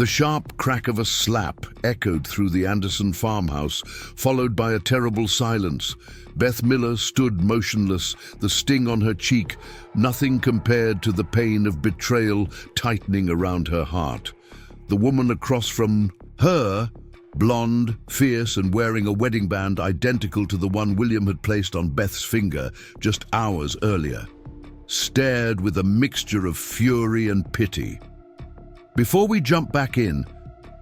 The sharp crack of a slap echoed through the Anderson farmhouse, followed by a terrible silence. Beth Miller stood motionless, the sting on her cheek, nothing compared to the pain of betrayal tightening around her heart. The woman across from her, blonde, fierce, and wearing a wedding band identical to the one William had placed on Beth's finger just hours earlier, stared with a mixture of fury and pity. Before we jump back in,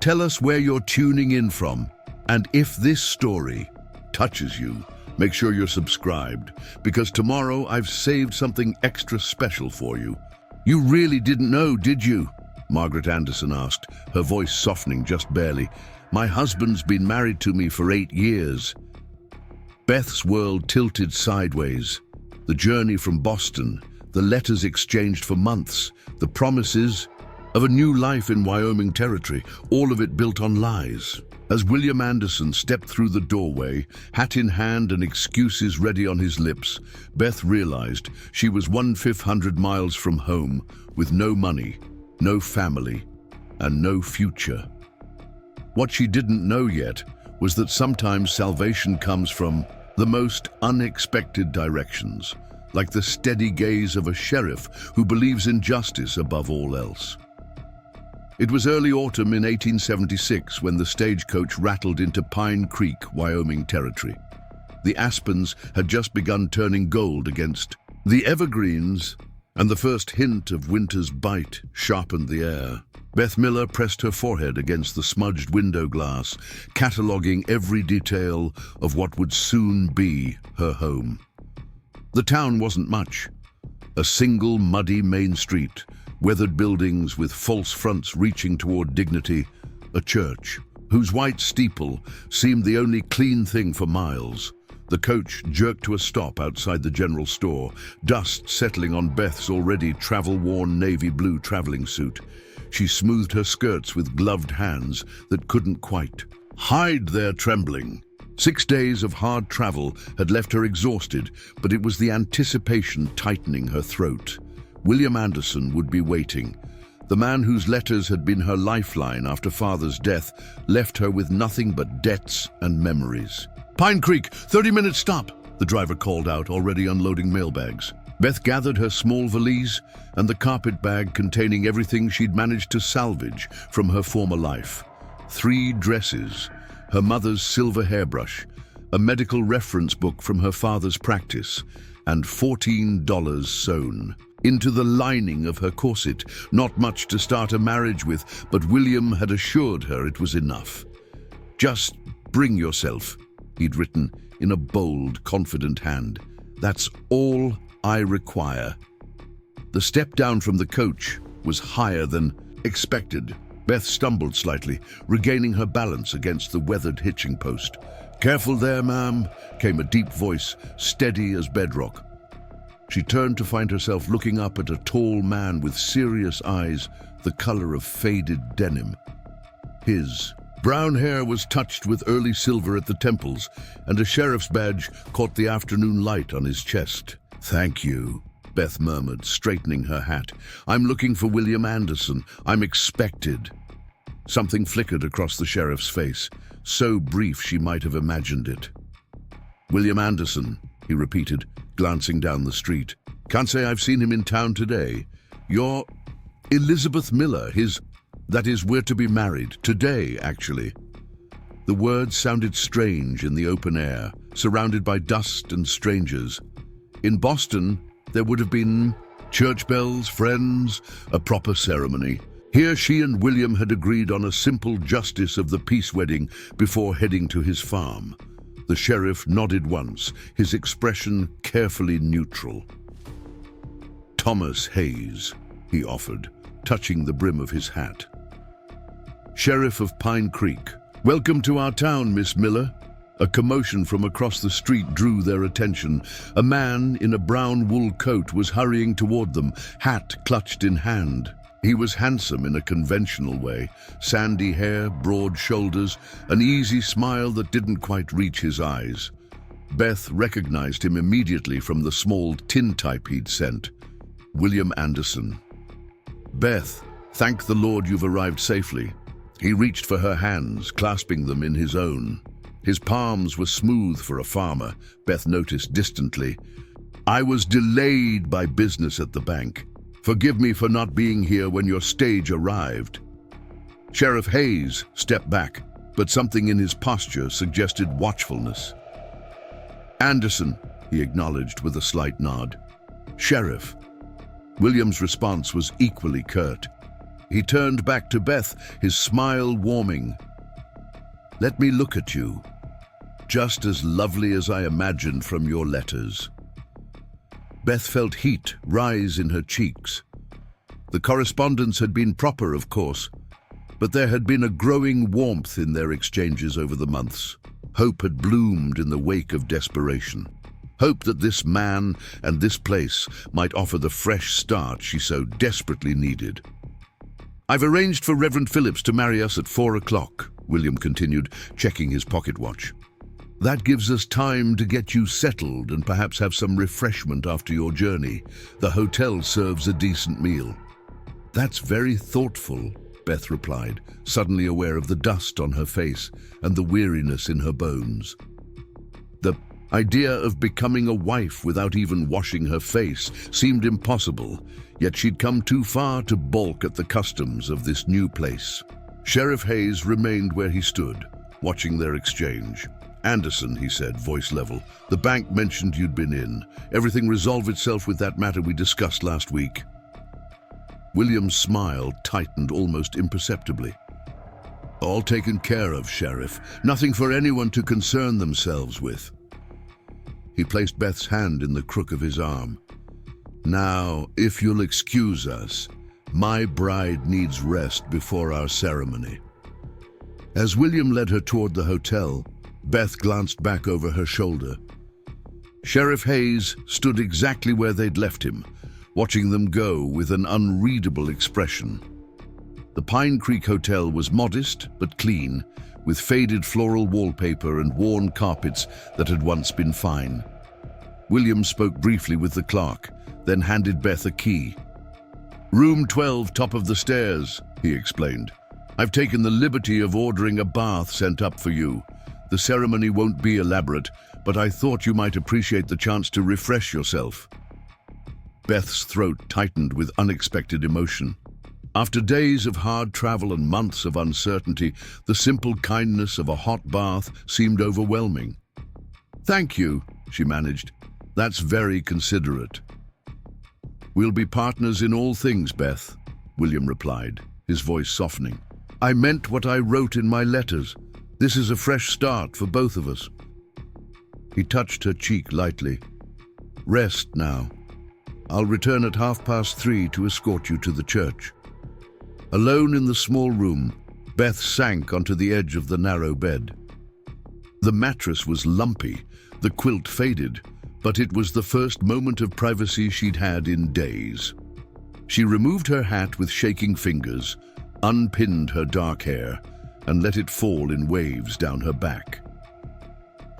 tell us where you're tuning in from, and if this story touches you, make sure you're subscribed, because tomorrow I've saved something extra special for you. You really didn't know, did you? Margaret Anderson asked, her voice softening just barely. My husband's been married to me for 8 years. Beth's world tilted sideways. The journey from Boston, the letters exchanged for months, the promises of a new life in Wyoming Territory, all of it built on lies. As William Anderson stepped through the doorway, hat in hand and excuses ready on his lips, Beth realized she was 1,500 miles from home, with no money, no family, and no future. What she didn't know yet was that sometimes salvation comes from the most unexpected directions, like the steady gaze of a sheriff who believes in justice above all else. It was early autumn in 1876 when the stagecoach rattled into Pine Creek, Wyoming Territory. The aspens had just begun turning gold against the evergreens, and the first hint of winter's bite sharpened the air. Beth Miller pressed her forehead against the smudged window glass, cataloging every detail of what would soon be her home. The town wasn't much. A single muddy main street, weathered buildings with false fronts reaching toward dignity, a church whose white steeple seemed the only clean thing for miles. The coach jerked to a stop outside the general store, dust settling on Beth's already travel-worn navy blue traveling suit. She smoothed her skirts with gloved hands that couldn't quite hide their trembling. 6 days of hard travel had left her exhausted, but it was the anticipation tightening her throat. William Anderson would be waiting. The man whose letters had been her lifeline after father's death left her with nothing but debts and memories. Pine Creek, 30-minute stop, the driver called out, already unloading mailbags. Beth gathered her small valise and the carpet bag containing everything she'd managed to salvage from her former life. 3 dresses, her mother's silver hairbrush, a medical reference book from her father's practice, and $14 sewn into the lining of her corset. Not much to start a marriage with, but William had assured her it was enough. Just bring yourself, he'd written in a bold, confident hand. That's all I require. The step down from the coach was higher than expected. Beth stumbled slightly, regaining her balance against the weathered hitching post. Careful there, ma'am, came a deep voice, steady as bedrock. She turned to find herself looking up at a tall man with serious eyes, the color of faded denim. His brown hair was touched with early silver at the temples, and a sheriff's badge caught the afternoon light on his chest. Thank you, Beth murmured, straightening her hat. I'm looking for William Anderson. I'm expected. Something flickered across the sheriff's face, so brief she might have imagined it. William Anderson, he repeated, glancing down the street. Can't say I've seen him in town today. You're Elizabeth Miller, we're to be married. Today, actually. The words sounded strange in the open air, surrounded by dust and strangers. In Boston, there would have been church bells, friends, a proper ceremony. Here she and William had agreed on a simple justice of the peace wedding before heading to his farm. The sheriff nodded once, his expression carefully neutral. Thomas Hayes, he offered, touching the brim of his hat. Sheriff of Pine Creek. Welcome to our town, Miss Miller. A commotion from across the street drew their attention. A man in a brown wool coat was hurrying toward them, hat clutched in hand. He was handsome in a conventional way, sandy hair, broad shoulders, an easy smile that didn't quite reach his eyes. Beth recognized him immediately from the small tin type he'd sent. William Anderson. Beth, thank the Lord you've arrived safely. He reached for her hands, clasping them in his own. His palms were smooth for a farmer, Beth noticed distantly. "I was delayed by business at the bank. Forgive me for not being here when your stage arrived." Sheriff Hayes stepped back, but something in his posture suggested watchfulness. "Anderson," he acknowledged with a slight nod. "Sheriff." William's response was equally curt. He turned back to Beth, his smile warming. "Let me look at you. Just as lovely as I imagined from your letters." Beth felt heat rise in her cheeks. The correspondence had been proper, of course, but there had been a growing warmth in their exchanges over the months. Hope had bloomed in the wake of desperation. Hope that this man and this place might offer the fresh start she so desperately needed. "I've arranged for Reverend Phillips to marry us at 4 o'clock, William continued, checking his pocket watch. "That gives us time to get you settled and perhaps have some refreshment after your journey. The hotel serves a decent meal." "That's very thoughtful," Beth replied, suddenly aware of the dust on her face and the weariness in her bones. The idea of becoming a wife without even washing her face seemed impossible, yet she'd come too far to balk at the customs of this new place. Sheriff Hayes remained where he stood, watching their exchange. "Anderson," he said, voice level, "the bank mentioned you'd been in. Everything resolve itself with that matter we discussed last week?" William's smile tightened almost imperceptibly. "All taken care of, Sheriff. Nothing for anyone to concern themselves with." He placed Beth's hand in the crook of his arm. "Now, if you'll excuse us, my bride needs rest before our ceremony." As William led her toward the hotel, Beth glanced back over her shoulder. Sheriff Hayes stood exactly where they'd left him, watching them go with an unreadable expression. The Pine Creek Hotel was modest but clean, with faded floral wallpaper and worn carpets that had once been fine. William spoke briefly with the clerk, then handed Beth a key. "Room 12, top of the stairs," he explained. "I've taken the liberty of ordering a bath sent up for you. The ceremony won't be elaborate, but I thought you might appreciate the chance to refresh yourself." Beth's throat tightened with unexpected emotion. After days of hard travel and months of uncertainty, the simple kindness of a hot bath seemed overwhelming. "Thank you," she managed. "That's very considerate." "We'll be partners in all things, Beth," William replied, his voice softening. "I meant what I wrote in my letters. This is a fresh start for both of us." He touched her cheek lightly. "Rest now. I'll return at 3:30 to escort you to the church." Alone in the small room, Beth sank onto the edge of the narrow bed. The mattress was lumpy, the quilt faded, but it was the first moment of privacy she'd had in days. She removed her hat with shaking fingers, unpinned her dark hair, and let it fall in waves down her back.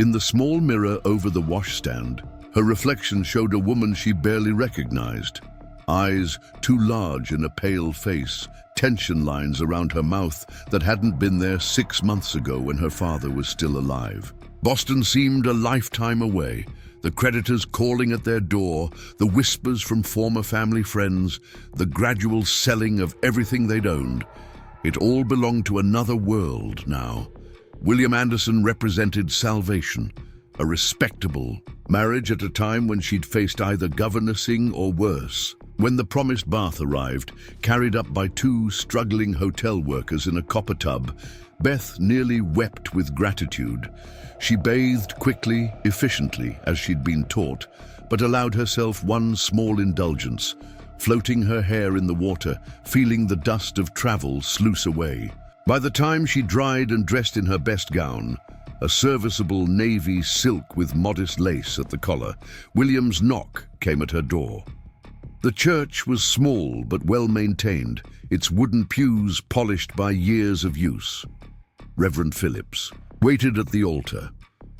In the small mirror over the washstand, her reflection showed a woman she barely recognized. Eyes too large in a pale face, tension lines around her mouth that hadn't been there 6 months ago when her father was still alive. Boston seemed a lifetime away, the creditors calling at their door, the whispers from former family friends, the gradual selling of everything they'd owned. It all belonged to another world now. William Anderson represented salvation, a respectable marriage at a time when she'd faced either governessing or worse. When the promised bath arrived, carried up by 2 struggling hotel workers in a copper tub, Beth nearly wept with gratitude. She bathed quickly, efficiently, as she'd been taught, but allowed herself one small indulgence, floating her hair in the water, feeling the dust of travel sluice away. By the time she dried and dressed in her best gown, a serviceable navy silk with modest lace at the collar, William's knock came at her door. The church was small but well-maintained, its wooden pews polished by years of use. Reverend Phillips waited at the altar,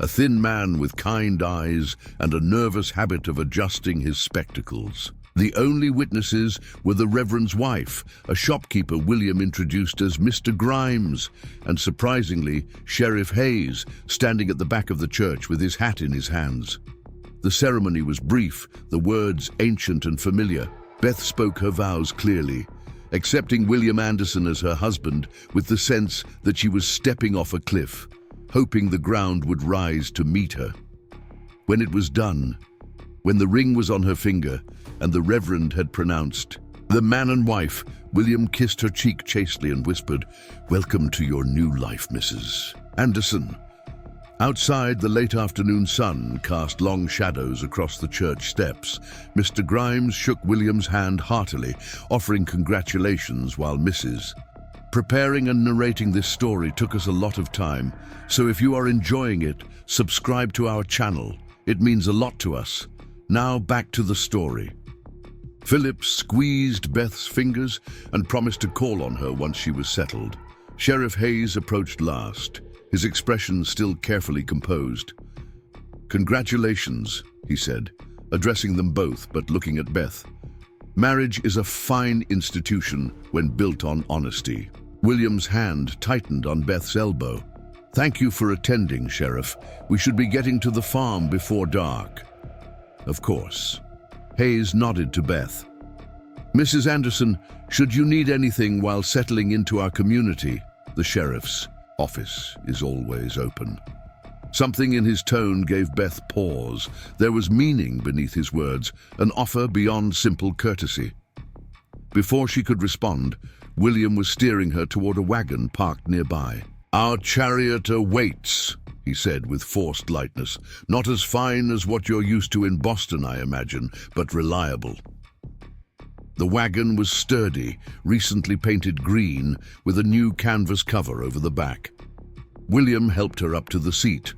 a thin man with kind eyes and a nervous habit of adjusting his spectacles. The only witnesses were the Reverend's wife, a shopkeeper William introduced as Mr. Grimes, and surprisingly, Sheriff Hayes, standing at the back of the church with his hat in his hands. The ceremony was brief, the words ancient and familiar. Beth spoke her vows clearly, accepting William Anderson as her husband with the sense that she was stepping off a cliff, hoping the ground would rise to meet her. When it was done, when the ring was on her finger and the Reverend had pronounced, "The man and wife," William kissed her cheek chastely and whispered, "Welcome to your new life, Mrs. Anderson." Outside, the late afternoon sun cast long shadows across the church steps. Mr. Grimes shook William's hand heartily, offering congratulations while Mrs. Preparing and narrating this story took us a lot of time, so if you are enjoying it, subscribe to our channel. It means a lot to us. Now back to the story. Philip squeezed Beth's fingers and promised to call on her once she was settled. Sheriff Hayes approached last, his expression still carefully composed. "Congratulations," he said, addressing them both but looking at Beth. "Marriage is a fine institution when built on honesty." William's hand tightened on Beth's elbow. "Thank you for attending, Sheriff. We should be getting to the farm before dark." "Of course." Hayes nodded to Beth. "Mrs. Anderson, should you need anything while settling into our community, the sheriff's office is always open." Something in his tone gave Beth pause. There was meaning beneath his words, an offer beyond simple courtesy. Before she could respond, William was steering her toward a wagon parked nearby. "Our chariot awaits," he said with forced lightness. "Not as fine as what you're used to in Boston, I imagine, but reliable." The wagon was sturdy, recently painted green, with a new canvas cover over the back. William helped her up to the seat,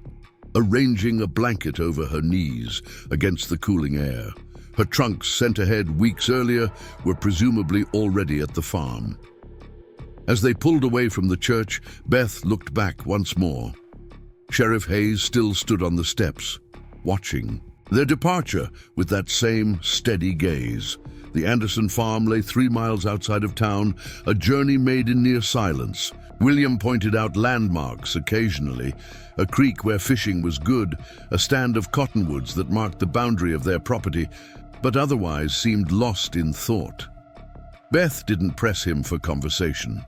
arranging a blanket over her knees against the cooling air. Her trunks, sent ahead weeks earlier, were presumably already at the farm. As they pulled away from the church, Beth looked back once more. Sheriff Hayes still stood on the steps, watching their departure with that same steady gaze. The Anderson farm lay 3 miles outside of town, a journey made in near silence. William pointed out landmarks occasionally, a creek where fishing was good, a stand of cottonwoods that marked the boundary of their property, but otherwise seemed lost in thought. Beth didn't press him for conversation.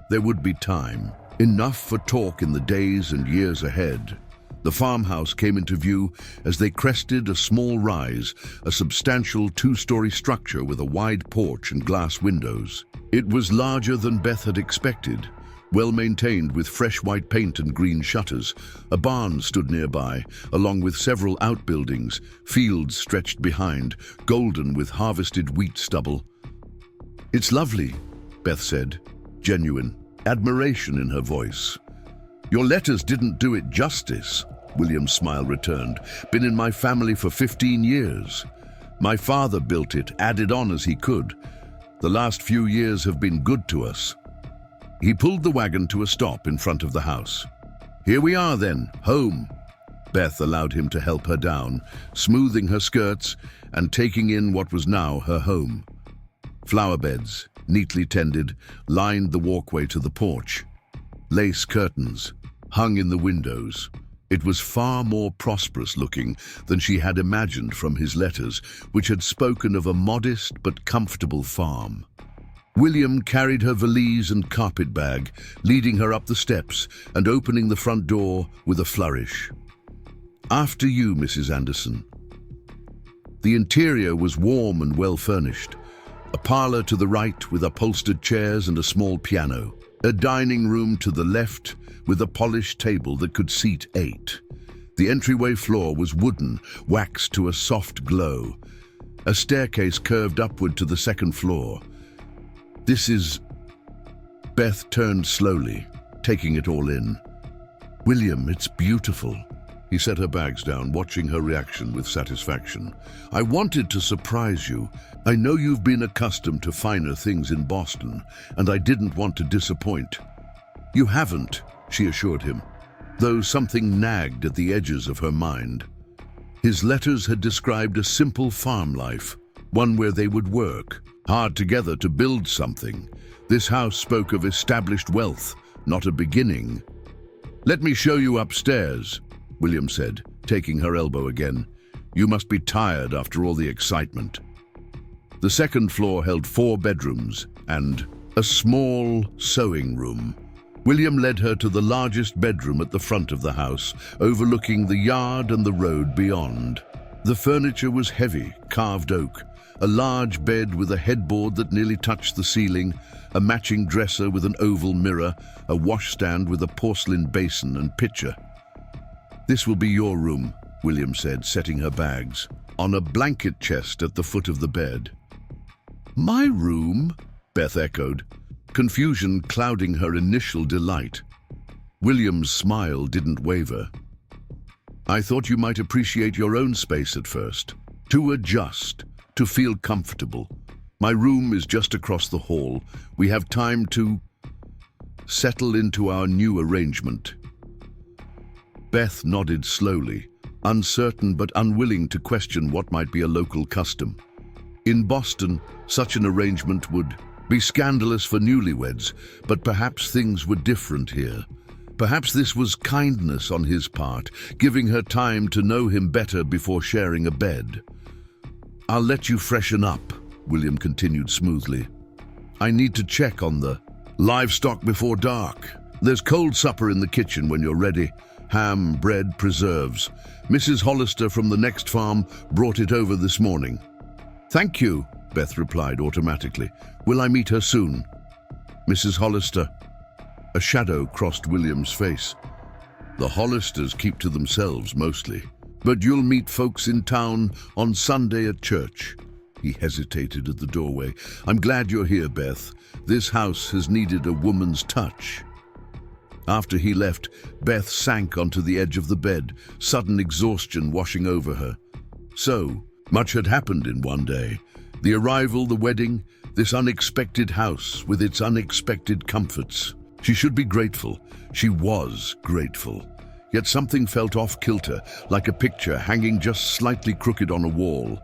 There would be time, enough for talk in the days and years ahead. The farmhouse came into view as they crested a small rise, a substantial 2-story structure with a wide porch and glass windows. It was larger than Beth had expected, well maintained with fresh white paint and green shutters. A barn stood nearby, along with several outbuildings, fields stretched behind, golden with harvested wheat stubble. "It's lovely," Beth said, genuine admiration in her voice. "Your letters didn't do it justice," William's smile returned. "Been in my family for 15 years. My father built it, added on as he could. The last few years have been good to us." He pulled the wagon to a stop in front of the house. "Here we are then, home." Beth allowed him to help her down, smoothing her skirts and taking in what was now her home. Flower beds, neatly tended, lined the walkway to the porch. Lace curtains hung in the windows. It was far more prosperous looking than she had imagined from his letters, which had spoken of a modest but comfortable farm. William carried her valise and carpet bag, leading her up the steps and opening the front door with a flourish. "After you, Mrs. Anderson." The interior was warm and well furnished. A parlor to the right with upholstered chairs and a small piano. A dining room to the left with a polished table that could seat 8. The entryway floor was wooden, waxed to a soft glow. A staircase curved upward to the second floor. "This is..." Beth turned slowly, taking it all in. "William, it's beautiful." He set her bags down, watching her reaction with satisfaction. "I wanted to surprise you. I know you've been accustomed to finer things in Boston, and I didn't want to disappoint." "You haven't," she assured him, though something nagged at the edges of her mind. His letters had described a simple farm life, one where they would work hard together to build something. This house spoke of established wealth, not a beginning. "Let me show you upstairs," William said, taking her elbow again. "You must be tired after all the excitement." The second floor held 4 bedrooms and a small sewing room. William led her to the largest bedroom at the front of the house, overlooking the yard and the road beyond. The furniture was heavy, carved oak, a large bed with a headboard that nearly touched the ceiling, a matching dresser with an oval mirror, a washstand with a porcelain basin and pitcher. "This will be your room," William said, setting her bags on a blanket chest at the foot of the bed. "My room?" Beth echoed, confusion clouding her initial delight. William's smile didn't waver. "I thought you might appreciate your own space at first, to adjust, to feel comfortable. My room is just across the hall. We have time to settle into our new arrangement." Beth nodded slowly, uncertain but unwilling to question what might be a local custom. In Boston, such an arrangement would be scandalous for newlyweds, but perhaps things were different here. Perhaps this was kindness on his part, giving her time to know him better before sharing a bed. "I'll let you freshen up," William continued smoothly. "I need to check on the livestock before dark. There's cold supper in the kitchen when you're ready. Ham, bread, preserves. Mrs. Hollister from the next farm brought it over this morning." "Thank you," Beth replied automatically. "Will I meet her soon?" "Mrs. Hollister." A shadow crossed William's face. "The Hollisters keep to themselves mostly. But you'll meet folks in town on Sunday at church." He hesitated at the doorway. "I'm glad you're here, Beth. This house has needed a woman's touch." After he left, Beth sank onto the edge of the bed, sudden exhaustion washing over her. So much had happened in one day. The arrival, the wedding, this unexpected house with its unexpected comforts. She should be grateful. She was grateful. Yet something felt off-kilter, like a picture hanging just slightly crooked on a wall.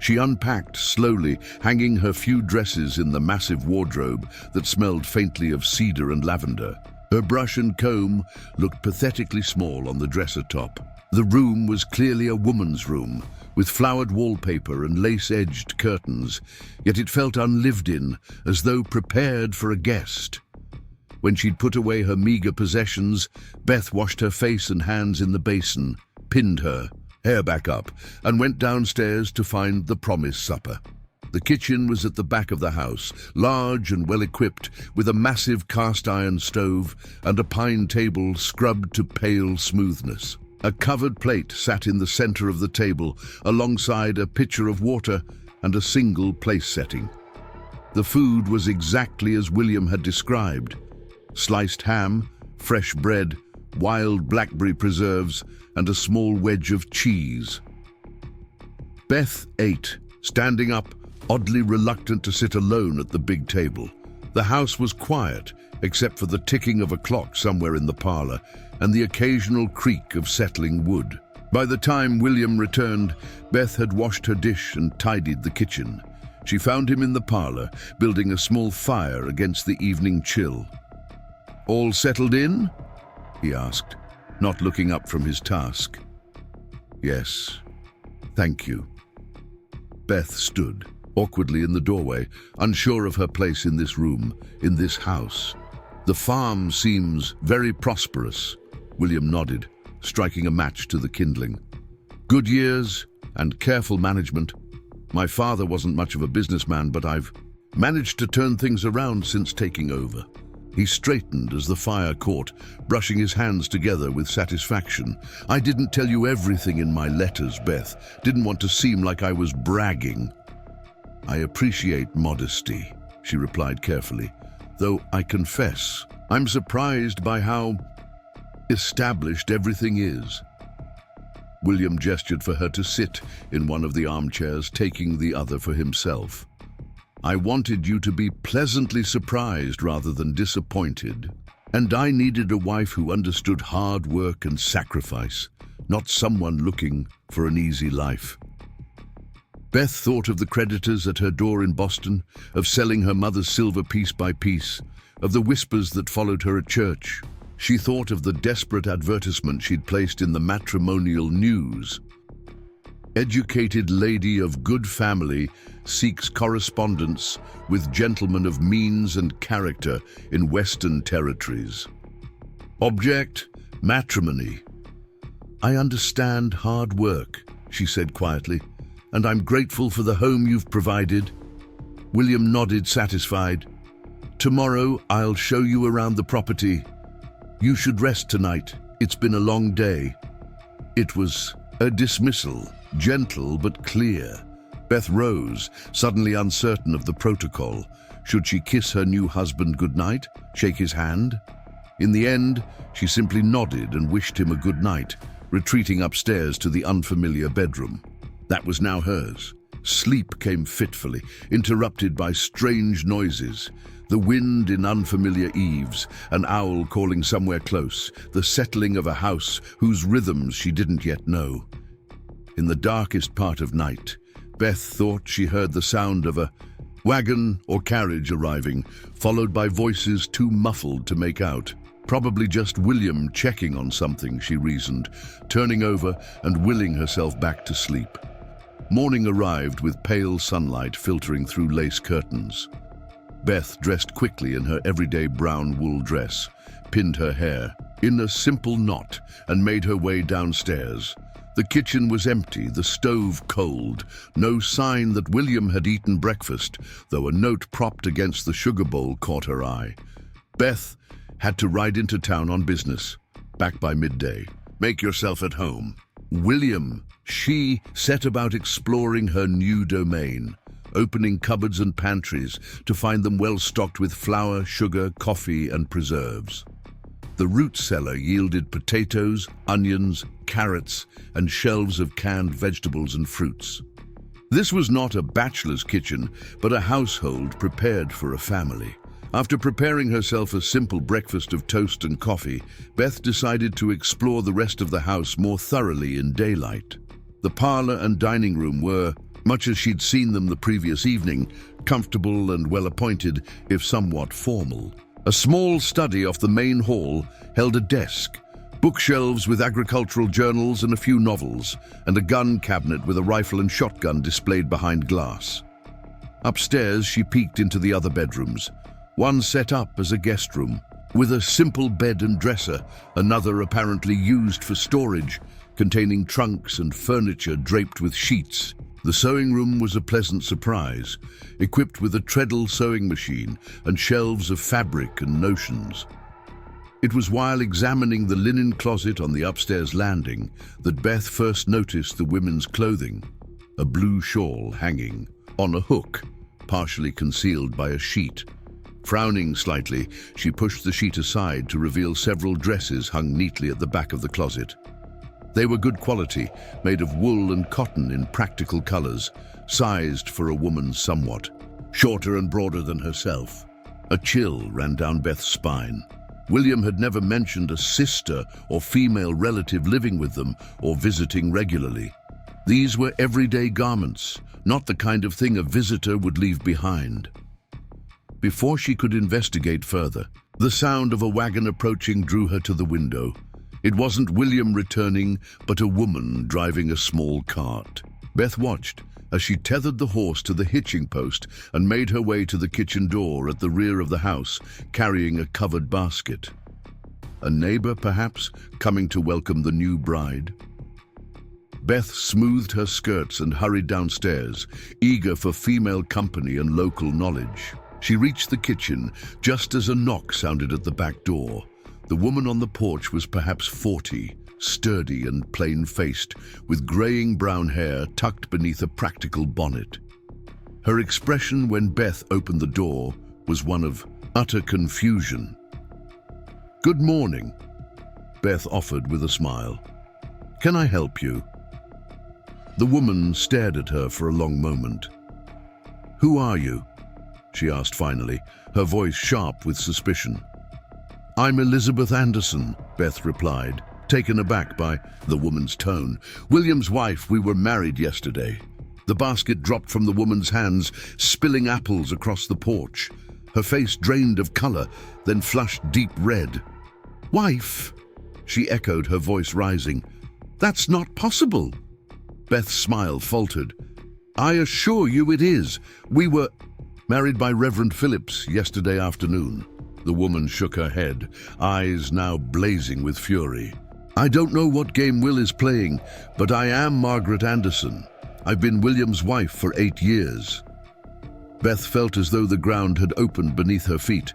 She unpacked slowly, hanging her few dresses in the massive wardrobe that smelled faintly of cedar and lavender. Her brush and comb looked pathetically small on the dresser top. The room was clearly a woman's room, with flowered wallpaper and lace-edged curtains, yet it felt unlived in, as though prepared for a guest. When she'd put away her meager possessions, Beth washed her face and hands in the basin, pinned her hair back up, and went downstairs to find the promised supper. The kitchen was at the back of the house, large and well-equipped, with a massive cast-iron stove and a pine table scrubbed to pale smoothness. A covered plate sat in the center of the table, alongside a pitcher of water and a single place setting. The food was exactly as William had described: sliced ham, fresh bread, wild blackberry preserves, and a small wedge of cheese. Beth ate, standing up, oddly reluctant to sit alone at the big table. The house was quiet, except for the ticking of a clock somewhere in the parlor and the occasional creak of settling wood. By the time William returned, Beth had washed her dish and tidied the kitchen. She found him in the parlor, building a small fire against the evening chill. "All settled in?" he asked, not looking up from his task. "Yes, thank you." Beth stood awkwardly in the doorway, unsure of her place in this room, in this house. "The farm seems very prosperous." William nodded, striking a match to the kindling. "Good years and careful management. My father wasn't much of a businessman, but I've managed to turn things around since taking over." He straightened as the fire caught, brushing his hands together with satisfaction. "I didn't tell you everything in my letters, Beth. Didn't want to seem like I was bragging." "I appreciate modesty," she replied carefully, "though I confess, I'm surprised by how established everything is." William gestured for her to sit in one of the armchairs, taking the other for himself. "I wanted you to be pleasantly surprised rather than disappointed. And I needed a wife who understood hard work and sacrifice, not someone looking for an easy life." Beth thought of the creditors at her door in Boston, of selling her mother's silver piece by piece, of the whispers that followed her at church. She thought of the desperate advertisement she'd placed in the matrimonial news. Educated lady of good family seeks correspondence with gentlemen of means and character in Western territories. Object, matrimony. I understand hard work, she said quietly, and I'm grateful for the home you've provided. William nodded, satisfied. Tomorrow I'll show you around the property. You should rest tonight. It's been a long day. It was a dismissal, gentle but clear. Beth rose, suddenly uncertain of the protocol. Should she kiss her new husband goodnight, shake his hand? In the end, she simply nodded and wished him a good night, retreating upstairs to the unfamiliar bedroom. That was now hers. Sleep came fitfully, interrupted by strange noises. The wind in unfamiliar eaves, an owl calling somewhere close, the settling of a house whose rhythms she didn't yet know. In the darkest part of night, Beth thought she heard the sound of a wagon or carriage arriving, followed by voices too muffled to make out. Probably just William checking on something, she reasoned, turning over and willing herself back to sleep. Morning arrived with pale sunlight filtering through lace curtains. Beth dressed quickly in her everyday brown wool dress, pinned her hair in a simple knot, and made her way downstairs. The kitchen was empty, the stove cold, no sign that William had eaten breakfast, though a note propped against the sugar bowl caught her eye. Beth had to ride into town on business. Back by midday. Make yourself at home. William, she set about exploring her new domain, opening cupboards and pantries to find them well stocked with flour, sugar, coffee, and preserves. The root cellar yielded potatoes, onions, carrots, and shelves of canned vegetables and fruits. This was not a bachelor's kitchen, but a household prepared for a family. After preparing herself a simple breakfast of toast and coffee, Beth decided to explore the rest of the house more thoroughly in daylight. The parlor and dining room were, much as she'd seen them the previous evening, comfortable and well-appointed, if somewhat formal. A small study off the main hall held a desk, bookshelves with agricultural journals and a few novels, and a gun cabinet with a rifle and shotgun displayed behind glass. Upstairs, she peeked into the other bedrooms, one set up as a guest room, with a simple bed and dresser, another apparently used for storage, containing trunks and furniture draped with sheets. The sewing room was a pleasant surprise, equipped with a treadle sewing machine and shelves of fabric and notions. It was while examining the linen closet on the upstairs landing that Beth first noticed the women's clothing, a blue shawl hanging on a hook, partially concealed by a sheet. Frowning slightly, she pushed the sheet aside to reveal several dresses hung neatly at the back of the closet. They were good quality, made of wool and cotton in practical colors, sized for a woman somewhat, shorter and broader than herself. A chill ran down Beth's spine. William had never mentioned a sister or female relative living with them or visiting regularly. These were everyday garments, not the kind of thing a visitor would leave behind. Before she could investigate further, the sound of a wagon approaching drew her to the window. It wasn't William returning, but a woman driving a small cart. Beth watched as she tethered the horse to the hitching post and made her way to the kitchen door at the rear of the house, carrying a covered basket. A neighbor, perhaps, coming to welcome the new bride? Beth smoothed her skirts and hurried downstairs, eager for female company and local knowledge. She reached the kitchen just as a knock sounded at the back door. The woman on the porch was perhaps 40, sturdy and plain-faced, with graying brown hair tucked beneath a practical bonnet. Her expression when Beth opened the door was one of utter confusion. "Good morning," Beth offered with a smile. "Can I help you?" The woman stared at her for a long moment. "Who are you?" she asked finally, her voice sharp with suspicion. "I'm Elizabeth Anderson," Beth replied, taken aback by the woman's tone. "William's wife. We were married yesterday." The basket dropped from the woman's hands, spilling apples across the porch. Her face drained of color, then flushed deep red. "Wife," she echoed, her voice rising. "That's not possible." Beth's smile faltered. "I assure you it is. We were married by Reverend Phillips yesterday afternoon." The woman shook her head, eyes now blazing with fury. "I don't know what game Will is playing, but I am Margaret Anderson. I've been William's wife for 8 years." Beth felt as though the ground had opened beneath her feet.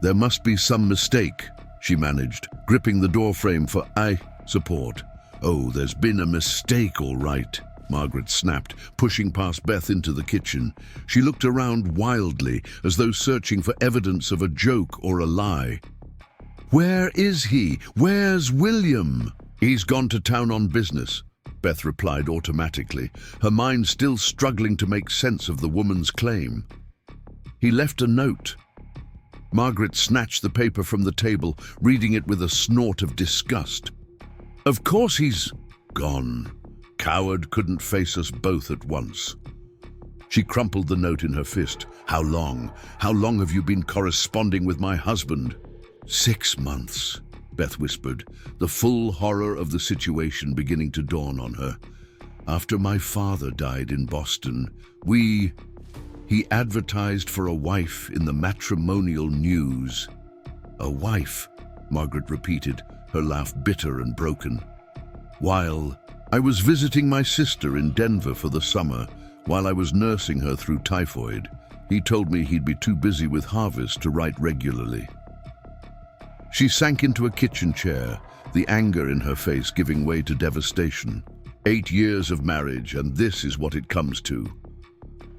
"There must be some mistake," she managed, gripping the doorframe for support. "Oh, there's been a mistake, all right," Margaret snapped, pushing past Beth into the kitchen. She looked around wildly, as though searching for evidence of a joke or a lie. "Where is he? Where's William?" "He's gone to town on business," Beth replied automatically, her mind still struggling to make sense of the woman's claim. "He left a note." Margaret snatched the paper from the table, reading it with a snort of disgust. "Of course he's gone. Coward couldn't face us both at once." She crumpled the note in her fist. How long? How long have you been corresponding with my husband?" 6 months, Beth whispered, the full horror of the situation beginning to dawn on her. "After my father died in Boston, he advertised for a wife in the matrimonial news." "A wife," Margaret repeated, her laugh bitter and broken. "While I was visiting my sister in Denver for the summer, while I was nursing her through typhoid, he told me he'd be too busy with harvest to write regularly." She sank into a kitchen chair, the anger in her face giving way to devastation. 8 years of marriage, and this is what it comes to.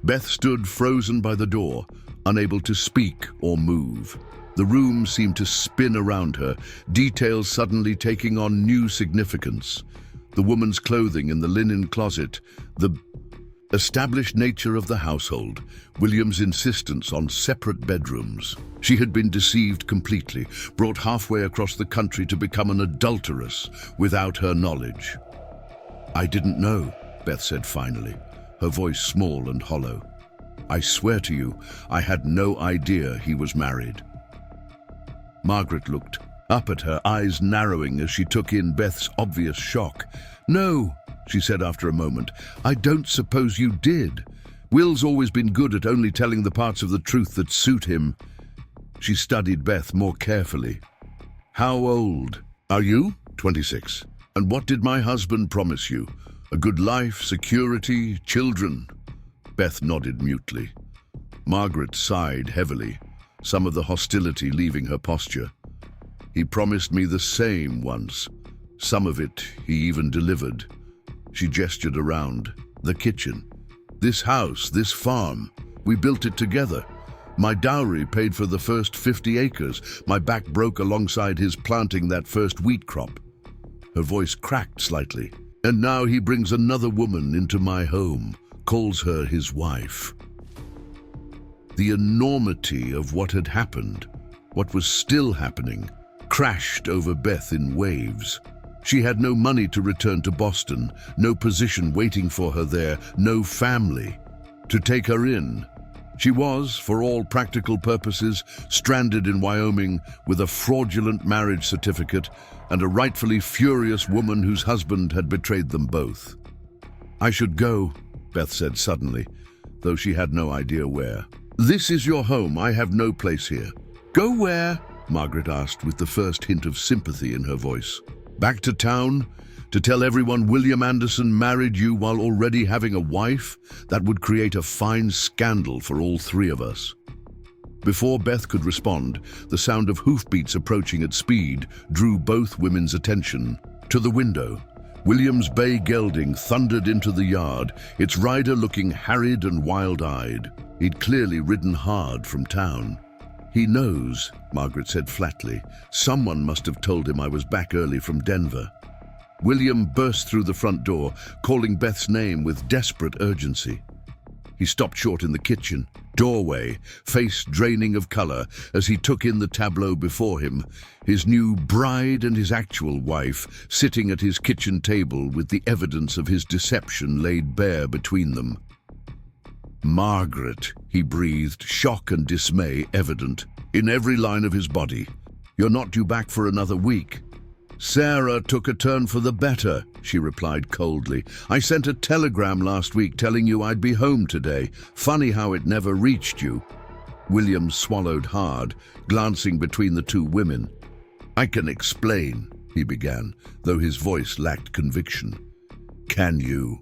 Beth stood frozen by the door, unable to speak or move. The room seemed to spin around her, details suddenly taking on new significance. The woman's clothing in the linen closet, the established nature of the household, William's insistence on separate bedrooms. She had been deceived completely, brought halfway across the country to become an adulteress without her knowledge. "I didn't know," Beth said finally, her voice small and hollow. "I swear to you, I had no idea he was married." Margaret looked up at her, eyes narrowing as she took in Beth's obvious shock. "No," she said after a moment, "I don't suppose you did. Will's always been good at only telling the parts of the truth that suit him." She studied Beth more carefully. "How old are you?" 26. "And what did my husband promise you? A good life, security, children?" Beth nodded mutely. Margaret sighed heavily, some of the hostility leaving her posture. "He promised me the same once. Some of it he even delivered." She gestured around. "The kitchen. This house, this farm. We built it together. My dowry paid for the first 50 acres. My back broke alongside his planting that first wheat crop." Her voice cracked slightly. "And now he brings another woman into my home, calls her his wife." The enormity of what had happened, what was still happening, crashed over Beth in waves. She had no money to return to Boston, no position waiting for her there, no family to take her in. She was, for all practical purposes, stranded in Wyoming with a fraudulent marriage certificate and a rightfully furious woman whose husband had betrayed them both. "I should go," Beth said suddenly, though she had no idea where. "This is your home. I have no place here." "Go where?" Margaret asked with the first hint of sympathy in her voice. "Back to town, to tell everyone William Anderson married you while already having a wife? That would create a fine scandal for all three of us." Before Beth could respond, the sound of hoofbeats approaching at speed drew both women's attention. To the window, William's bay gelding thundered into the yard, its rider looking harried and wild-eyed. He'd clearly ridden hard from town. "He knows," Margaret said flatly. "Someone must have told him I was back early from Denver." William burst through the front door, calling Beth's name with desperate urgency. He stopped short in the kitchen doorway, face draining of color as he took in the tableau before him, his new bride and his actual wife sitting at his kitchen table with the evidence of his deception laid bare between them. "Margaret," he breathed, shock and dismay evident in every line of his body. "You're not due back for another week." "Sarah took a turn for the better," she replied coldly. "I sent a telegram last week telling you I'd be home today. Funny how it never reached you." William swallowed hard, glancing between the two women. "I can explain," he began, though his voice lacked conviction. "Can you?"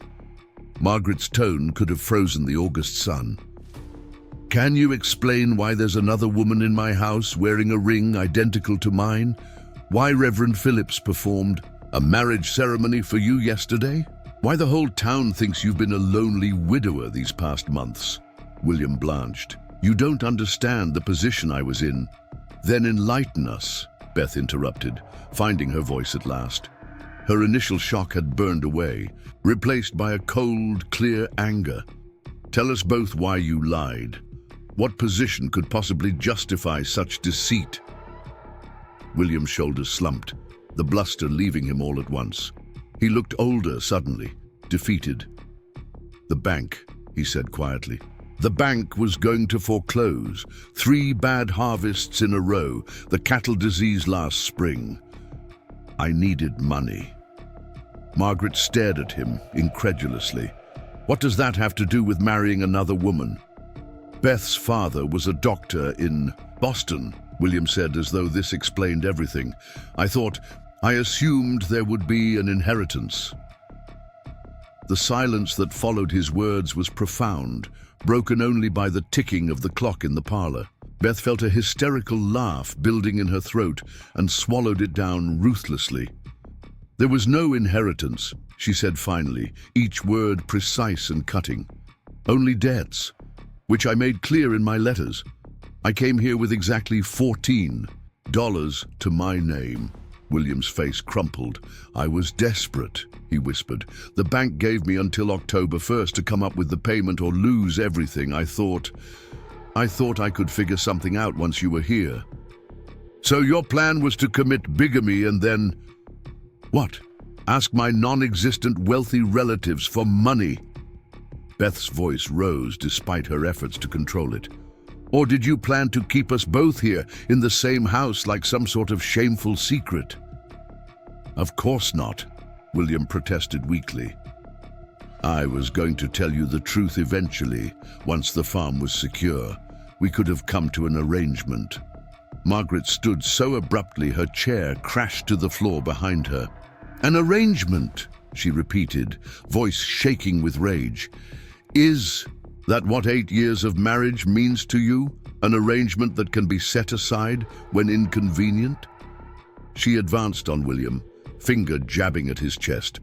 Margaret's tone could have frozen the August sun. "Can you explain why there's another woman in my house wearing a ring identical to mine? Why Reverend Phillips performed a marriage ceremony for you yesterday? Why the whole town thinks you've been a lonely widower these past months?" William blanched. "You don't understand the position I was in." "Then enlighten us," Beth interrupted, finding her voice at last. Her initial shock had burned away, replaced by a cold, clear anger. "Tell us both why you lied. What position could possibly justify such deceit?" William's shoulders slumped, the bluster leaving him all at once. He looked older suddenly, defeated. "The bank," he said quietly. "The bank was going to foreclose. 3 bad harvests in a row, the cattle disease last spring. I needed money." Margaret stared at him incredulously. "What does that have to do with marrying another woman?" "Beth's father was a doctor in Boston," William said, as though this explained everything. I assumed there would be an inheritance." The silence that followed his words was profound, broken only by the ticking of the clock in the parlor. Beth felt a hysterical laugh building in her throat and swallowed it down ruthlessly. "There was no inheritance," she said finally, each word precise and cutting. "Only debts, which I made clear in my letters. I came here with exactly $14 to my name." William's face crumpled. "I was desperate," he whispered. "The bank gave me until October 1st to come up with the payment or lose everything. I thought I could figure something out once you were here." "So your plan was to commit bigamy and then—" "What? Ask my non-existent wealthy relatives for money?" Beth's voice rose despite her efforts to control it. "Or did you plan to keep us both here in the same house like some sort of shameful secret?" "Of course not," William protested weakly. "I was going to tell you the truth eventually, once the farm was secure. We could have come to an arrangement." Margaret stood so abruptly her chair crashed to the floor behind her. "An arrangement," she repeated, voice shaking with rage. "Is that what 8 years of marriage means to you? An arrangement that can be set aside when inconvenient?" She advanced on William, finger jabbing at his chest.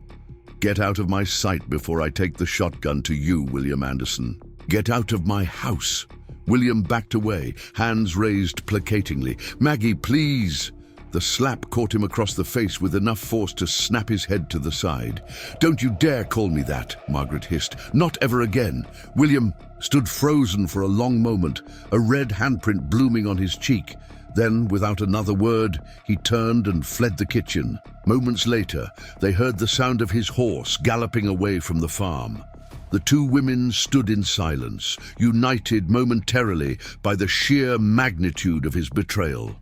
"Get out of my sight before I take the shotgun to you, William Anderson. Get out of my house." William backed away, hands raised placatingly. "Maggie, please." The slap caught him across the face with enough force to snap his head to the side. "Don't you dare call me that," Margaret hissed. "Not ever again." William stood frozen for a long moment, a red handprint blooming on his cheek. Then, without another word, he turned and fled the kitchen. Moments later, they heard the sound of his horse galloping away from the farm. The two women stood in silence, united momentarily by the sheer magnitude of his betrayal.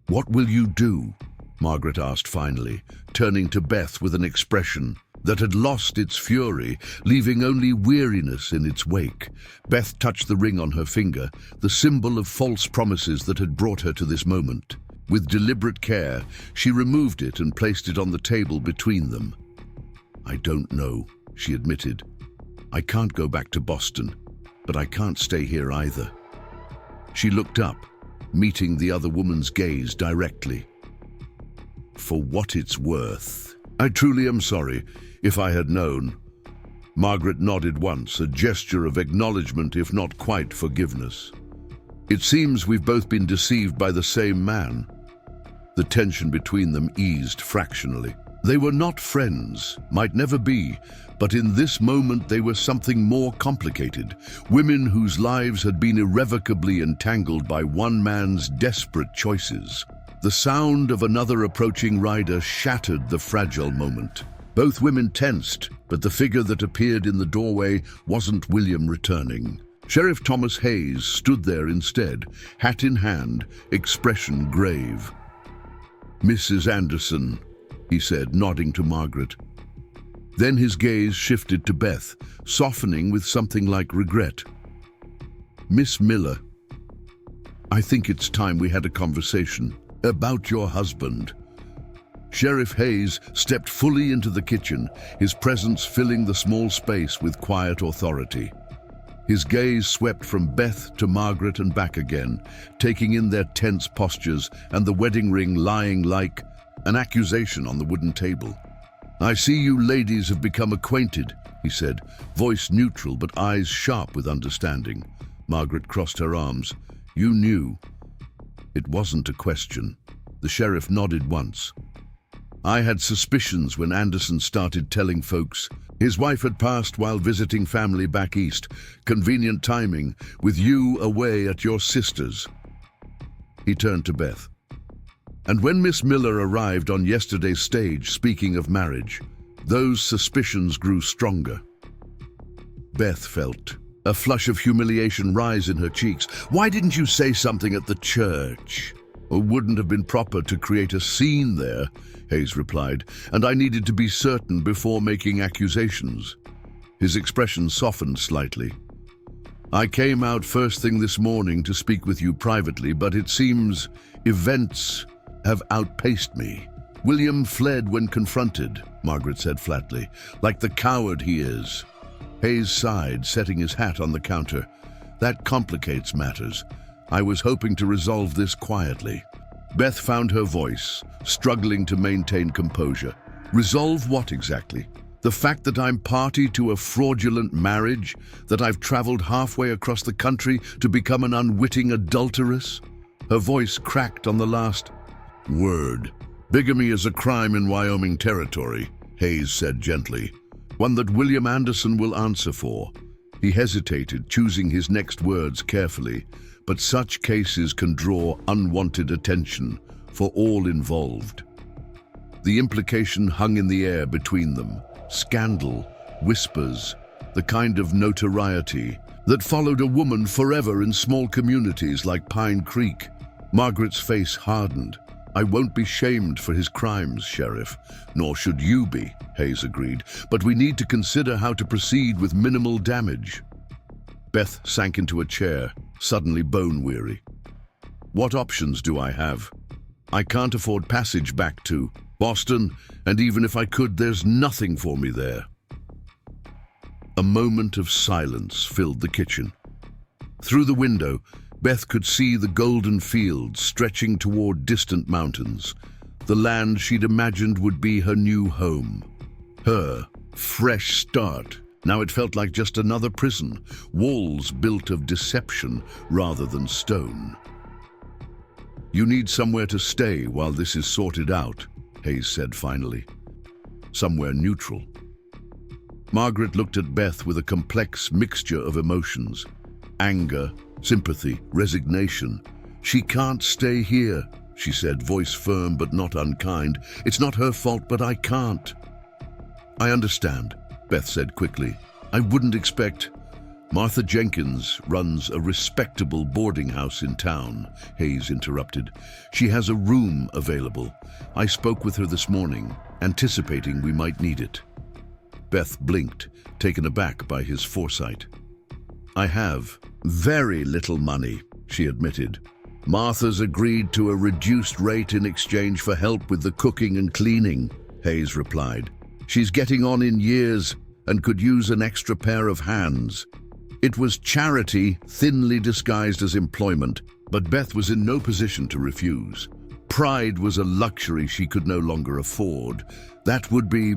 "What will you do?" Margaret asked finally, turning to Beth with an expression that had lost its fury, leaving only weariness in its wake. Beth touched the ring on her finger, the symbol of false promises that had brought her to this moment. With deliberate care, she removed it and placed it on the table between them. "I don't know," she admitted. "I can't go back to Boston, but I can't stay here either." She looked up, meeting the other woman's gaze directly. "For what it's worth, I truly am sorry. If I had known." Margaret nodded once, a gesture of acknowledgement if not quite forgiveness. "It seems we've both been deceived by the same man." The tension between them eased fractionally. They were not friends, might never be, but in this moment they were something more complicated. Women whose lives had been irrevocably entangled by one man's desperate choices. The sound of another approaching rider shattered the fragile moment. Both women tensed, but the figure that appeared in the doorway wasn't William returning. Sheriff Thomas Hayes stood there instead, hat in hand, expression grave. "Mrs. Anderson," he said, nodding to Margaret. Then his gaze shifted to Beth, softening with something like regret. "Miss Miller, I think it's time we had a conversation about your husband." Sheriff Hayes stepped fully into the kitchen, his presence filling the small space with quiet authority. His gaze swept from Beth to Margaret and back again, taking in their tense postures and the wedding ring lying like an accusation on the wooden table. "I see you ladies have become acquainted," he said, voice neutral but eyes sharp with understanding. Margaret crossed her arms. "You knew." It wasn't a question. The sheriff nodded once. "I had suspicions when Anderson started telling folks. His wife had passed while visiting family back east. Convenient timing, with you away at your sister's." He turned to Beth. "And when Miss Miller arrived on yesterday's stage speaking of marriage, those suspicions grew stronger." Beth felt a flush of humiliation rise in her cheeks. "Why didn't you say something at the church?" "It wouldn't have been proper to create a scene there," Hayes replied, "and I needed to be certain before making accusations." His expression softened slightly. "I came out first thing this morning to speak with you privately, but it seems events have outpaced me." "William fled when confronted," Margaret said flatly, "like the coward he is." Hayes sighed, setting his hat on the counter. "That complicates matters. I was hoping to resolve this quietly." Beth found her voice, struggling to maintain composure. "Resolve what exactly? The fact that I'm party to a fraudulent marriage? That I've traveled halfway across the country to become an unwitting adulteress?" Her voice cracked on the last word. "Bigamy is a crime in Wyoming Territory," Hayes said gently. "One that William Anderson will answer for." He hesitated, choosing his next words carefully. But such cases can draw unwanted attention for all involved. The implication hung in the air between them. Scandal, whispers, the kind of notoriety that followed a woman forever in small communities like Pine Creek. Margaret's face hardened. "I won't be shamed for his crimes, Sheriff, nor should you be," Hayes agreed, "but we need to consider how to proceed with minimal damage." Beth sank into a chair, suddenly bone-weary. "What options do I have? I can't afford passage back to Boston, and even if I could, there's nothing for me there." A moment of silence filled the kitchen. Through the window, Beth could see the golden fields stretching toward distant mountains, the land she'd imagined would be her new home. Her fresh start. Now it felt like just another prison, walls built of deception rather than stone. "You need somewhere to stay while this is sorted out," Hayes said finally. "Somewhere neutral." Margaret looked at Beth with a complex mixture of emotions. Anger, sympathy, resignation. "She can't stay here," she said, voice firm but not unkind. "It's not her fault, but I can't." "I understand," Beth said quickly. "I wouldn't expect—" "Martha Jenkins runs a respectable boarding house in town," Hayes interrupted. "She has a room available. I spoke with her this morning, anticipating we might need it." Beth blinked, taken aback by his foresight. "I have very little money," she admitted. "Martha's agreed to a reduced rate in exchange for help with the cooking and cleaning," Hayes replied. "She's getting on in years and could use an extra pair of hands." It was charity, thinly disguised as employment, but Beth was in no position to refuse. Pride was a luxury she could no longer afford. "That would be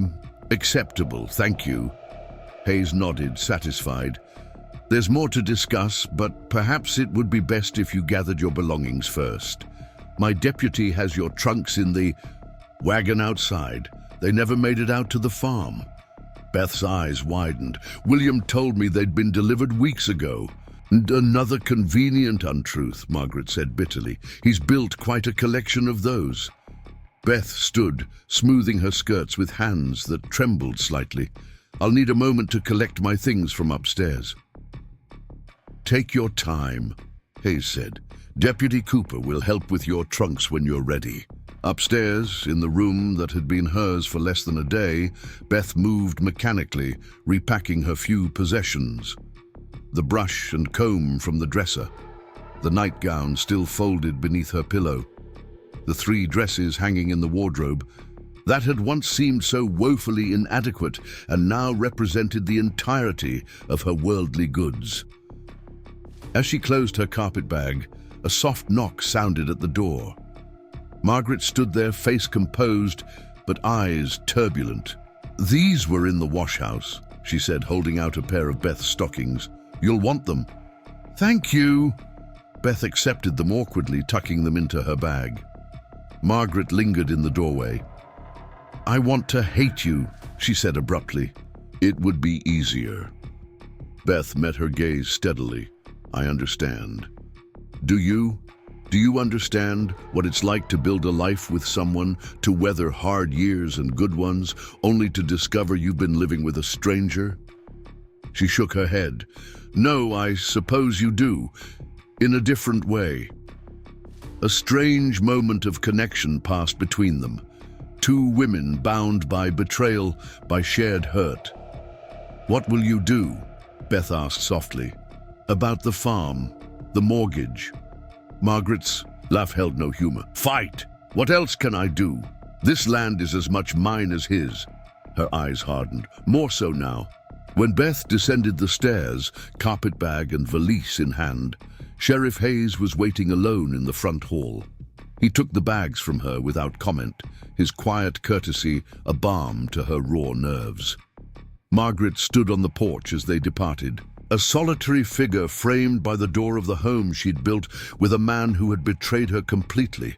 acceptable, thank you." Hayes nodded, satisfied. "There's more to discuss, but perhaps it would be best if you gathered your belongings first. My deputy has your trunks in the wagon outside. They never made it out to the farm. Beth's eyes widened. William told me they'd been delivered weeks ago. And another convenient untruth, Margaret said bitterly. He's built quite a collection of those. Beth stood, smoothing her skirts with hands that trembled slightly. I'll need a moment to collect my things from upstairs. Take your time, Hayes said. Deputy Cooper will help with your trunks when you're ready. Upstairs, in the room that had been hers for less than a day, Beth moved mechanically, repacking her few possessions. The brush and comb from the dresser, the nightgown still folded beneath her pillow, the 3 dresses hanging in the wardrobe, that had once seemed so woefully inadequate and now represented the entirety of her worldly goods. As she closed her carpet bag, a soft knock sounded at the door. Margaret stood there, face composed, but eyes turbulent. These were in the wash-house, she said, holding out a pair of Beth's stockings. You'll want them. Thank you. Beth accepted them awkwardly, tucking them into her bag. Margaret lingered in the doorway. I want to hate you, she said abruptly. It would be easier. Beth met her gaze steadily. I understand. Do you? Do you understand what it's like to build a life with someone, to weather hard years and good ones, only to discover you've been living with a stranger? She shook her head. No, I suppose you do, in a different way. A strange moment of connection passed between them. 2 women bound by betrayal, by shared hurt. What will you do? Beth asked softly. About the farm, the mortgage. Margaret's laugh held no humor. Fight! What else can I do? This land is as much mine as his. Her eyes hardened, more so now. When Beth descended the stairs, carpet bag and valise in hand, Sheriff Hayes was waiting alone in the front hall. He took the bags from her without comment, his quiet courtesy a balm to her raw nerves. Margaret stood on the porch as they departed, a solitary figure framed by the door of the home she'd built with a man who had betrayed her completely.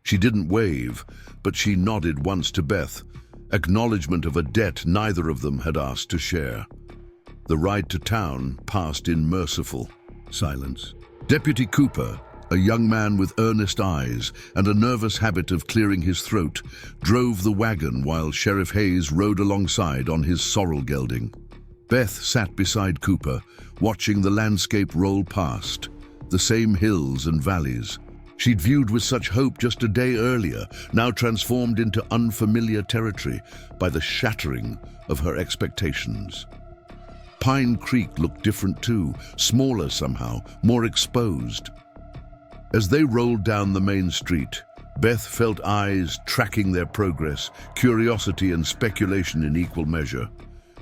She didn't wave, but she nodded once to Beth, acknowledgement of a debt neither of them had asked to share. The ride to town passed in merciful silence. Deputy Cooper, a young man with earnest eyes and a nervous habit of clearing his throat, drove the wagon while Sheriff Hayes rode alongside on his sorrel gelding. Beth sat beside Cooper, watching the landscape roll past, the same hills and valleys she'd viewed with such hope just a day earlier, now transformed into unfamiliar territory by the shattering of her expectations. Pine Creek looked different too, smaller somehow, more exposed. As they rolled down the main street, Beth felt eyes tracking their progress, curiosity and speculation in equal measure.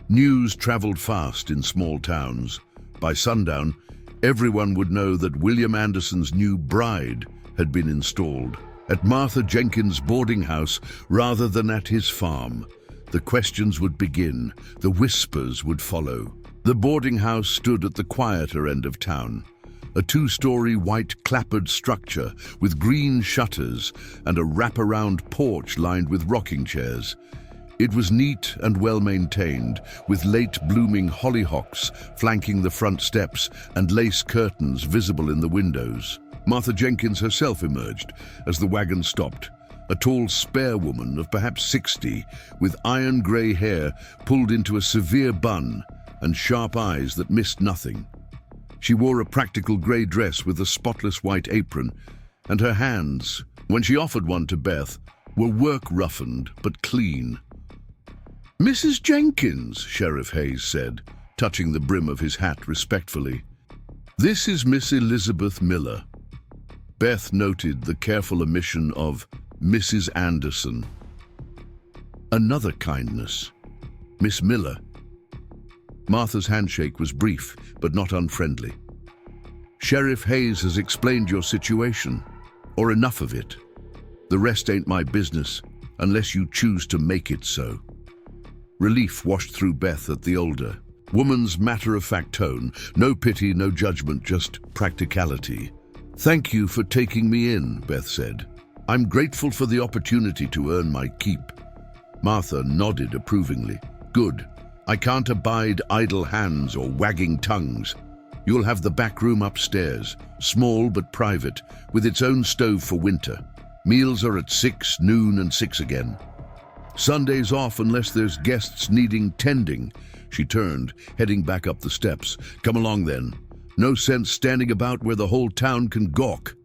News traveled fast in small towns. By sundown, everyone would know that William Anderson's new bride had been installed at Martha Jenkins' boarding house rather than at his farm. The questions would begin, the whispers would follow. The boarding house stood at the quieter end of town, a 2-story white clapboard structure with green shutters and a wraparound porch lined with rocking chairs. It was neat and well-maintained, with late-blooming hollyhocks flanking the front steps and lace curtains visible in the windows. Martha Jenkins herself emerged as the wagon stopped, a tall, spare woman of perhaps 60, with iron-grey hair pulled into a severe bun and sharp eyes that missed nothing. She wore a practical grey dress with a spotless white apron, and her hands, when she offered one to Beth, were work-roughened but clean. "Mrs. Jenkins," Sheriff Hayes said, touching the brim of his hat respectfully. "This is Miss Elizabeth Miller." Beth noted the careful omission of Mrs. Anderson. Another kindness. Miss Miller. Martha's handshake was brief, but not unfriendly. "Sheriff Hayes has explained your situation, or enough of it. The rest ain't my business, unless you choose to make it so." Relief washed through Beth at the older woman's matter-of-fact tone. No pity, no judgment, just practicality. "Thank you for taking me in," Beth said. "I'm grateful for the opportunity to earn my keep." Martha nodded approvingly. Good. I can't abide idle hands or wagging tongues. You'll have the back room upstairs, small but private, with its own stove for winter. Meals are at 6, noon, and 6 again. Sundays off unless there's guests needing tending. She turned, heading back up the steps. Come along then. No sense standing about where the whole town can gawk.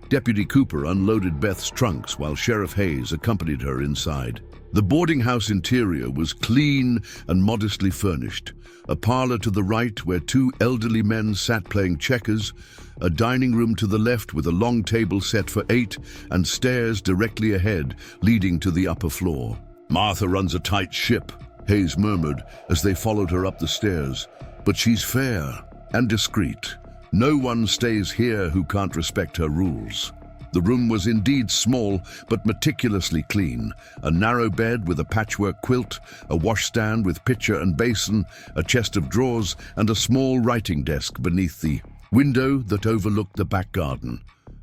Deputy Cooper unloaded Beth's trunks while Sheriff Hayes accompanied her inside. The boarding house interior was clean and modestly furnished. A parlor to the right where 2 elderly men sat playing checkers, a dining room to the left with a long table set for 8, and stairs directly ahead leading to the upper floor. Martha runs a tight ship, Hayes murmured as they followed her up the stairs. But she's fair and discreet. No one stays here who can't respect her rules. The room was indeed small, but meticulously clean. A narrow bed with a patchwork quilt, a washstand with pitcher and basin, a chest of drawers, and a small writing desk beneath the window that overlooked the back garden.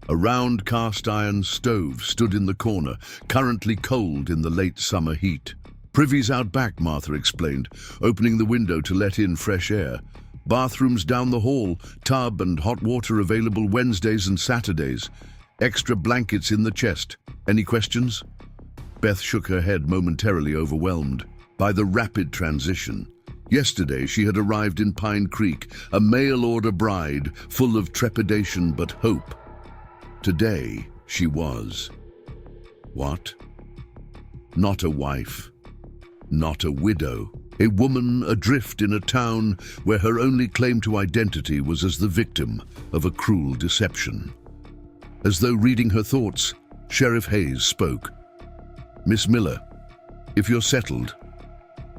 A round cast-iron stove stood in the corner, currently cold in the late summer heat. Privy's out back, Martha explained, opening the window to let in fresh air. Bathrooms down the hall, tub and hot water available Wednesdays and Saturdays. Extra blankets in the chest. Any questions? Beth shook her head, momentarily overwhelmed by the rapid transition. Yesterday she had arrived in Pine Creek, a mail-order bride, full of trepidation but hope. Today she was... what? Not a wife. Not a widow. A woman adrift in a town where her only claim to identity was as the victim of a cruel deception. As though reading her thoughts, Sheriff Hayes spoke. Miss Miller, if you're settled,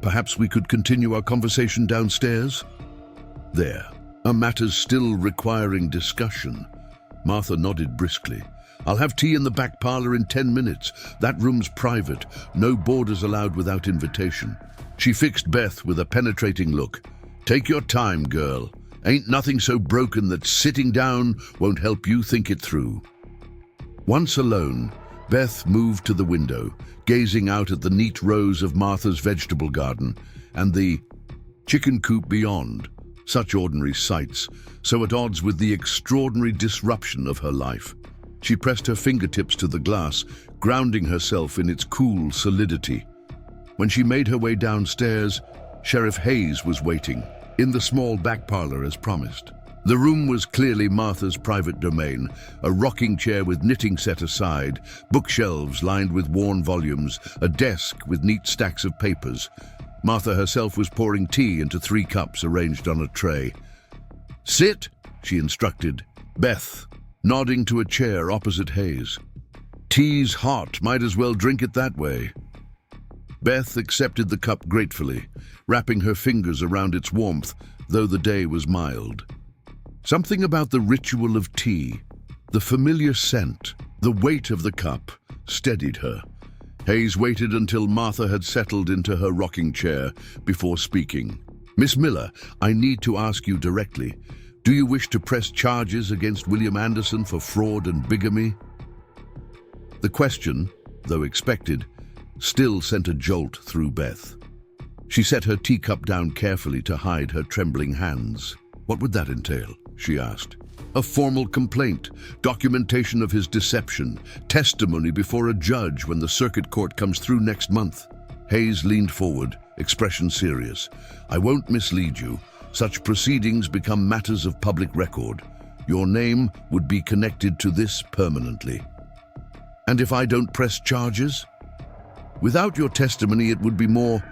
perhaps we could continue our conversation downstairs? There. Are matters still requiring discussion? Martha nodded briskly. I'll have tea in the back parlor in 10 minutes. That room's private. No boarders allowed without invitation. She fixed Beth with a penetrating look. Take your time, girl. Ain't nothing so broken that sitting down won't help you think it through. Once alone, Beth moved to the window, gazing out at the neat rows of Martha's vegetable garden and the chicken coop beyond. Such ordinary sights, so at odds with the extraordinary disruption of her life. She pressed her fingertips to the glass, grounding herself in its cool solidity. When she made her way downstairs, Sheriff Hayes was waiting, in the small back parlor as promised. The room was clearly Martha's private domain, a rocking chair with knitting set aside, bookshelves lined with worn volumes, a desk with neat stacks of papers. Martha herself was pouring tea into 3 cups arranged on a tray. Sit, she instructed, Beth, nodding to a chair opposite Hayes. Tea's hot, might as well drink it that way. Beth accepted the cup gratefully, wrapping her fingers around its warmth, though the day was mild. Something about the ritual of tea, the familiar scent, the weight of the cup, steadied her. Hayes waited until Martha had settled into her rocking chair before speaking. Miss Miller, I need to ask you directly. Do you wish to press charges against William Anderson for fraud and bigamy? The question, though expected, still sent a jolt through Beth. She set her teacup down carefully to hide her trembling hands. What would that entail? She asked. A formal complaint, documentation of his deception, testimony before a judge when the circuit court comes through next month. Hayes leaned forward, expression serious. I won't mislead you. Such proceedings become matters of public record. Your name would be connected to this permanently. And if I don't press charges? Without your testimony, it would be more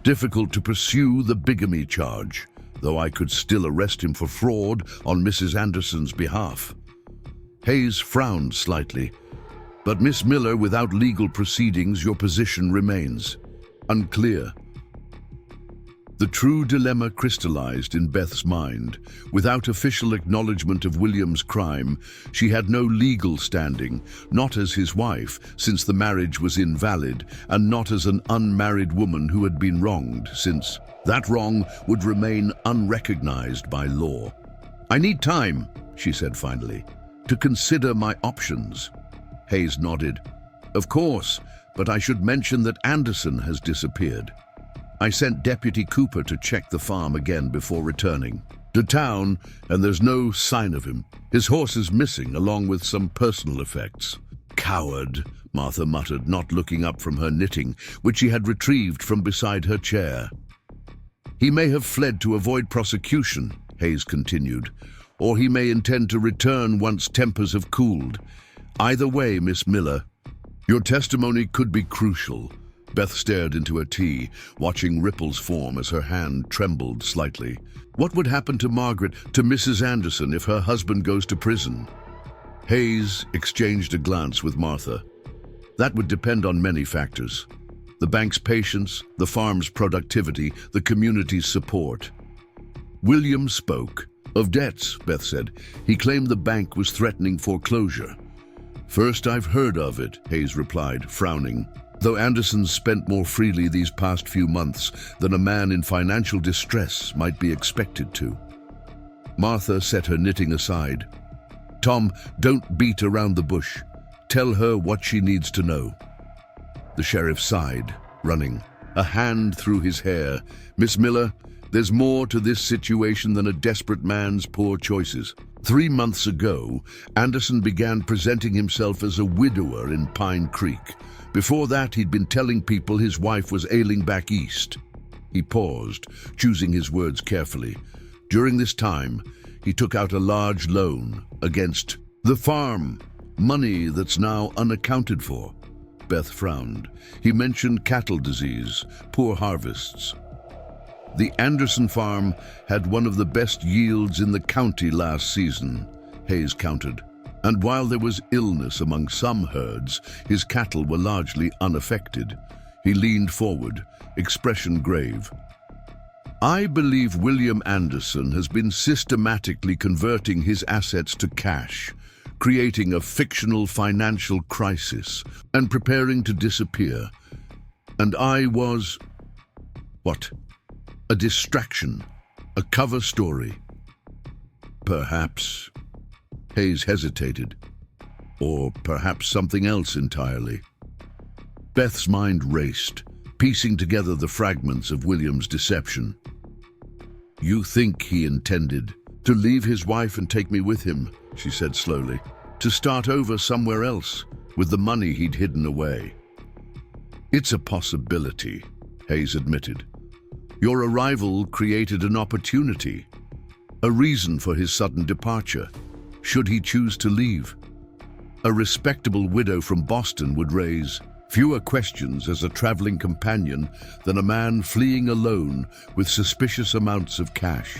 difficult to pursue the bigamy charge, though I could still arrest him for fraud on Mrs. Anderson's behalf. Hayes frowned slightly. But Miss Miller, without legal proceedings, your position remains unclear. The true dilemma crystallized in Beth's mind. Without official acknowledgement of William's crime, she had no legal standing, not as his wife, since the marriage was invalid, and not as an unmarried woman who had been wronged, since that wrong would remain unrecognized by law. I need time, she said finally, to consider my options. Hayes nodded. Of course, but I should mention that Anderson has disappeared. I sent Deputy Cooper to check the farm again before returning to town, and there's no sign of him. His horse is missing, along with some personal effects. Coward, Martha muttered, not looking up from her knitting, which she had retrieved from beside her chair. He may have fled to avoid prosecution, Hayes continued, or he may intend to return once tempers have cooled. Either way, Miss Miller, your testimony could be crucial. Beth stared into her tea, watching ripples form as her hand trembled slightly. What would happen to Margaret, to Mrs. Anderson, if her husband goes to prison? Hayes exchanged a glance with Martha. That would depend on many factors. The bank's patience, the farm's productivity, the community's support. William spoke. Of debts, Beth said. He claimed the bank was threatening foreclosure. First I've heard of it, Hayes replied, frowning. Though Anderson's spent more freely these past few months than a man in financial distress might be expected to. Martha set her knitting aside. Tom, don't beat around the bush. Tell her what she needs to know. The sheriff sighed, running, a hand through his hair. Miss Miller, there's more to this situation than a desperate man's poor choices. 3 months ago, Anderson began presenting himself as a widower in Pine Creek. Before that, he'd been telling people his wife was ailing back east. He paused, choosing his words carefully. During this time, he took out a large loan against the farm, money that's now unaccounted for. Beth frowned. He mentioned cattle disease, poor harvests. The Anderson farm had one of the best yields in the county last season, Hayes countered. And while there was illness among some herds, his cattle were largely unaffected. He leaned forward, expression grave. I believe William Anderson has been systematically converting his assets to cash, creating a fictional financial crisis, and preparing to disappear. And I was... what? A distraction, a cover story. Perhaps... Hayes hesitated. Or perhaps something else entirely. Beth's mind raced, piecing together the fragments of William's deception. You think he intended to leave his wife and take me with him, she said slowly, to start over somewhere else with the money he'd hidden away. It's a possibility, Hayes admitted. Your arrival created an opportunity, a reason for his sudden departure, should he choose to leave. A respectable widow from Boston would raise fewer questions as a traveling companion than a man fleeing alone with suspicious amounts of cash.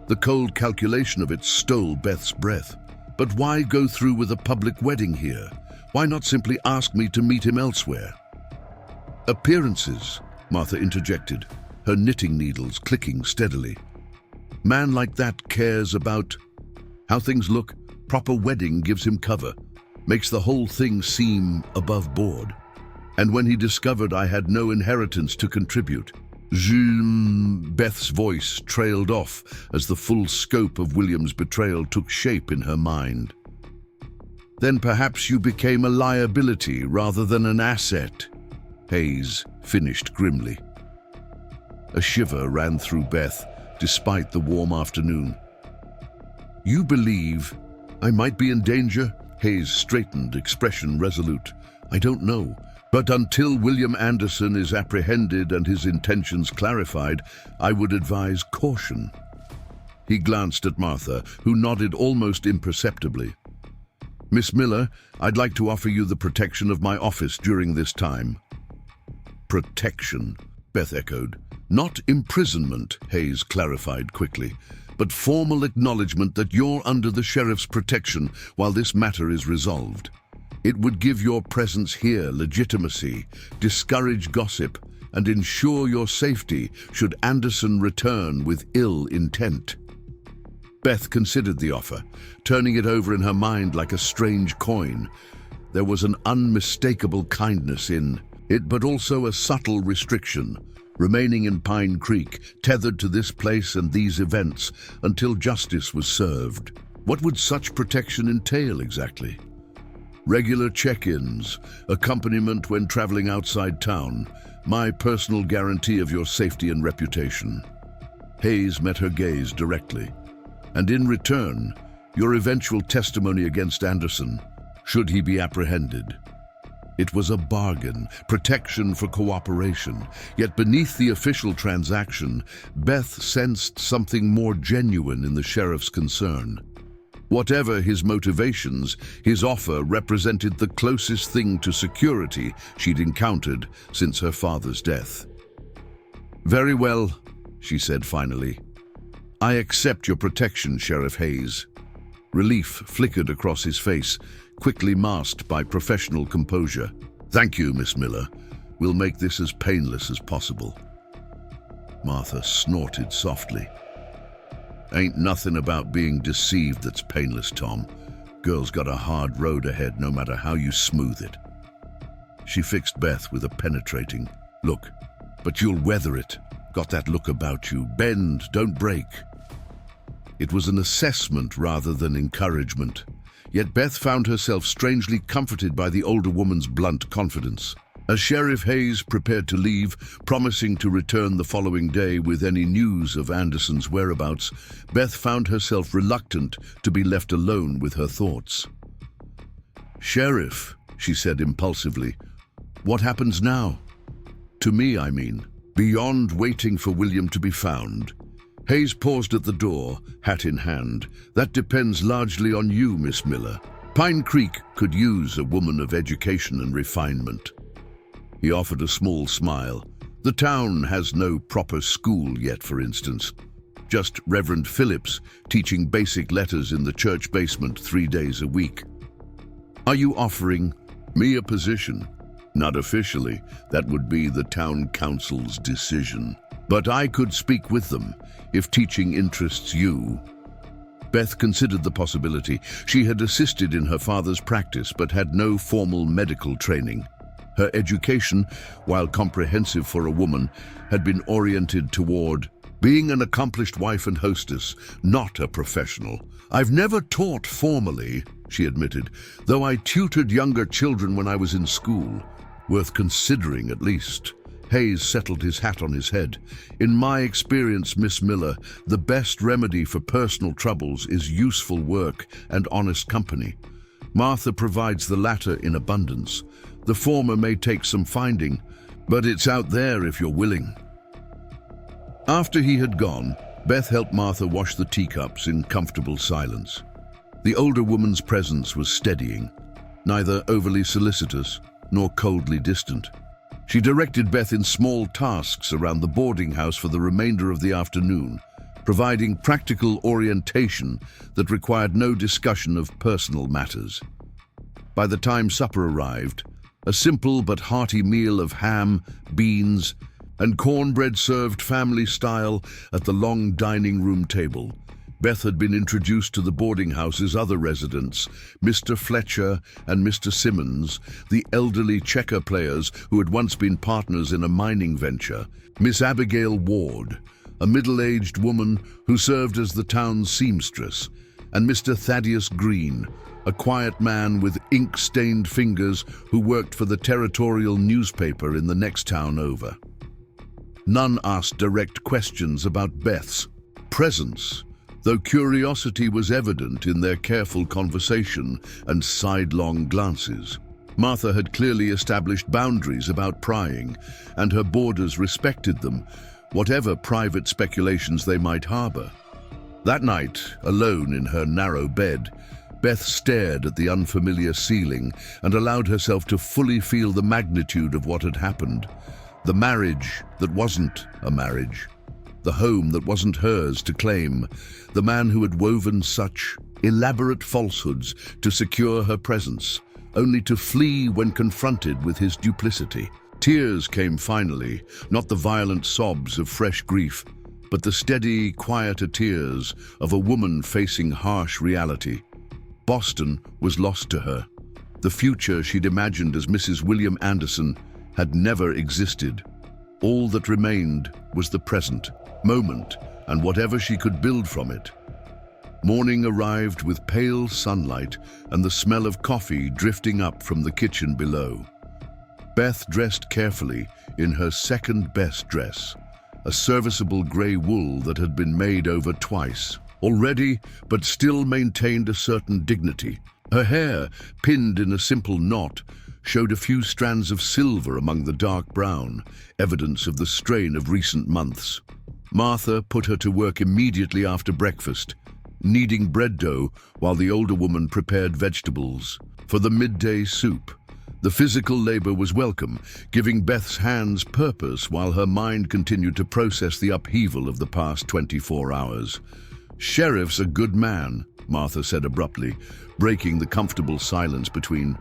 The cold calculation of it stole Beth's breath. But why go through with a public wedding here? Why not simply ask me to meet him elsewhere? Appearances, Martha interjected, her knitting needles clicking steadily. Man like that cares about how things look. Proper wedding gives him cover, makes the whole thing seem above board. And when he discovered I had no inheritance to contribute, Beth's voice trailed off as the full scope of William's betrayal took shape in her mind. Then perhaps you became a liability rather than an asset, Hayes finished grimly. A shiver ran through Beth, despite the warm afternoon. You believe I might be in danger? Hayes straightened, expression resolute. I don't know. But until William Anderson is apprehended and his intentions clarified, I would advise caution. He glanced at Martha, who nodded almost imperceptibly. Miss Miller, I'd like to offer you the protection of my office during this time. Protection, Beth echoed. Not imprisonment, Hayes clarified quickly, but formal acknowledgement that you're under the sheriff's protection while this matter is resolved. It would give your presence here legitimacy, discourage gossip, and ensure your safety should Anderson return with ill intent. Beth considered the offer, turning it over in her mind like a strange coin. There was an unmistakable kindness in it, but also a subtle restriction, remaining in Pine Creek, tethered to this place and these events until justice was served. What would such protection entail exactly? Regular check-ins, accompaniment when traveling outside town, my personal guarantee of your safety and reputation. Hayes met her gaze directly. And in return, your eventual testimony against Anderson, should he be apprehended. It was a bargain, protection for cooperation. Yet beneath the official transaction, Beth sensed something more genuine in the sheriff's concern. Whatever his motivations, his offer represented the closest thing to security she'd encountered since her father's death. "Very well," she said finally. "I accept your protection, Sheriff Hayes." Relief flickered across his face, quickly masked by professional composure. "Thank you, Miss Miller. We'll make this as painless as possible." Martha snorted softly. "Ain't nothing about being deceived that's painless, Tom. Girl's got a hard road ahead no matter how you smooth it." She fixed Beth with a penetrating look. "But you'll weather it. Got that look about you. Bend, don't break." It was an assessment rather than encouragement. Yet Beth found herself strangely comforted by the older woman's blunt confidence. As Sheriff Hayes prepared to leave, promising to return the following day with any news of Anderson's whereabouts, Beth found herself reluctant to be left alone with her thoughts. "Sheriff," she said impulsively, "what happens now? To me, I mean. Beyond waiting for William to be found." Hayes paused at the door, hat in hand. "That depends largely on you, Miss Miller. Pine Creek could use a woman of education and refinement." He offered a small smile. "The town has no proper school yet, for instance. Just Reverend Phillips teaching basic letters in the church basement 3 days a week." "Are you offering me a position?" "Not officially. That would be the town council's decision. But I could speak with them, if teaching interests you." Beth considered the possibility. She had assisted in her father's practice but had no formal medical training. Her education, while comprehensive for a woman, had been oriented toward being an accomplished wife and hostess, not a professional. "I've never taught formally," she admitted, "though I tutored younger children when I was in school. Worth considering, at least." Hayes settled his hat on his head. "In my experience, Miss Miller, the best remedy for personal troubles is useful work and honest company. Martha provides the latter in abundance. The former may take some finding, but it's out there if you're willing." After he had gone, Beth helped Martha wash the teacups in comfortable silence. The older woman's presence was steadying, neither overly solicitous nor coldly distant. She directed Beth in small tasks around the boarding house for the remainder of the afternoon, providing practical orientation that required no discussion of personal matters. By the time supper arrived, a simple but hearty meal of ham, beans, and cornbread served family style at the long dining room table. Beth had been introduced to the boarding house's other residents, Mr. Fletcher and Mr. Simmons, the elderly checker players who had once been partners in a mining venture, Miss Abigail Ward, a middle-aged woman who served as the town's seamstress, and Mr. Thaddeus Green, a quiet man with ink-stained fingers who worked for the territorial newspaper in the next town over. None asked direct questions about Beth's presence, though curiosity was evident in their careful conversation and sidelong glances. Martha had clearly established boundaries about prying, and her boarders respected them, whatever private speculations they might harbor. That night, alone in her narrow bed, Beth stared at the unfamiliar ceiling and allowed herself to fully feel the magnitude of what had happened. The marriage that wasn't a marriage. The home that wasn't hers to claim. The man who had woven such elaborate falsehoods to secure her presence, only to flee when confronted with his duplicity. Tears came finally, not the violent sobs of fresh grief, but the steady, quieter tears of a woman facing harsh reality. Boston was lost to her. The future she'd imagined as Mrs. William Anderson had never existed. All that remained was the present moment and whatever she could build from it. Morning arrived with pale sunlight and the smell of coffee drifting up from the kitchen below. Beth dressed carefully in her second-best dress, a serviceable grey wool that had been made over twice. Already, but still maintained a certain dignity. Her hair, pinned in a simple knot, showed a few strands of silver among the dark brown, evidence of the strain of recent months. Martha put her to work immediately after breakfast, kneading bread dough while the older woman prepared vegetables for the midday soup. The physical labor was welcome, giving Beth's hands purpose while her mind continued to process the upheaval of the past 24 hours. "Sheriff's a good man," Martha said abruptly, breaking the comfortable silence between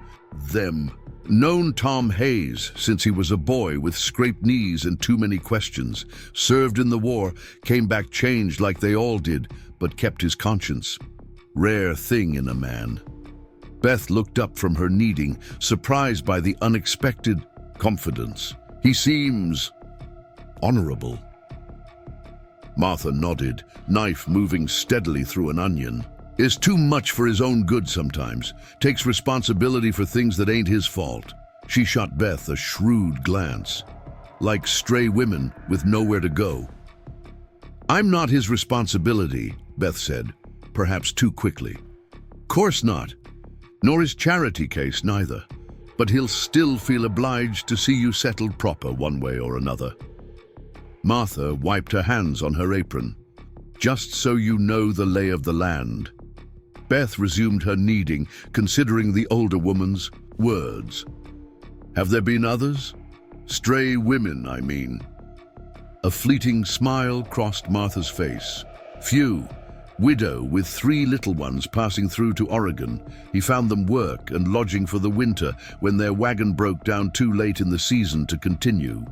them. "Known Tom Hayes since he was a boy with scraped knees and too many questions. Served in the war, came back changed like they all did, but kept his conscience. Rare thing in a man." Beth looked up from her kneading, surprised by the unexpected confidence. "He seems honorable." Martha nodded, knife moving steadily through an onion. "Is too much for his own good sometimes. Takes responsibility for things that ain't his fault." She shot Beth a shrewd glance. "Like stray women with nowhere to go." "I'm not his responsibility," Beth said, perhaps too quickly. "Course not. Nor his charity case neither. But he'll still feel obliged to see you settled proper one way or another." Martha wiped her hands on her apron. "Just so you know the lay of the land." Beth resumed her kneading, considering the older woman's words. "Have there been others? Stray women, I mean." A fleeting smile crossed Martha's face. "Few. Widow with 3 little ones passing through to Oregon. He found them work and lodging for the winter when their wagon broke down too late in the season to continue.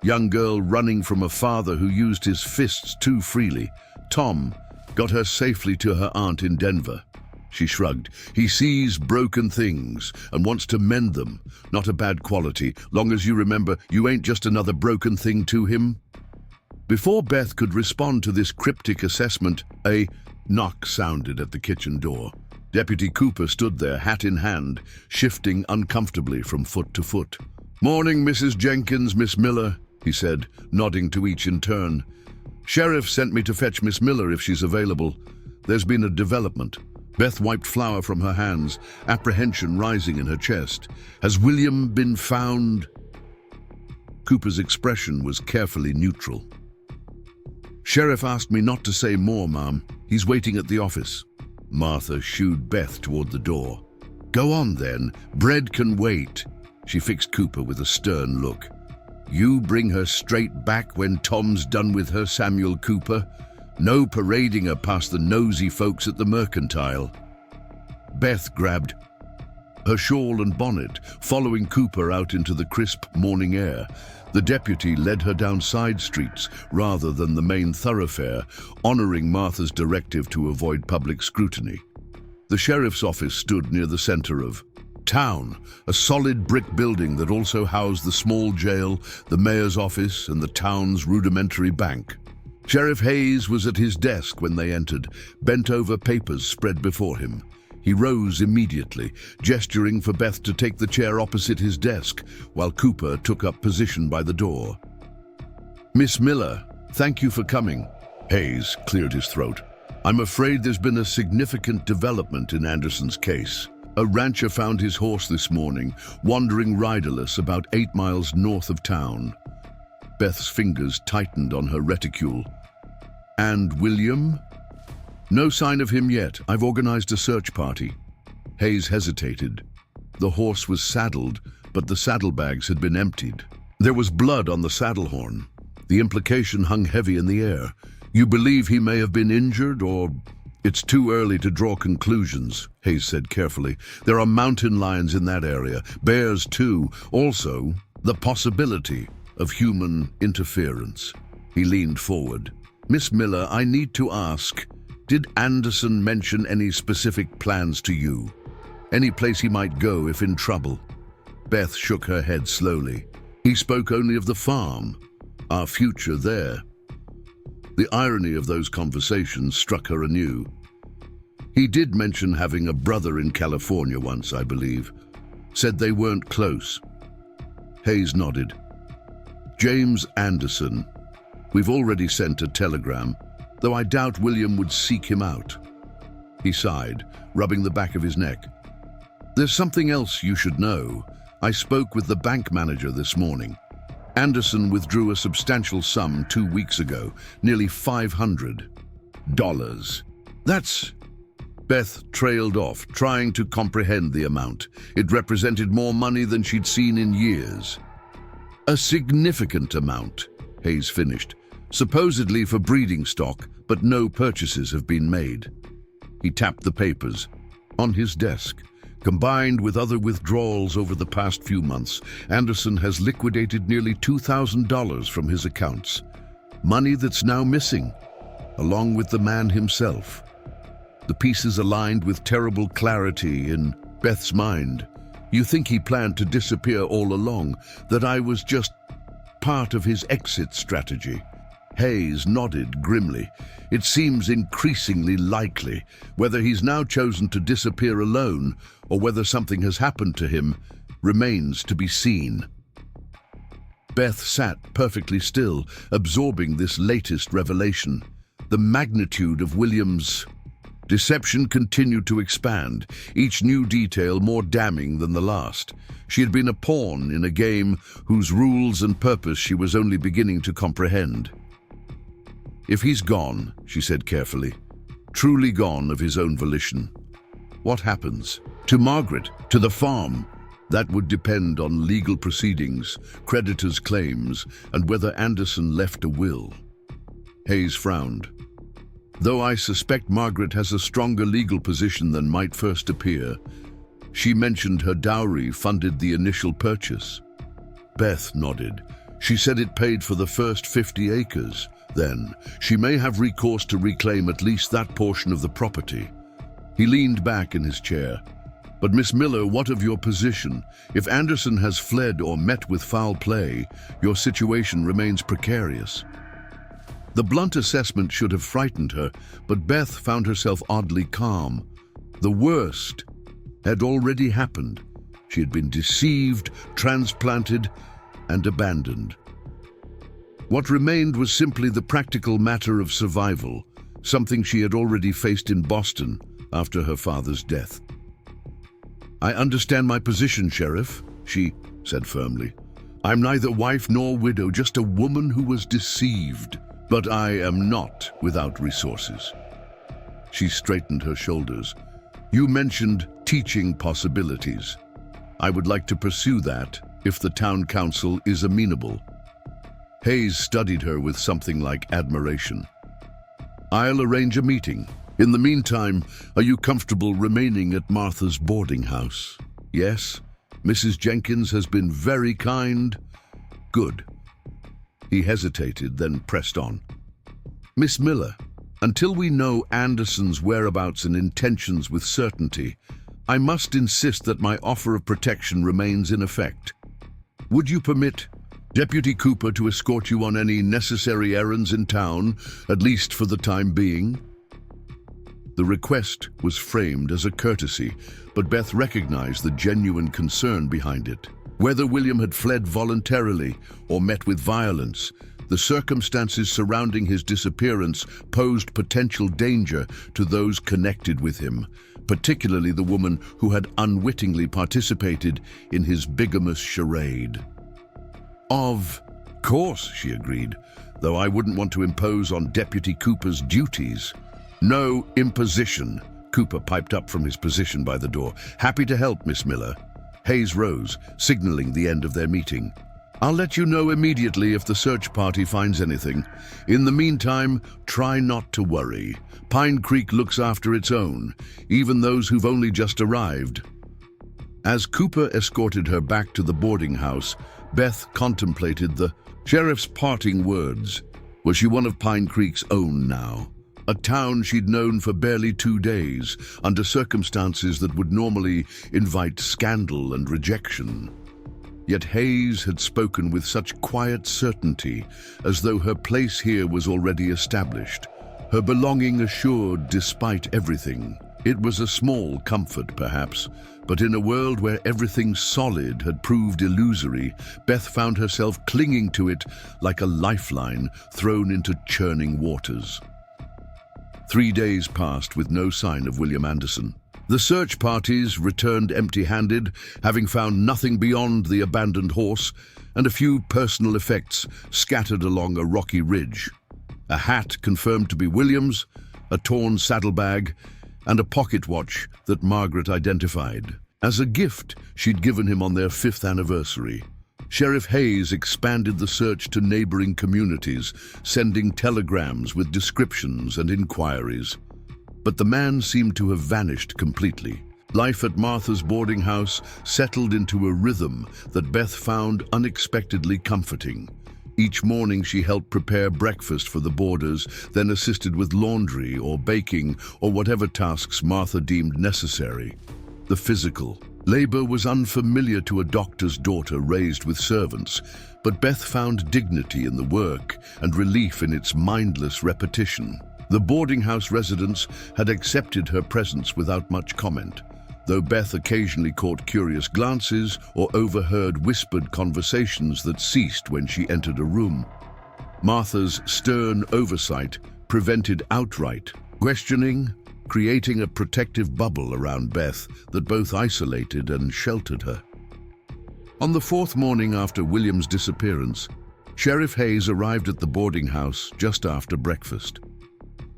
Young girl running from a father who used his fists too freely. Tom got her safely to her aunt in Denver." She shrugged. "He sees broken things and wants to mend them. Not a bad quality, long as you remember you ain't just another broken thing to him." Before Beth could respond to this cryptic assessment, a knock sounded at the kitchen door. Deputy Cooper stood there, hat in hand, shifting uncomfortably from foot to foot. "Morning, Mrs. Jenkins, Miss Miller," he said, nodding to each in turn. "Sheriff sent me to fetch Miss Miller if she's available. There's been a development." Beth wiped flour from her hands, apprehension rising in her chest. "Has William been found?" Cooper's expression was carefully neutral. "Sheriff asked me not to say more, ma'am. He's waiting at the office." Martha shooed Beth toward the door. "Go on then. Bread can wait." She fixed Cooper with a stern look. "You bring her straight back when Tom's done with her, Samuel Cooper. No parading her past the nosy folks at the Mercantile." Beth grabbed her shawl and bonnet, following Cooper out into the crisp morning air. The deputy led her down side streets rather than the main thoroughfare, honoring Martha's directive to avoid public scrutiny. The sheriff's office stood near the center of town, a solid brick building that also housed the small jail, the mayor's office, and the town's rudimentary bank. Sheriff Hayes was at his desk when they entered, bent over papers spread before him. He rose immediately, gesturing for Beth to take the chair opposite his desk, while Cooper took up position by the door. "Miss Miller, thank you for coming." Hayes cleared his throat. "I'm afraid there's been a significant development in Anderson's case. A rancher found his horse this morning, wandering riderless about 8 miles north of town." Beth's fingers tightened on her reticule. "And William?" "No sign of him yet. I've organized a search party." Hayes hesitated. The horse was saddled, but the saddlebags had been emptied. There was blood on the saddle horn. The implication hung heavy in the air. "You believe he may have been injured, or—" "It's too early to draw conclusions," Hayes said carefully. "There are mountain lions in that area, bears too. Also, the possibility of human interference." He leaned forward. "Miss Miller, I need to ask, did Anderson mention any specific plans to you? Any place he might go if in trouble?" Beth shook her head slowly. "He spoke only of the farm, our future there." The irony of those conversations struck her anew. He did mention having a brother in California once, I believe. Said they weren't close. Hayes nodded. James Anderson. We've already sent a telegram, though I doubt William would seek him out. He sighed, rubbing the back of his neck. There's something else you should know. I spoke with the bank manager this morning. Anderson withdrew a substantial sum 2 weeks ago, nearly $500. That's... Beth trailed off, trying to comprehend the amount. It represented more money than she'd seen in years. A significant amount, Hayes finished, supposedly for breeding stock, but no purchases have been made. He tapped the papers. On his desk, combined with other withdrawals over the past few months, Anderson has liquidated nearly $2,000 from his accounts. Money that's now missing, along with the man himself. The pieces aligned with terrible clarity in Beth's mind. You think he planned to disappear all along, that I was just part of his exit strategy? Hayes nodded grimly. It seems increasingly likely. Whether he's now chosen to disappear alone or whether something has happened to him remains to be seen. Beth sat perfectly still, absorbing this latest revelation. The magnitude of William's deception continued to expand, each new detail more damning than the last. She had been a pawn in a game whose rules and purpose she was only beginning to comprehend. If he's gone, she said carefully, truly gone of his own volition, what happens? To Margaret, to the farm? That would depend on legal proceedings, creditors' claims, and whether Anderson left a will. Hayes frowned. Though I suspect Margaret has a stronger legal position than might first appear, she mentioned her dowry funded the initial purchase. Beth nodded. She said it paid for the first 50 acres. Then, she may have recourse to reclaim at least that portion of the property. He leaned back in his chair. But Miss Miller, what of your position? If Anderson has fled or met with foul play, your situation remains precarious. The blunt assessment should have frightened her, but Beth found herself oddly calm. The worst had already happened. She had been deceived, transplanted, and abandoned. What remained was simply the practical matter of survival, something she had already faced in Boston after her father's death. I understand my position, Sheriff, she said firmly. I'm neither wife nor widow, just a woman who was deceived. But I am not without resources. She straightened her shoulders. You mentioned teaching possibilities. I would like to pursue that if the town council is amenable. Hayes studied her with something like admiration. I'll arrange a meeting. In the meantime, are you comfortable remaining at Martha's boarding house? Yes? Mrs. Jenkins has been very kind? Good. He hesitated, then pressed on. Miss Miller, until we know Anderson's whereabouts and intentions with certainty, I must insist that my offer of protection remains in effect. Would you permit Deputy Cooper to escort you on any necessary errands in town, at least for the time being? The request was framed as a courtesy, but Beth recognized the genuine concern behind it. Whether William had fled voluntarily or met with violence, the circumstances surrounding his disappearance posed potential danger to those connected with him, particularly the woman who had unwittingly participated in his bigamous charade. Of course, she agreed, though I wouldn't want to impose on Deputy Cooper's duties. No imposition, Cooper piped up from his position by the door. Happy to help, Miss Miller. Hayes rose, signaling the end of their meeting. I'll let you know immediately if the search party finds anything. In the meantime, try not to worry. Pine Creek looks after its own, even those who've only just arrived. As Cooper escorted her back to the boarding house, Beth contemplated the sheriff's parting words. Was she one of Pine Creek's own now? A town she'd known for barely 2 days, under circumstances that would normally invite scandal and rejection. Yet Hayes had spoken with such quiet certainty, as though her place here was already established, her belonging assured despite everything. It was a small comfort, perhaps, but in a world where everything solid had proved illusory, Beth found herself clinging to it like a lifeline thrown into churning waters. 3 days passed with no sign of William Anderson. The search parties returned empty-handed, having found nothing beyond the abandoned horse and a few personal effects scattered along a rocky ridge. A hat confirmed to be William's, a torn saddlebag, and a pocket watch that Margaret identified as a gift she'd given him on their 5th anniversary. Sheriff Hayes expanded the search to neighboring communities, sending telegrams with descriptions and inquiries. But the man seemed to have vanished completely. Life at Martha's boarding house settled into a rhythm that Beth found unexpectedly comforting. Each morning she helped prepare breakfast for the boarders, then assisted with laundry or baking or whatever tasks Martha deemed necessary. The physical labor was unfamiliar to a doctor's daughter raised with servants, but Beth found dignity in the work and relief in its mindless repetition. The boarding house residents had accepted her presence without much comment, though Beth occasionally caught curious glances or overheard whispered conversations that ceased when she entered a room. Martha's stern oversight prevented outright questioning, creating a protective bubble around Beth that both isolated and sheltered her. On the 4th morning after William's disappearance, Sheriff Hayes arrived at the boarding house just after breakfast.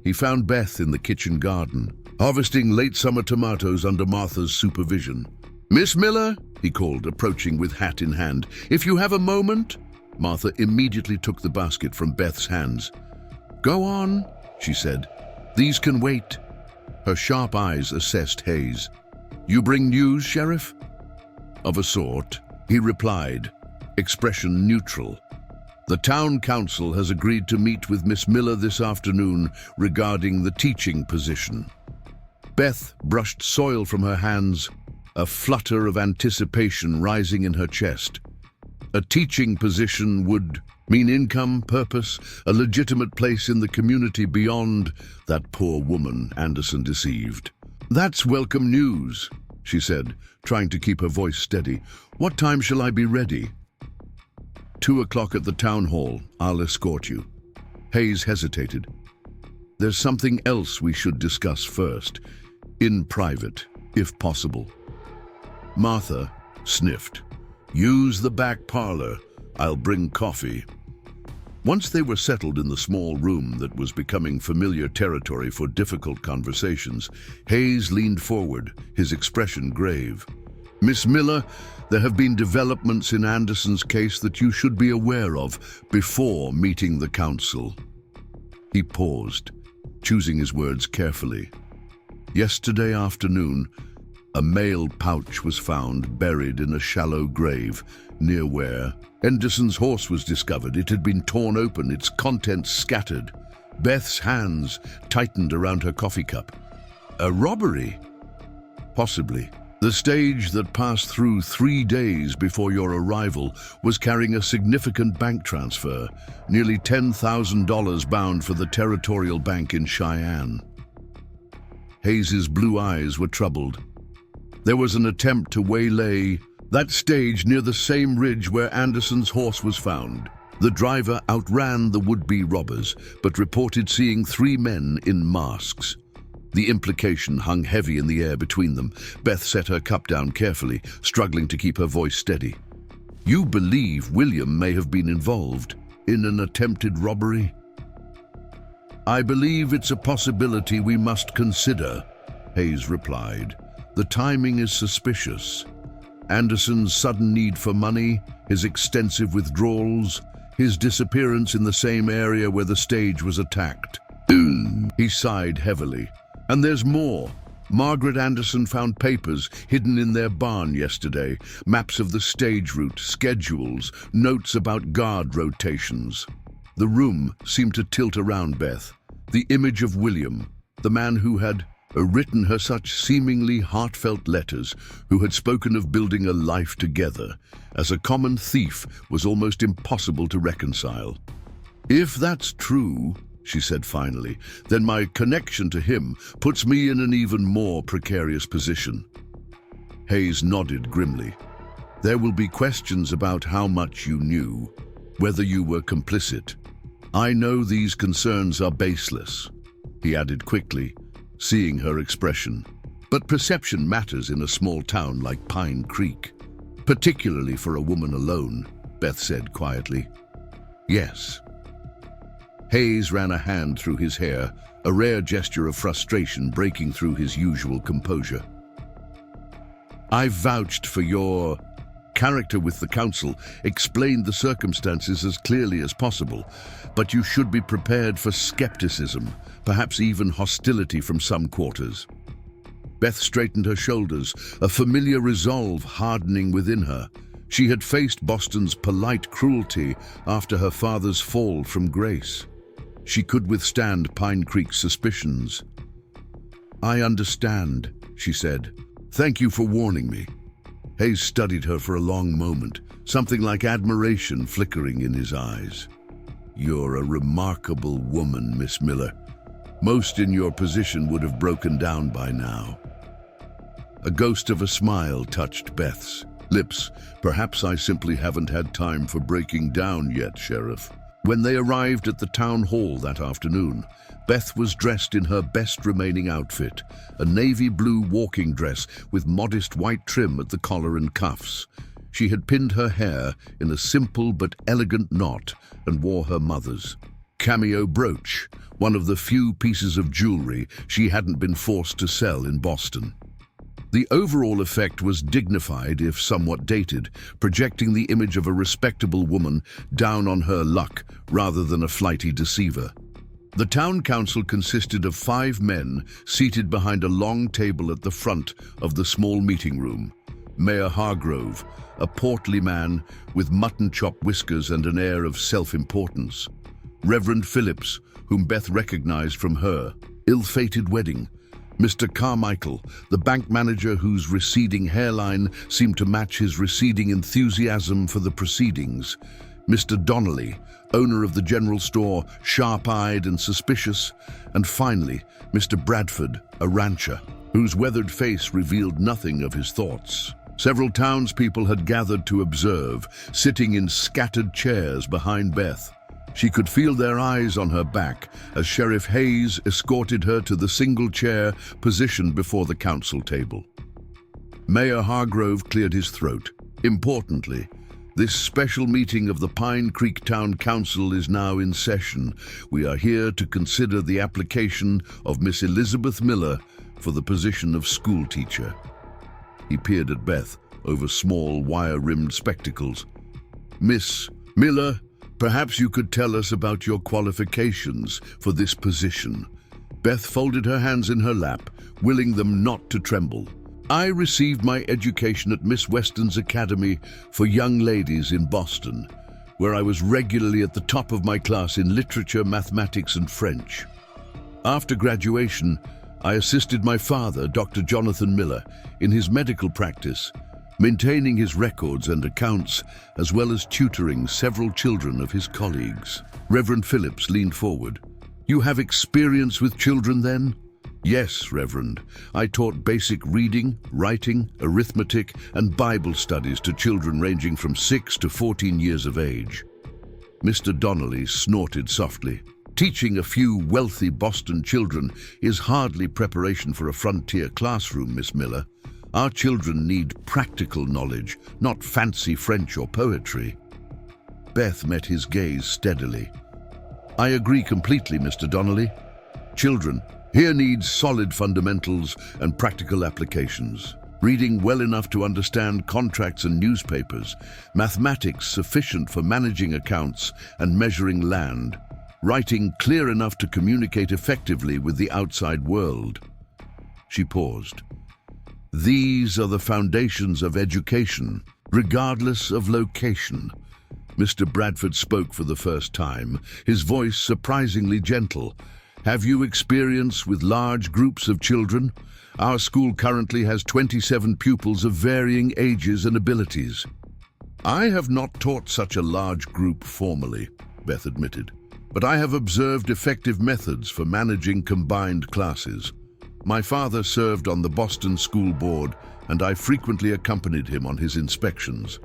He found Beth in the kitchen garden, harvesting late summer tomatoes under Martha's supervision. "Miss Miller," he called, approaching with hat in hand. "If you have a moment." Martha immediately took the basket from Beth's hands. "Go on," she said. "These can wait." Her sharp eyes assessed Hayes. "You bring news, Sheriff?" "Of a sort," he replied, expression neutral. "The town council has agreed to meet with Miss Miller this afternoon regarding the teaching position." Beth brushed soil from her hands, a flutter of anticipation rising in her chest. A teaching position would mean income, purpose, a legitimate place in the community beyond that poor woman Anderson deceived. "That's welcome news," she said, trying to keep her voice steady. "What time shall I be ready?" 2 o'clock at the town hall. I'll escort you." Hayes hesitated. "There's something else we should discuss first. In private, if possible." Martha sniffed. "Use the back parlor. I'll bring coffee." Once they were settled in the small room that was becoming familiar territory for difficult conversations, Hayes leaned forward, his expression grave. "Miss Miller, there have been developments in Anderson's case that you should be aware of before meeting the council." He paused, choosing his words carefully. "Yesterday afternoon, a mail pouch was found buried in a shallow grave near where Anderson's horse was discovered. It had been torn open, its contents scattered." Beth's hands tightened around her coffee cup. "A robbery?" "Possibly. The stage that passed through 3 days before your arrival was carrying a significant bank transfer, nearly $10,000 bound for the Territorial Bank in Cheyenne." Hayes's blue eyes were troubled. "There was an attempt to waylay that stage near the same ridge where Anderson's horse was found. The driver outran the would-be robbers, but reported seeing 3 men in masks." The implication hung heavy in the air between them. Beth set her cup down carefully, struggling to keep her voice steady. "You believe William may have been involved in an attempted robbery?" "I believe it's a possibility we must consider," Hayes replied. "The timing is suspicious. Anderson's sudden need for money, his extensive withdrawals, his disappearance in the same area where the stage was attacked." He sighed heavily. "And there's more. Margaret Anderson found papers hidden in their barn yesterday, maps of the stage route, schedules, notes about guard rotations." The room seemed to tilt around Beth. The image of William, the man who had written her such seemingly heartfelt letters, who had spoken of building a life together, as a common thief, was almost impossible to reconcile. "If that's true," she said finally, "then my connection to him puts me in an even more precarious position." Hayes nodded grimly. "There will be questions about how much you knew, whether you were complicit. I know these concerns are baseless," he added quickly, seeing her expression. "But perception matters in a small town like Pine Creek, particularly for a woman alone," Beth said quietly. "Yes." Hayes ran a hand through his hair, a rare gesture of frustration breaking through his usual composure. "I've vouched for your character with the council, explained the circumstances as clearly as possible, but you should be prepared for skepticism, perhaps even hostility from some quarters." Beth straightened her shoulders, a familiar resolve hardening within her. She had faced Boston's polite cruelty after her father's fall from grace. She could withstand Pine Creek's suspicions. "I understand," she said. "Thank you for warning me." Hayes studied her for a long moment, something like admiration flickering in his eyes. "You're a remarkable woman, Miss Miller. Most in your position would have broken down by now." A ghost of a smile touched Beth's lips. "Perhaps I simply haven't had time for breaking down yet, Sheriff." When they arrived at the town hall that afternoon, Beth was dressed in her best remaining outfit, a navy blue walking dress with modest white trim at the collar and cuffs. She had pinned her hair in a simple but elegant knot and wore her mother's cameo brooch, one of the few pieces of jewelry she hadn't been forced to sell in Boston. The overall effect was dignified, if somewhat dated, projecting the image of a respectable woman down on her luck rather than a flighty deceiver. The town council consisted of 5 men seated behind a long table at the front of the small meeting room. Mayor Hargrove, a portly man with mutton-chop whiskers and an air of self-importance. Reverend Phillips, whom Beth recognized from her ill-fated wedding. Mr. Carmichael, the bank manager whose receding hairline seemed to match his receding enthusiasm for the proceedings. Mr. Donnelly, owner of the general store, sharp-eyed and suspicious. And finally, Mr. Bradford, a rancher, whose weathered face revealed nothing of his thoughts. Several townspeople had gathered to observe, sitting in scattered chairs behind Beth. She could feel their eyes on her back as Sheriff Hayes escorted her to the single chair positioned before the council table. Mayor Hargrove cleared his throat. "Importantly, this special meeting of the Pine Creek Town Council is now in session. We are here to consider the application of Miss Elizabeth Miller for the position of school teacher." He peered at Beth over small, wire-rimmed spectacles. "Miss Miller, perhaps you could tell us about your qualifications for this position." Beth folded her hands in her lap, willing them not to tremble. "I received my education at Miss Weston's Academy for Young Ladies in Boston, where I was regularly at the top of my class in literature, mathematics, and French. After graduation, I assisted my father, Dr. Jonathan Miller, in his medical practice, maintaining his records and accounts, as well as tutoring several children of his colleagues." Reverend Phillips leaned forward. "You have experience with children then?" "Yes, Reverend. I taught basic reading, writing, arithmetic, and Bible studies to children ranging from 6 to 14 years of age." Mr. Donnelly snorted softly. "Teaching a few wealthy Boston children is hardly preparation for a frontier classroom, Miss Miller. Our children need practical knowledge, not fancy French or poetry." Beth met his gaze steadily. "I agree completely, Mr. Donnelly. Children here need solid fundamentals and practical applications. Reading well enough to understand contracts and newspapers, mathematics sufficient for managing accounts and measuring land, writing clear enough to communicate effectively with the outside world." She paused. "These are the foundations of education, regardless of location." Mr. Bradford spoke for the first time, his voice surprisingly gentle. "Have you experience with large groups of children? Our school currently has 27 pupils of varying ages and abilities." "I have not taught such a large group formally," Beth admitted. but I have observed effective methods for managing combined classes. My father served on the Boston School Board, and I frequently accompanied him on his inspections.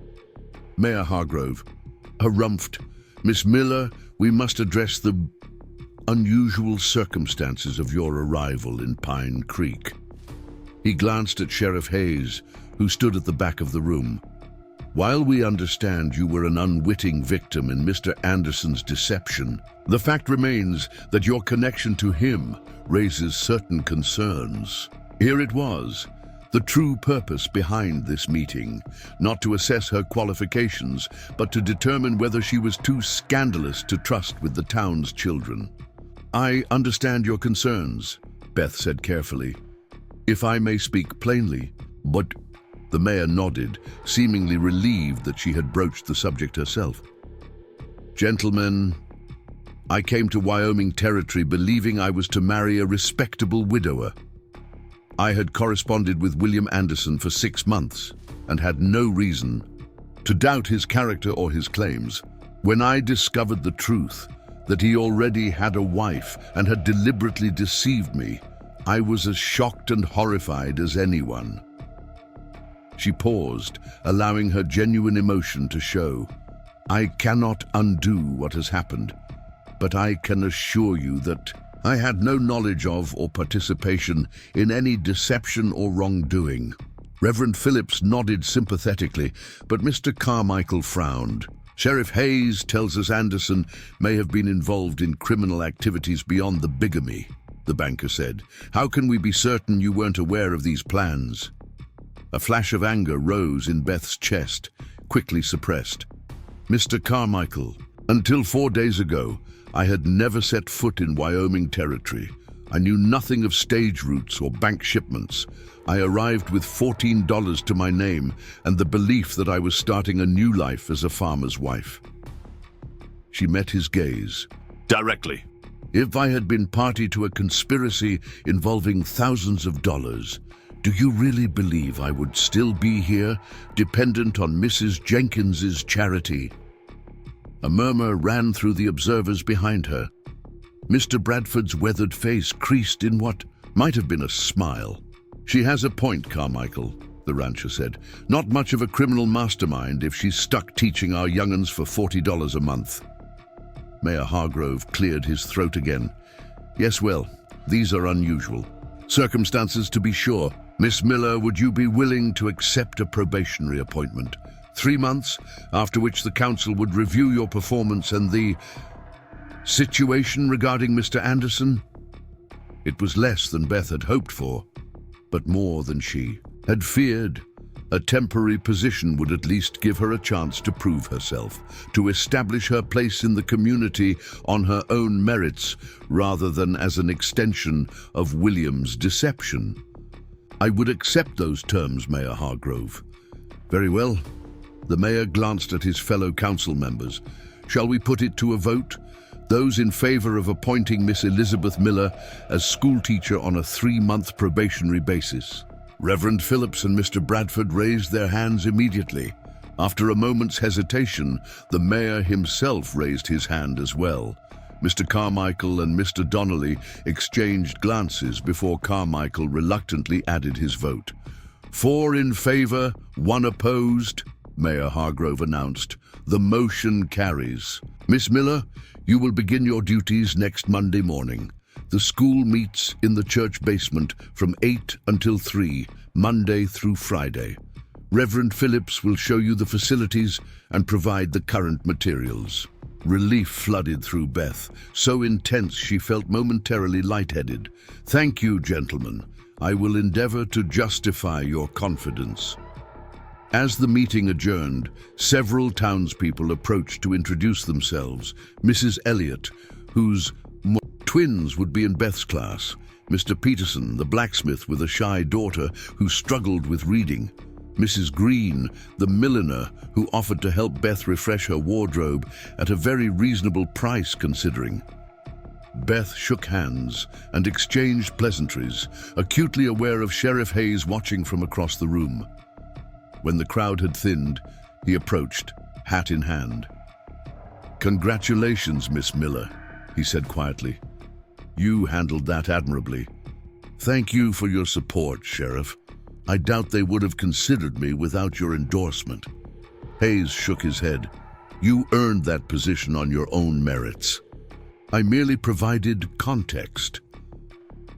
Mayor Hargrove harumphed. Miss Miller, we must address the unusual circumstances of your arrival in Pine Creek. He glanced at Sheriff Hayes, who stood at the back of the room. While we understand you were an unwitting victim in Mr. Anderson's deception, the fact remains that your connection to him raises certain concerns. Here it was, the true purpose behind this meeting, not to assess her qualifications, but to determine whether she was too scandalous to trust with the town's children. I understand your concerns, Beth said carefully. If I may speak plainly, but the mayor nodded, seemingly relieved that she had broached the subject herself. Gentlemen, I came to Wyoming Territory believing I was to marry a respectable widower. I had corresponded with William Anderson for 6 months and had no reason to doubt his character or his claims. When I discovered the truth, that he already had a wife and had deliberately deceived me, I was as shocked and horrified as anyone. She paused, allowing her genuine emotion to show. I cannot undo what has happened, but I can assure you that I had no knowledge of or participation in any deception or wrongdoing. Reverend Phillips nodded sympathetically, but Mr. Carmichael frowned. Sheriff Hayes tells us Anderson may have been involved in criminal activities beyond the bigamy, the banker said. How can we be certain you weren't aware of these plans? A flash of anger rose in Beth's chest, quickly suppressed. Mr. Carmichael, until 4 days ago, I had never set foot in Wyoming Territory. I knew nothing of stage routes or bank shipments. I arrived with $14 to my name and the belief that I was starting a new life as a farmer's wife. She met his gaze. Directly. If I had been party to a conspiracy involving thousands of dollars, do you really believe I would still be here, dependent on Mrs. Jenkins's charity? A murmur ran through the observers behind her. Mr. Bradford's weathered face creased in what might have been a smile. She has a point, Carmichael, the rancher said. Not much of a criminal mastermind if she's stuck teaching our young'uns for $40 a month. Mayor Hargrove cleared his throat again. Yes, well, these are unusual circumstances, to be sure. Miss Miller, would you be willing to accept a probationary appointment? 3 months, after which the council would review your performance and the situation regarding Mr. Anderson? It was less than Beth had hoped for, but more than she had feared. A temporary position would at least give her a chance to prove herself, to establish her place in the community on her own merits, rather than as an extension of William's deception. I would accept those terms, Mayor Hargrove. Very well. The mayor glanced at his fellow council members. Shall we put it to a vote? Those in favor of appointing Miss Elizabeth Miller as schoolteacher on a 3-month probationary basis. Reverend Phillips and Mr. Bradford raised their hands immediately. After a moment's hesitation, the mayor himself raised his hand as well. Mr. Carmichael and Mr. Donnelly exchanged glances before Carmichael reluctantly added his vote. 4 in favor, 1 opposed, Mayor Hargrove announced. The motion carries. Miss Miller, you will begin your duties next Monday morning. The school meets in the church basement from 8 until 3, Monday through Friday. Reverend Phillips will show you the facilities and provide the current materials. Relief flooded through Beth, so intense she felt momentarily lightheaded. Thank you, gentlemen. I will endeavor to justify your confidence. As the meeting adjourned, several townspeople approached to introduce themselves. Mrs. Elliott, whose twins would be in Beth's class. Mr. Peterson, the blacksmith with a shy daughter who struggled with reading. Mrs. Green, the milliner, who offered to help Beth refresh her wardrobe at a very reasonable price considering. Beth shook hands and exchanged pleasantries, acutely aware of Sheriff Hayes watching from across the room. When the crowd had thinned, he approached, hat in hand. Congratulations, Miss Miller. he said quietly. "You handled that admirably. Thank you for your support, Sheriff. I doubt they would have considered me without your endorsement." Hayes shook his head. "You earned that position on your own merits. I merely provided context."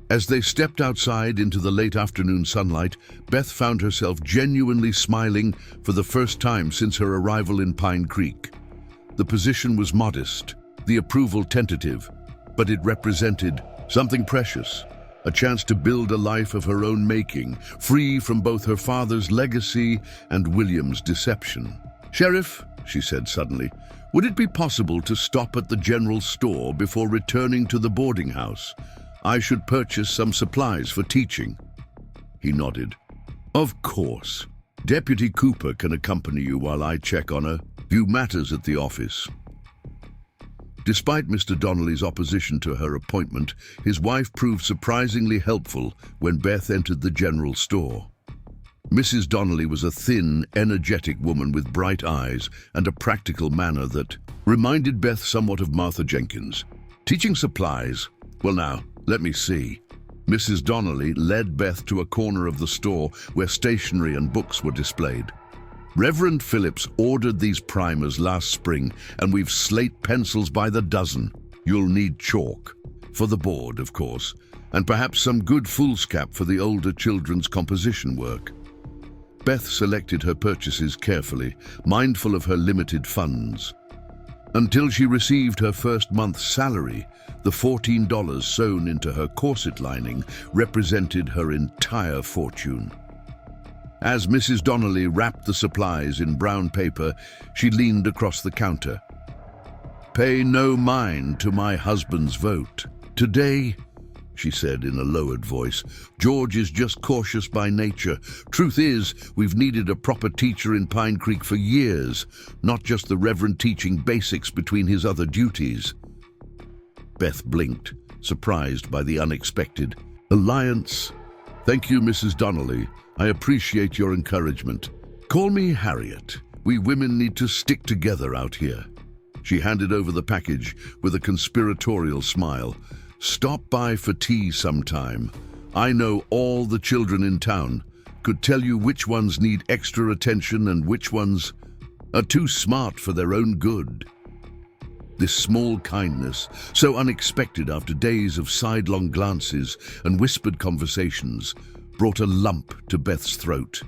As they stepped outside into the late afternoon sunlight, Beth found herself genuinely smiling for the first time since her arrival in Pine Creek. The position was modest, the approval tentative, but it represented something precious, a chance to build a life of her own making, free from both her father's legacy and William's deception. "Sheriff," she said suddenly, "would it be possible to stop at the general store before returning to the boarding house? I should purchase some supplies for teaching." He nodded. "Of course. Deputy Cooper can accompany you while I check on a few matters at the office." Despite Mr. Donnelly's opposition to her appointment, his wife proved surprisingly helpful when Beth entered the general store. Mrs. Donnelly was a thin, energetic woman with bright eyes and a practical manner that reminded Beth somewhat of Martha Jenkins. "Teaching supplies? Well now, let me see." Mrs. Donnelly led Beth to a corner of the store where stationery and books were displayed. "Reverend Phillips ordered these primers last spring, and we've slate pencils by the dozen. You'll need chalk. For the board, of course, and perhaps some good foolscap for the older children's composition work." Beth selected her purchases carefully, mindful of her limited funds. Until she received her first month's salary, the $14 sewn into her corset lining represented her entire fortune. As Mrs. Donnelly wrapped the supplies in brown paper, she leaned across the counter. "Pay no mind to my husband's vote. Today," she said in a lowered voice, "George is just cautious by nature. Truth is, we've needed a proper teacher in Pine Creek for years, not just the Reverend teaching basics between his other duties." Beth blinked, surprised by the unexpected alliance. "Thank you, Mrs. Donnelly. I appreciate your encouragement. Call me Harriet. We women need to stick together out here." She handed over the package with a conspiratorial smile. "Stop by for tea sometime. I know all the children in town. Could tell you which ones need extra attention and which ones are too smart for their own good." This small kindness, so unexpected after days of sidelong glances and whispered conversations, brought a lump to Beth's throat.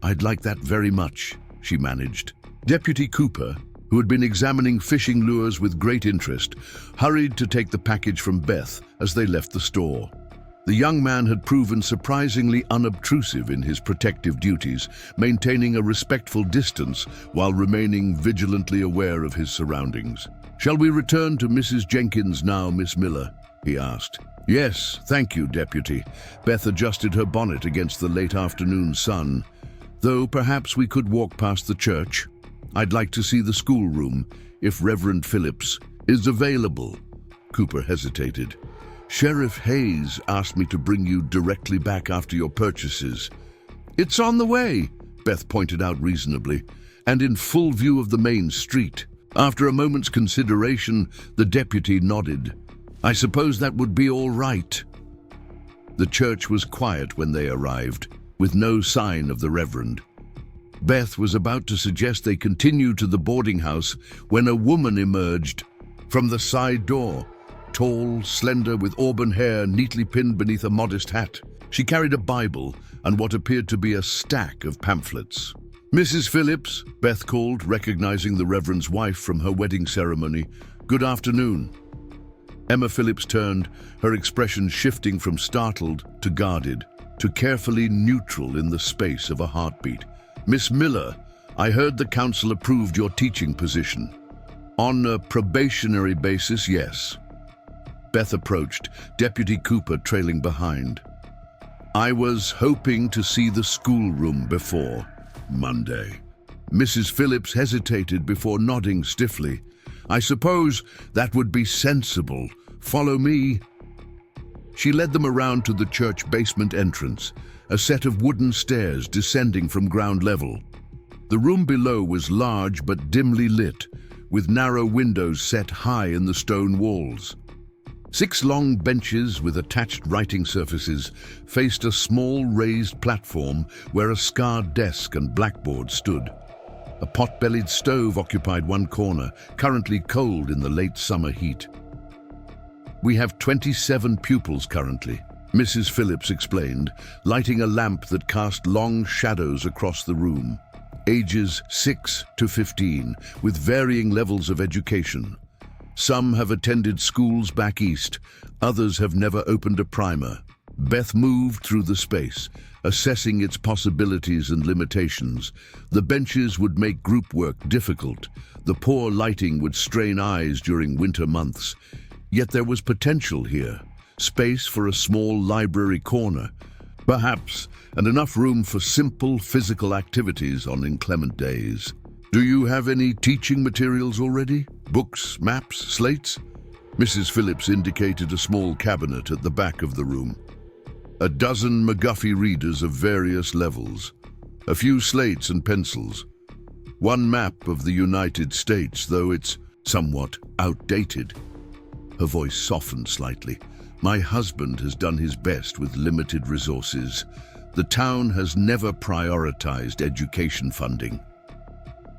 "I'd like that very much," she managed. Deputy Cooper, who had been examining fishing lures with great interest, hurried to take the package from Beth as they left the store. The young man had proven surprisingly unobtrusive in his protective duties, maintaining a respectful distance while remaining vigilantly aware of his surroundings. "Shall we return to Mrs. Jenkins now, Miss Miller?" he asked. "Yes, thank you, Deputy." Beth adjusted her bonnet against the late afternoon sun. "Though perhaps we could walk past the church. I'd like to see the schoolroom, if Reverend Phillips is available." Cooper hesitated. "Sheriff Hayes asked me to bring you directly back after your purchases." "It's on the way," Beth pointed out reasonably, "and in full view of the main street." After a moment's consideration, the deputy nodded. "I suppose that would be all right." The church was quiet when they arrived, with no sign of the Reverend. Beth was about to suggest they continue to the boarding house when a woman emerged from the side door, tall, slender, with auburn hair neatly pinned beneath a modest hat. She carried a Bible and what appeared to be a stack of pamphlets. "Mrs. Phillips," Beth called, recognizing the Reverend's wife from her wedding ceremony. "Good afternoon." Emma Phillips turned, her expression shifting from startled to guarded, to carefully neutral in the space of a heartbeat. "Miss Miller, I heard the council approved your teaching position." "On a probationary basis, yes." Beth approached, Deputy Cooper trailing behind. "I was hoping to see the schoolroom before Monday." Mrs. Phillips hesitated before nodding stiffly. "I suppose that would be sensible. Follow me." She led them around to the church basement entrance, a set of wooden stairs descending from ground level. The room below was large but dimly lit, with narrow windows set high in the stone walls. 6 long benches with attached writing surfaces faced a small raised platform where a scarred desk and blackboard stood. A pot-bellied stove occupied one corner, currently cold in the late summer heat. "We have 27 pupils currently," Mrs. Phillips explained, lighting a lamp that cast long shadows across the room. "Ages 6 to 15, with varying levels of education. Some have attended schools back east, others have never opened a primer." Beth moved through the space, assessing its possibilities and limitations. The benches would make group work difficult. The poor lighting would strain eyes during winter months. Yet there was potential here, space for a small library corner, perhaps, and enough room for simple physical activities on inclement days. "Do you have any teaching materials already? Books, maps, slates?" Mrs. Phillips indicated a small cabinet at the back of the room. A dozen McGuffey readers of various levels, a few slates and pencils. One map of the United States, though it's somewhat outdated. Her voice softened slightly. "My husband has done his best with limited resources. The town has never prioritized education funding."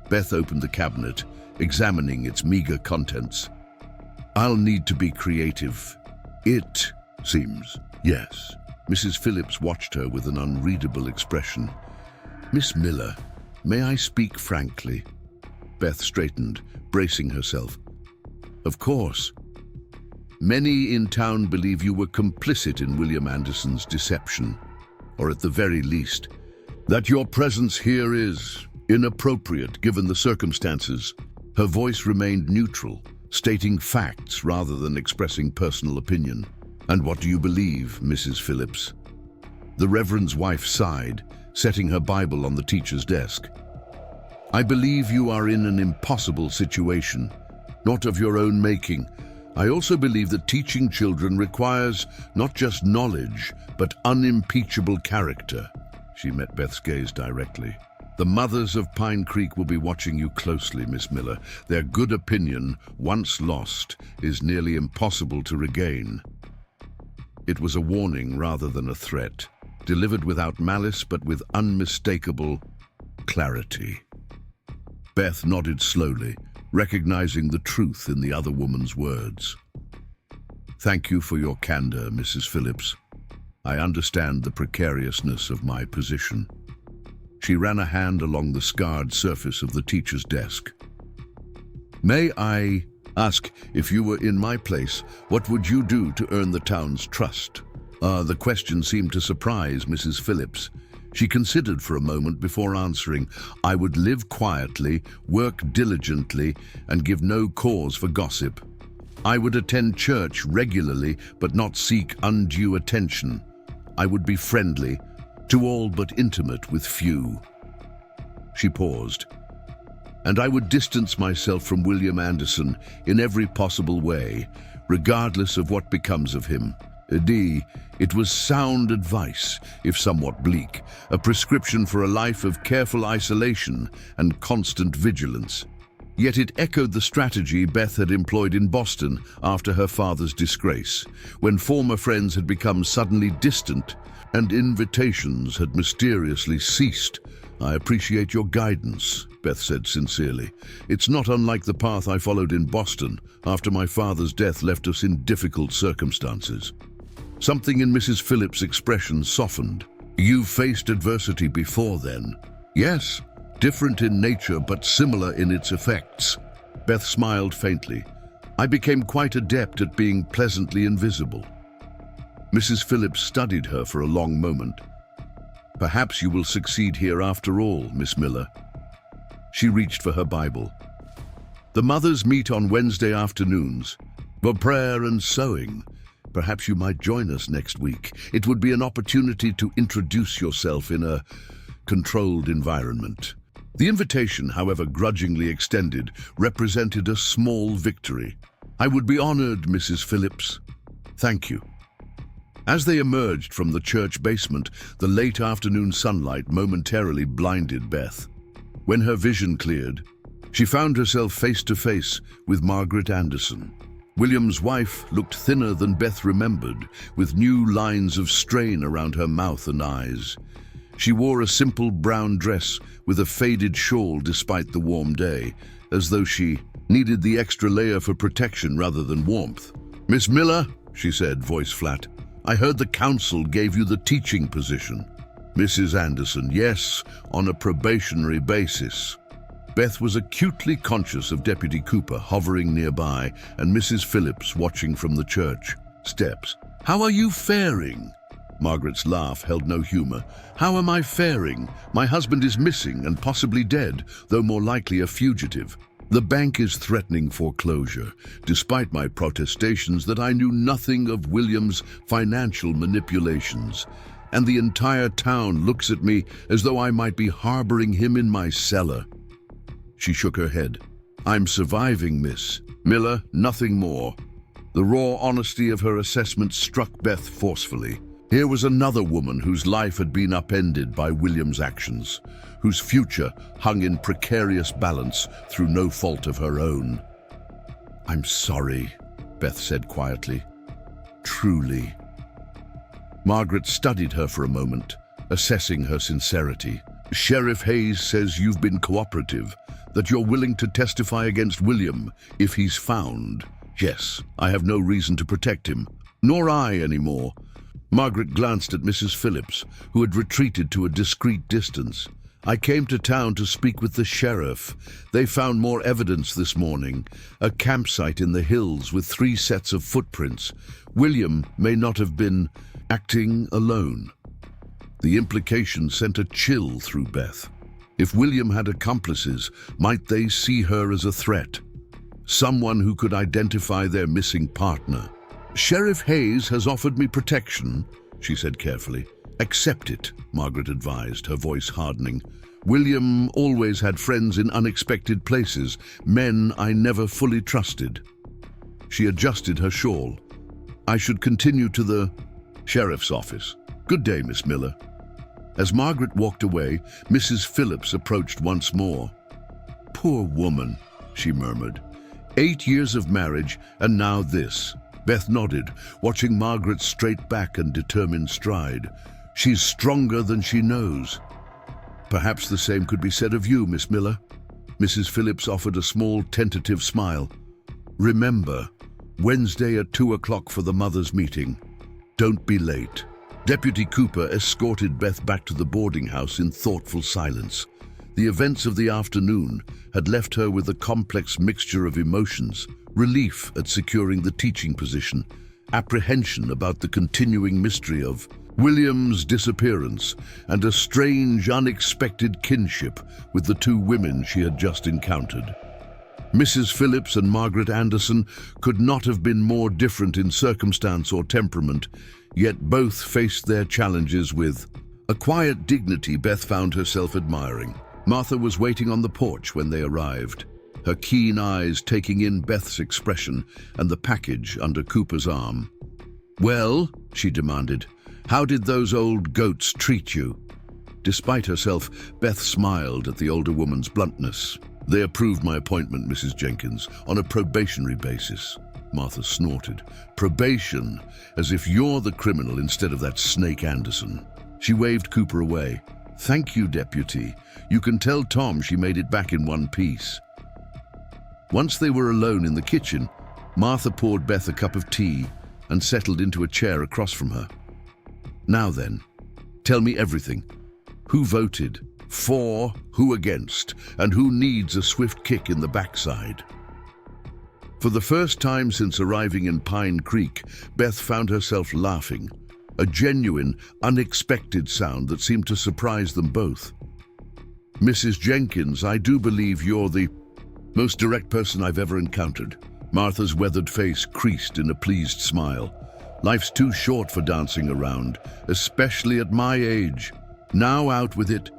Beth opened the cabinet, examining its meager contents. "I'll need to be creative. It seems." "Yes." Mrs. Phillips watched her with an unreadable expression. "Miss Miller, may I speak frankly?" Beth straightened, bracing herself. "Of course. Many in town believe you were complicit in William Anderson's deception, or at the very least, that your presence here is inappropriate given the circumstances." Her voice remained neutral, stating facts rather than expressing personal opinion. "And what do you believe, Mrs. Phillips?" The Reverend's wife sighed, setting her Bible on the teacher's desk. "I believe you are in an impossible situation, not of your own making. I also believe that teaching children requires not just knowledge, but unimpeachable character." She met Beth's gaze directly. "The mothers of Pine Creek will be watching you closely, Miss Miller. Their good opinion, once lost, is nearly impossible to regain." It was a warning rather than a threat, delivered without malice but with unmistakable clarity. Beth nodded slowly, recognizing the truth in the other woman's words. "Thank you for your candor, Mrs. Phillips. I understand the precariousness of my position." She ran a hand along the scarred surface of the teacher's desk. "May I ask, if you were in my place, what would you do to earn the town's trust?" The question seemed to surprise Mrs. Phillips. She considered for a moment before answering. "I would live quietly, work diligently, and give no cause for gossip. I would attend church regularly, but not seek undue attention. I would be friendly, to all but intimate with few." She paused. "And I would distance myself from William Anderson in every possible way, regardless of what becomes of him." It was sound advice, if somewhat bleak, a prescription for a life of careful isolation and constant vigilance. Yet it echoed the strategy Beth had employed in Boston after her father's disgrace, when former friends had become suddenly distant and invitations had mysteriously ceased. "I appreciate your guidance," Beth said sincerely. "It's not unlike the path I followed in Boston after my father's death left us in difficult circumstances." Something in Mrs. Phillips' expression softened. "You've faced adversity before then?" "Yes, different in nature but similar in its effects." Beth smiled faintly. "I became quite adept at being pleasantly invisible." Mrs. Phillips studied her for a long moment. "Perhaps you will succeed here after all, Miss Miller." She reached for her Bible. "The mothers meet on Wednesday afternoons for prayer and sewing. Perhaps you might join us next week. It would be an opportunity to introduce yourself in a controlled environment." The invitation, however grudgingly extended, represented a small victory. "I would be honored, Mrs. Phillips. Thank you." As they emerged from the church basement, the late afternoon sunlight momentarily blinded Beth. When her vision cleared, She found herself face to face with Margaret Anderson. William's wife looked thinner than Beth remembered, with new lines of strain around her mouth and eyes. She wore a simple brown dress with a faded shawl despite the warm day, as though she needed the extra layer for protection rather than warmth. "Miss Miller," she said, voice flat, "I heard the council gave you the teaching position." "Mrs. Anderson, yes, on a probationary basis." Beth was acutely conscious of Deputy Cooper hovering nearby and Mrs. Phillips watching from the church steps. "How are you faring?" Margaret's laugh held no humor. "How am I faring? My husband is missing and possibly dead, though more likely a fugitive. The bank is threatening foreclosure, despite my protestations that I knew nothing of William's financial manipulations. And the entire town looks at me as though I might be harboring him in my cellar." She shook her head. "I'm surviving, Miss Miller, nothing more." The raw honesty of her assessment struck Beth forcefully. Here was another woman whose life had been upended by William's actions, whose future hung in precarious balance through no fault of her own. "I'm sorry," Beth said quietly. "Truly." Margaret studied her for a moment, assessing her sincerity. "Sheriff Hayes says you've been cooperative, that you're willing to testify against William if he's found. Yes, I have no reason to protect him, nor I anymore." Margaret glanced at Mrs. Phillips, who had retreated to a discreet distance. "I came to town to speak with the sheriff. They found more evidence this morning. A campsite in the hills with 3 sets of footprints. William may not have been acting alone." The implication sent a chill through Beth. If William had accomplices, might they see her as a threat? Someone who could identify their missing partner. "Sheriff Hayes has offered me protection," she said carefully. "Accept it," Margaret advised, her voice hardening. "William always had friends in unexpected places, men I never fully trusted." She adjusted her shawl. "I should continue to the sheriff's office. Good day, Miss Miller." As Margaret walked away, Mrs. Phillips approached once more. "Poor woman," she murmured. 8 years of marriage, and now this." Beth nodded, watching Margaret's straight back and determined stride. "She's stronger than she knows." "Perhaps the same could be said of you, Miss Miller." Mrs. Phillips offered a small, tentative smile. "Remember, Wednesday at 2 o'clock for the mothers' meeting. Don't be late." Deputy Cooper escorted Beth back to the boarding house in thoughtful silence. The events of the afternoon had left her with a complex mixture of emotions: relief at securing the teaching position, apprehension about the continuing mystery of William's disappearance, and a strange, unexpected kinship with the 2 women she had just encountered. Mrs. Phillips and Margaret Anderson could not have been more different in circumstance or temperament, yet both faced their challenges with a quiet dignity Beth found herself admiring. Martha was waiting on the porch when they arrived, her keen eyes taking in Beth's expression and the package under Cooper's arm. "Well," she demanded, "how did those old goats treat you?" Despite herself, Beth smiled at the older woman's bluntness. "They approved my appointment, Mrs. Jenkins, on a probationary basis." Martha snorted. "Probation, as if you're the criminal instead of that snake Anderson." She waved Cooper away. "Thank you, Deputy. You can tell Tom she made it back in one piece." Once they were alone in the kitchen, Martha poured Beth a cup of tea and settled into a chair across from her. "Now then, tell me everything. Who voted? For, who against, and who needs a swift kick in the backside?" For the first time since arriving in Pine Creek, Beth found herself laughing, a genuine, unexpected sound that seemed to surprise them both. "Mrs. Jenkins, I do believe you're the most direct person I've ever encountered." Martha's weathered face creased in a pleased smile. "Life's too short for dancing around, especially at my age. Now out with it.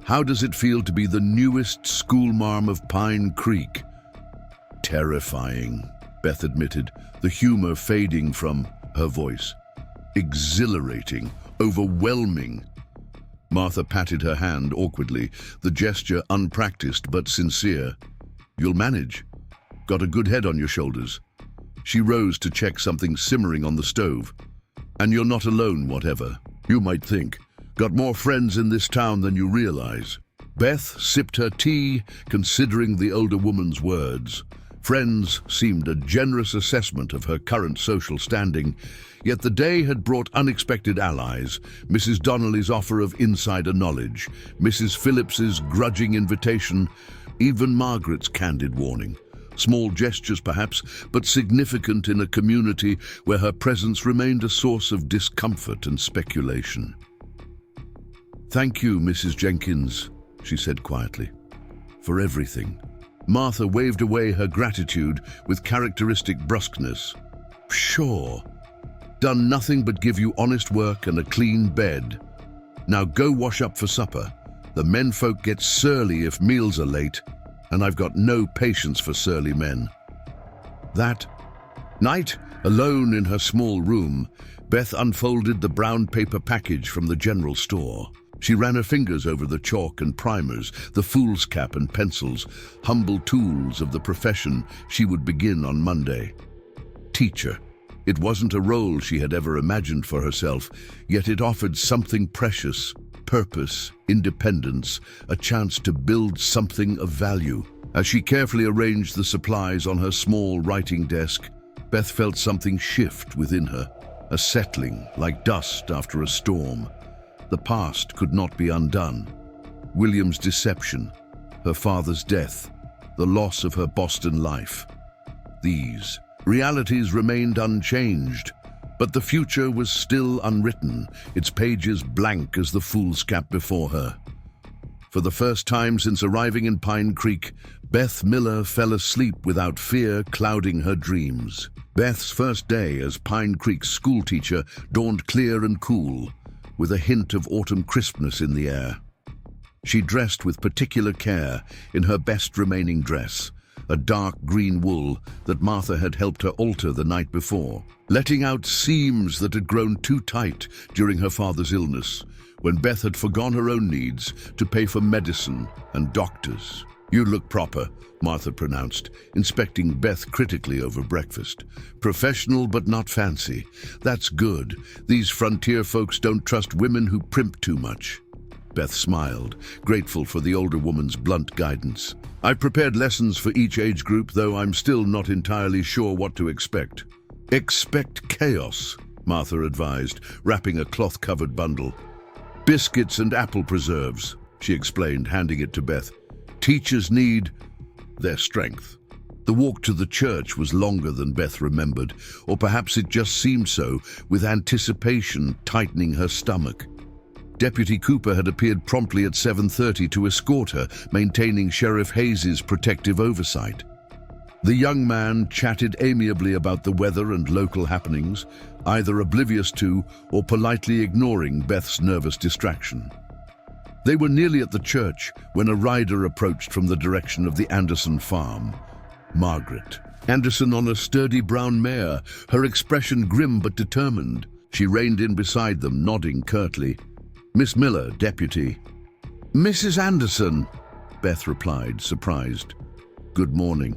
How does it feel to be the newest schoolmarm of Pine Creek?" "Terrifying," Beth admitted, the humor fading from her voice. "Exhilarating, overwhelming." Martha patted her hand awkwardly, the gesture unpracticed but sincere. You'll manage. Got a good head on your shoulders. She rose to check something simmering on the stove. And you're not alone, whatever. You might think. Got more friends in this town than you realize. Beth sipped her tea, considering the older woman's words. Friends seemed a generous assessment of her current social standing, yet the day had brought unexpected allies. Mrs. Donnelly's offer of insider knowledge, Mrs. Phillips's grudging invitation, even Margaret's candid warning. Small gestures perhaps, but significant in a community where her presence remained a source of discomfort and speculation. "Thank you, Mrs. Jenkins," she said quietly, "for everything." Martha waved away her gratitude with characteristic brusqueness. "Sure. Done nothing but give you honest work and a clean bed. Now go wash up for supper. The menfolk get surly if meals are late, and I've got no patience for surly men." That night, alone in her small room, Beth unfolded the brown paper package from the general store. She ran her fingers over the chalk and primers, the fool's cap and pencils, humble tools of the profession she would begin on Monday. Teacher. It wasn't a role she had ever imagined for herself, yet it offered something precious: purpose, independence, a chance to build something of value. As she carefully arranged the supplies on her small writing desk, Beth felt something shift within her, a settling like dust after a storm. The past could not be undone. William's deception, her father's death, the loss of her Boston life. These realities remained unchanged, but the future was still unwritten, its pages blank as the fool's cap before her. For the first time since arriving in Pine Creek, Beth Miller fell asleep without fear clouding her dreams. Beth's first day as Pine Creek's schoolteacher dawned clear and cool, with a hint of autumn crispness in the air. She dressed with particular care in her best remaining dress, a dark green wool that Martha had helped her alter the night before, letting out seams that had grown too tight during her father's illness, when Beth had forgone her own needs to pay for medicine and doctors. "You look proper," Martha pronounced, inspecting Beth critically over breakfast. "Professional but not fancy. That's good. These frontier folks don't trust women who primp too much." Beth smiled, grateful for the older woman's blunt guidance. "I've prepared lessons for each age group, though I'm still not entirely sure what to expect." "Expect chaos," Martha advised, wrapping a cloth-covered bundle. "Biscuits and apple preserves," she explained, handing it to Beth. "Teachers need their strength." The walk to the church was longer than Beth remembered, or perhaps it just seemed so, with anticipation tightening her stomach. Deputy Cooper had appeared promptly at 7:30 to escort her, maintaining Sheriff Hayes's protective oversight. The young man chatted amiably about the weather and local happenings, either oblivious to or politely ignoring Beth's nervous distraction. They were nearly at the church when a rider approached from the direction of the Anderson farm. Margaret Anderson on a sturdy brown mare, her expression grim but determined. She reined in beside them, nodding curtly. "Miss Miller, deputy." "Mrs. Anderson," Beth replied, surprised. "Good morning."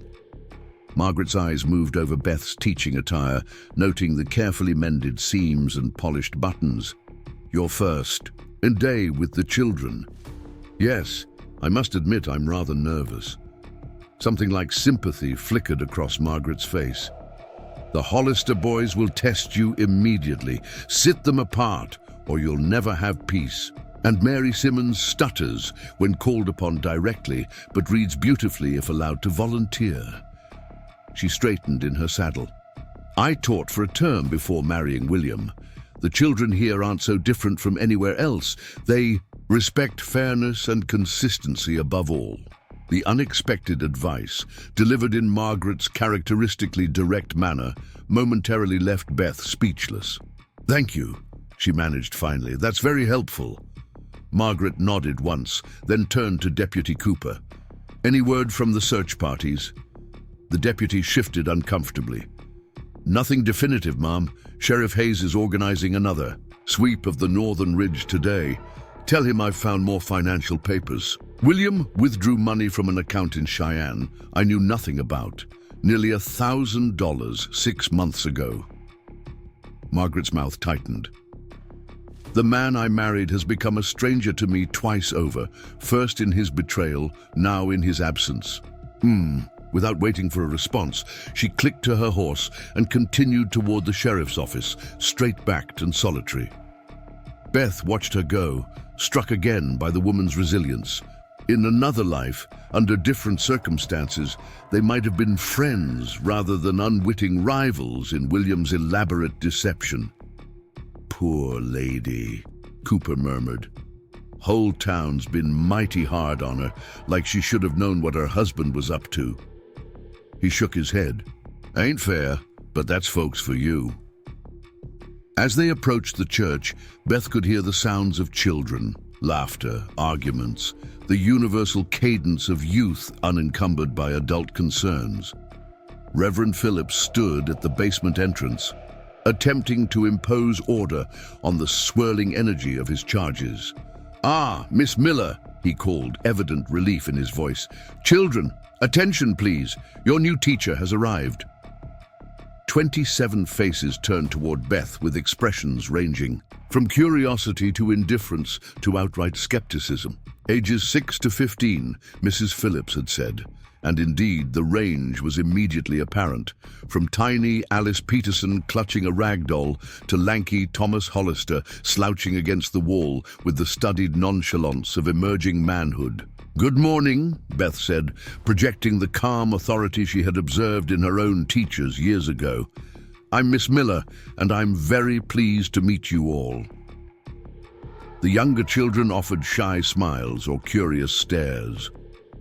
Margaret's eyes moved over Beth's teaching attire, noting the carefully mended seams and polished buttons. "Your first day with the children." "Yes, I must admit I'm rather nervous." Something like sympathy flickered across Margaret's face. "The Hollister boys will test you immediately. Sit them apart, or you'll never have peace." And Mary Simmons stutters when called upon directly, but reads beautifully if allowed to volunteer. She straightened in her saddle. "I taught for a term before marrying William. The children here aren't so different from anywhere else. They respect fairness and consistency above all." The unexpected advice, delivered in Margaret's characteristically direct manner, momentarily left Beth speechless. "Thank you," she managed finally. "That's very helpful." Margaret nodded once, then turned to Deputy Cooper. "Any word from the search parties?" The deputy shifted uncomfortably. "Nothing definitive, ma'am. Sheriff Hayes is organizing another sweep of the northern ridge today. Tell him I've found more financial papers. William withdrew money from an account in Cheyenne I knew nothing about. Nearly $1,000 6 months ago. Margaret's mouth tightened. The man I married has become a stranger to me twice over, first in his betrayal, now in his absence. Without waiting for a response, she clicked to her horse and continued toward the sheriff's office, straight-backed and solitary. Beth watched her go, struck again by the woman's resilience. In another life, under different circumstances, they might have been friends rather than unwitting rivals in William's elaborate deception. "Poor lady," Cooper murmured. "Whole town's been mighty hard on her, like she should have known what her husband was up to." He shook his head. "Ain't fair, but that's folks for you." As they approached the church, Beth could hear the sounds of children, laughter, arguments, the universal cadence of youth unencumbered by adult concerns. Reverend Phillips stood at the basement entrance, attempting to impose order on the swirling energy of his charges. "Ah, Miss Miller," he called, evident relief in his voice. "Children, attention please. Your new teacher has arrived." 27 faces turned toward Beth with expressions ranging from curiosity to indifference to outright skepticism. "Ages 6 to 15, Mrs. Phillips had said. And indeed, the range was immediately apparent, from tiny Alice Peterson clutching a rag doll to lanky Thomas Hollister slouching against the wall with the studied nonchalance of emerging manhood. "Good morning," Beth said, projecting the calm authority she had observed in her own teachers years ago. "I'm Miss Miller, and I'm very pleased to meet you all." The younger children offered shy smiles or curious stares.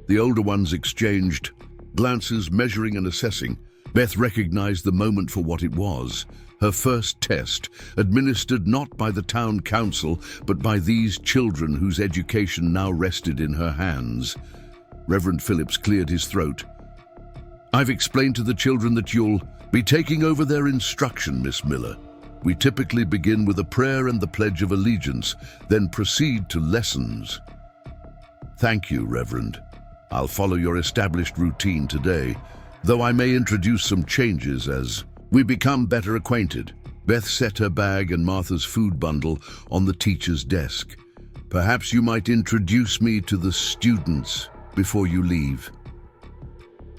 The older ones exchanged glances, measuring and assessing. Beth recognized the moment for what it was. Her first test, administered not by the town council, but by these children whose education now rested in her hands. Reverend Phillips cleared his throat. "I've explained to the children that you'll be taking over their instruction, Miss Miller. We typically begin with a prayer and the Pledge of Allegiance, then proceed to lessons." "Thank you, Reverend. I'll follow your established routine today, though I may introduce some changes as we become better acquainted." Beth set her bag and Martha's food bundle on the teacher's desk. "Perhaps you might introduce me to the students before you leave."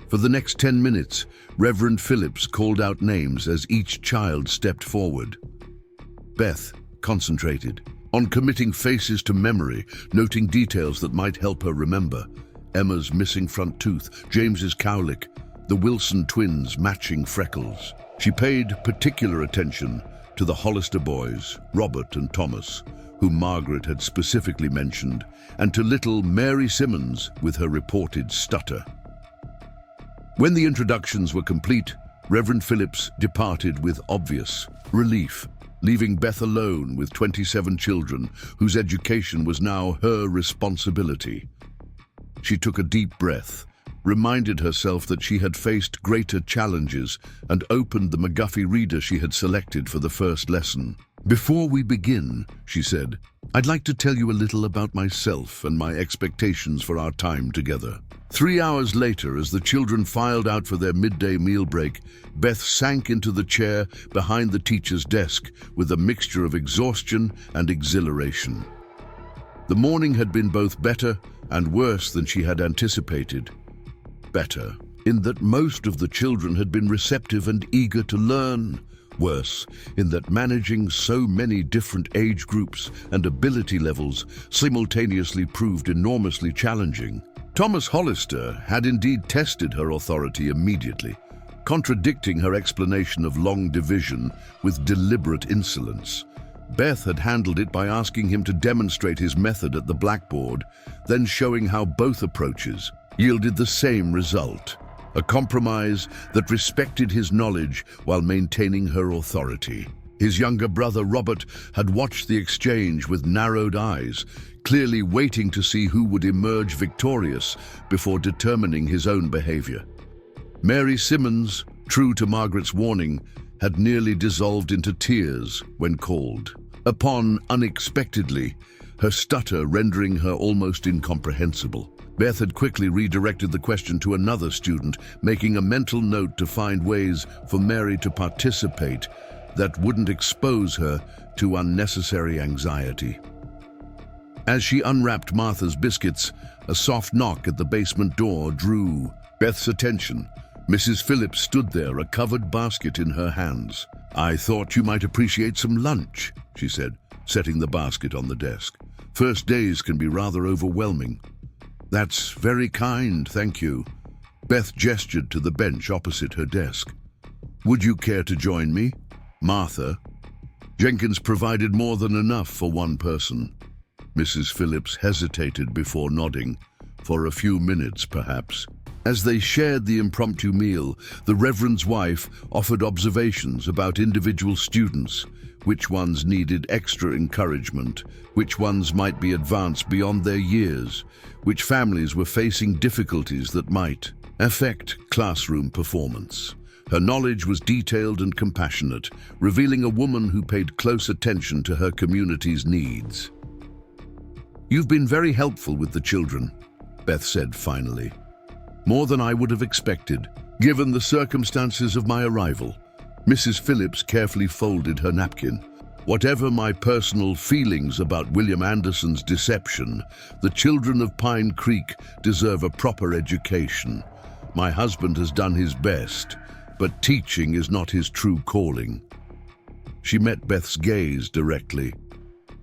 For the next 10 minutes, Reverend Phillips called out names as each child stepped forward. Beth concentrated on committing faces to memory, noting details that might help her remember. Emma's missing front tooth, James's cowlick, the Wilson twins' matching freckles. She paid particular attention to the Hollister boys, Robert and Thomas, whom Margaret had specifically mentioned, and to little Mary Simmons with her reported stutter. When the introductions were complete, Reverend Phillips departed with obvious relief, leaving Beth alone with 27 children whose education was now her responsibility. She took a deep breath, reminded herself that she had faced greater challenges, and opened the McGuffey reader she had selected for the first lesson. "Before we begin," she said, "I'd like to tell you a little about myself and my expectations for our time together." 3 hours later, as the children filed out for their midday meal break, Beth sank into the chair behind the teacher's desk with a mixture of exhaustion and exhilaration. The morning had been both better and worse than she had anticipated. Better, in that most of the children had been receptive and eager to learn. Worse, in that managing so many different age groups and ability levels simultaneously proved enormously challenging. Thomas Hollister had indeed tested her authority immediately, contradicting her explanation of long division with deliberate insolence. Beth had handled it by asking him to demonstrate his method at the blackboard, then showing how both approaches yielded the same result, a compromise that respected his knowledge while maintaining her authority. His younger brother Robert had watched the exchange with narrowed eyes, clearly waiting to see who would emerge victorious before determining his own behavior. Mary Simmons, true to Margaret's warning, had nearly dissolved into tears when called upon unexpectedly. her stutter rendering her almost incomprehensible. Beth had quickly redirected the question to another student, making a mental note to find ways for Mary to participate that wouldn't expose her to unnecessary anxiety. As she unwrapped Martha's biscuits, a soft knock at the basement door drew Beth's attention. Mrs. Phillips stood there, a covered basket in her hands. "I thought you might appreciate some lunch," she said, setting the basket on the desk. "First days can be rather overwhelming." "That's very kind, thank you." Beth gestured to the bench opposite her desk. "Would you care to join me?" "Martha, Jenkins provided more than enough for one person." Mrs. Phillips hesitated before nodding, for a few minutes perhaps. As they shared the impromptu meal, the Reverend's wife offered observations about individual students, which ones needed extra encouragement, which ones might be advanced beyond their years, which families were facing difficulties that might affect classroom performance. Her knowledge was detailed and compassionate, revealing a woman who paid close attention to her community's needs. "You've been very helpful with the children," Beth said finally. "More than I would have expected, given the circumstances of my arrival." Mrs. Phillips carefully folded her napkin. "Whatever my personal feelings about William Anderson's deception, the children of Pine Creek deserve a proper education. My husband has done his best, but teaching is not his true calling." She met Beth's gaze directly.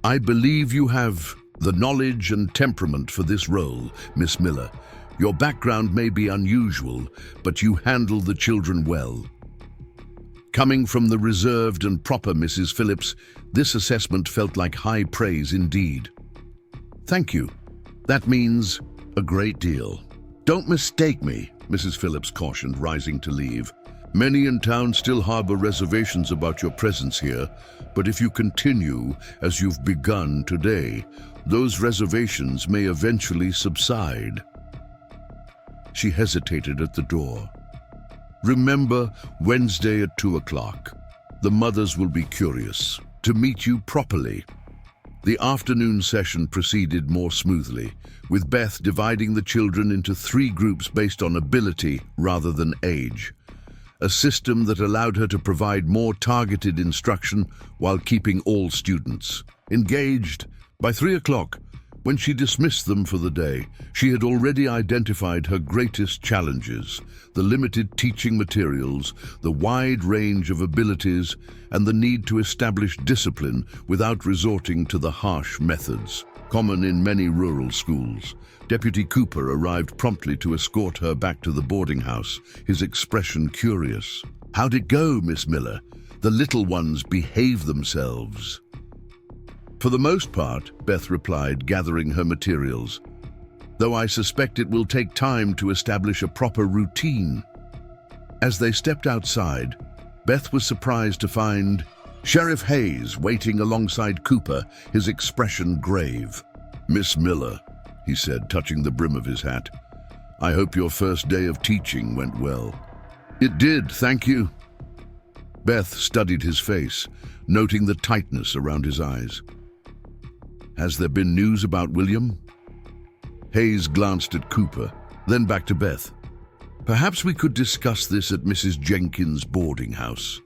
"I believe you have the knowledge and temperament for this role, Miss Miller. Your background may be unusual, but you handle the children well." Coming from the reserved and proper Mrs. Phillips, this assessment felt like high praise indeed. "Thank you. That means a great deal." "Don't mistake me," Mrs. Phillips cautioned, rising to leave. "Many in town still harbor reservations about your presence here, but if you continue as you've begun today, those reservations may eventually subside." She hesitated at the door. "Remember Wednesday at 2 o'clock. The mothers will be curious to meet you properly." The afternoon session proceeded more smoothly, with Beth dividing the children into 3 groups based on ability rather than age. A system that allowed her to provide more targeted instruction while keeping all students engaged. By 3 o'clock, when she dismissed them for the day, she had already identified her greatest challenges: the limited teaching materials, the wide range of abilities, and the need to establish discipline without resorting to the harsh methods common in many rural schools. Deputy Cooper arrived promptly to escort her back to the boarding house, his expression curious. "How'd it go, Miss Miller? The little ones behave themselves?" "For the most part," Beth replied, gathering her materials, "though I suspect it will take time to establish a proper routine." As they stepped outside, Beth was surprised to find Sheriff Hayes waiting alongside Cooper, his expression grave. "Miss Miller," he said, touching the brim of his hat, "I hope your first day of teaching went well." "It did, thank you." Beth studied his face, noting the tightness around his eyes. "Has there been news about William?" Hayes glanced at Cooper, then back to Beth. "Perhaps we could discuss this at Mrs. Jenkins' boarding house."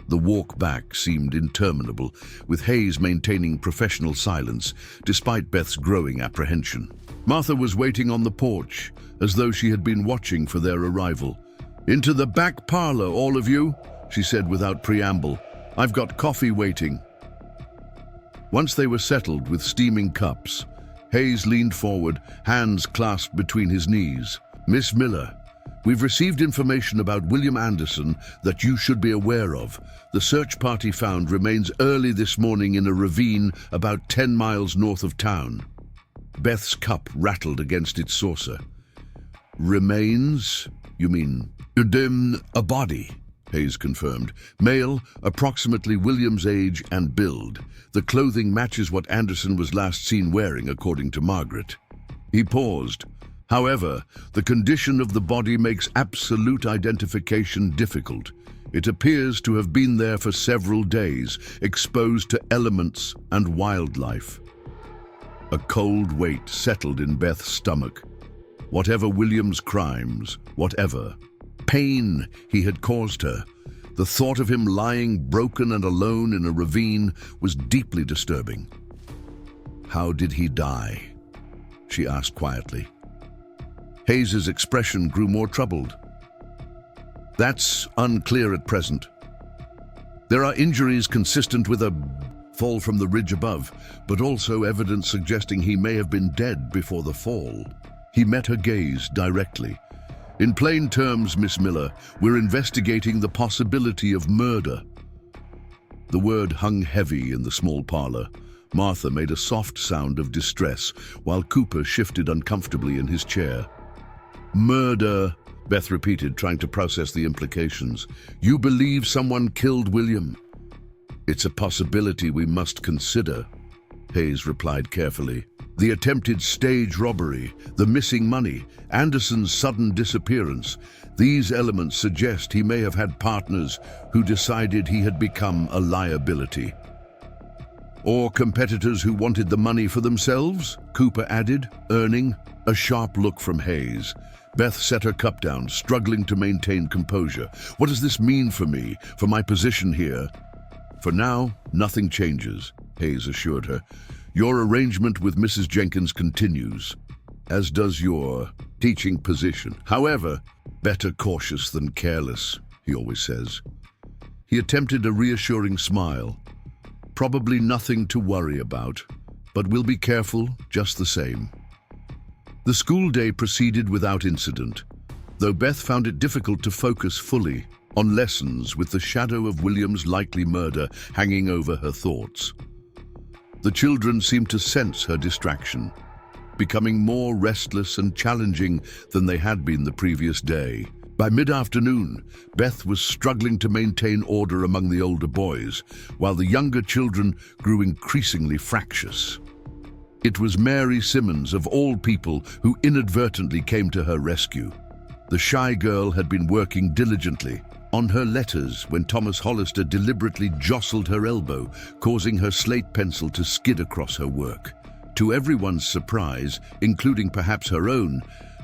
The walk back seemed interminable, with Hayes maintaining professional silence despite Beth's growing apprehension. Martha was waiting on the porch, as though she had been watching for their arrival. "Into the back parlor, all of you," she said without preamble. "I've got coffee waiting." Once they were settled with steaming cups, Hayes leaned forward, hands clasped between his knees. "Miss Miller, we've received information about William Anderson that you should be aware of. The search party found remains early this morning in a ravine about 10 miles north of town." Beth's cup rattled against its saucer. "Remains? You mean, a body?" Hayes confirmed. "Male, approximately William's age and build. The clothing matches what Anderson was last seen wearing, according to Margaret." He paused. "However, the condition of the body makes absolute identification difficult. It appears to have been there for several days, exposed to elements and wildlife." A cold weight settled in Beth's stomach. Whatever William's crimes, whatever pain he had caused her, the thought of him lying broken and alone in a ravine was deeply disturbing. "How did he die?" she asked quietly. Hayes's expression grew more troubled. "That's unclear at present. There are injuries consistent with a fall from the ridge above, but also evidence suggesting he may have been dead before the fall." He met her gaze directly. "In plain terms, Miss Miller, we're investigating the possibility of murder." The word hung heavy in the small parlor. Martha made a soft sound of distress, while Cooper shifted uncomfortably in his chair. "Murder," Beth repeated, trying to process the implications. "You believe someone killed William?" "It's a possibility we must consider," Hayes replied carefully. "The attempted stage robbery, the missing money, Anderson's sudden disappearance, these elements suggest he may have had partners who decided he had become a liability." "Or competitors who wanted the money for themselves," Cooper added, earning a sharp look from Hayes. Beth set her cup down, struggling to maintain composure. "What does this mean for me, for my position here?" "For now, nothing changes," Hayes assured her. "Your arrangement with Mrs. Jenkins continues, as does your teaching position. However, better cautious than careless, he always says." He attempted a reassuring smile. "Probably nothing to worry about, but we'll be careful just the same." The school day proceeded without incident, though Beth found it difficult to focus fully on lessons with the shadow of William's likely murder hanging over her thoughts. The children seemed to sense her distraction, becoming more restless and challenging than they had been the previous day. By mid-afternoon, Beth was struggling to maintain order among the older boys, while the younger children grew increasingly fractious. It was Mary Simmons, of all people, who inadvertently came to her rescue. The shy girl had been working diligently on her letters when Thomas Hollister deliberately jostled her elbow, causing her slate pencil to skid across her work. To everyone's surprise, including perhaps her own,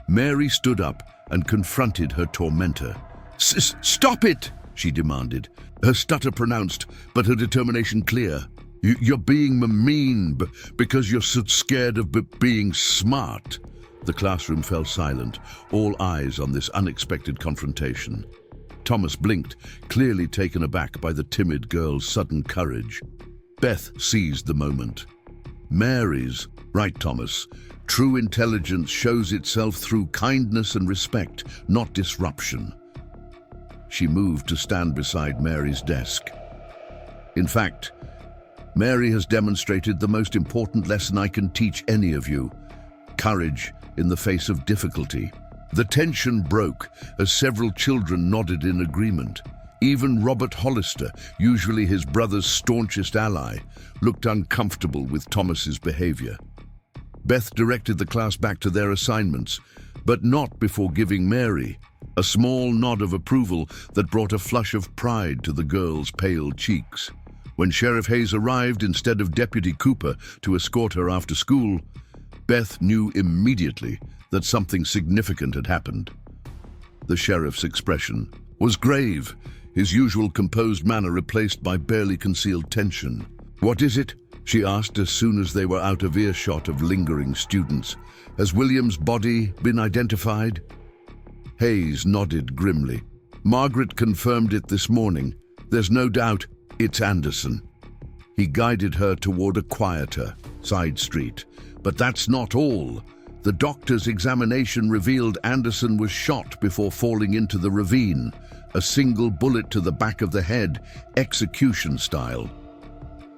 Mary stood up and confronted her tormentor. "Stop it!" she demanded, her stutter pronounced, but her determination clear. You're being mean because you're so scared of being smart." The classroom fell silent, all eyes on this unexpected confrontation. Thomas blinked, clearly taken aback by the timid girl's sudden courage. Beth seized the moment. "Mary's right, Thomas. True intelligence shows itself through kindness and respect, not disruption." She moved to stand beside Mary's desk. "In fact, Mary has demonstrated the most important lesson I can teach any of you: courage in the face of difficulty." The tension broke as several children nodded in agreement. Even Robert Hollister, usually his brother's staunchest ally, looked uncomfortable with Thomas's behavior. Beth directed the class back to their assignments, but not before giving Mary a small nod of approval that brought a flush of pride to the girl's pale cheeks. When Sheriff Hayes arrived instead of Deputy Cooper to escort her after school, Beth knew immediately that something significant had happened. The sheriff's expression was grave, his usual composed manner replaced by barely concealed tension. "What is it?" she asked as soon as they were out of earshot of lingering students. "Has William's body been identified?" Hayes nodded grimly. "Margaret confirmed it this morning. There's no doubt it's Anderson." He guided her toward a quieter side street. "But that's not all. The doctor's examination revealed Anderson was shot before falling into the ravine. A single bullet to the back of the head, execution style."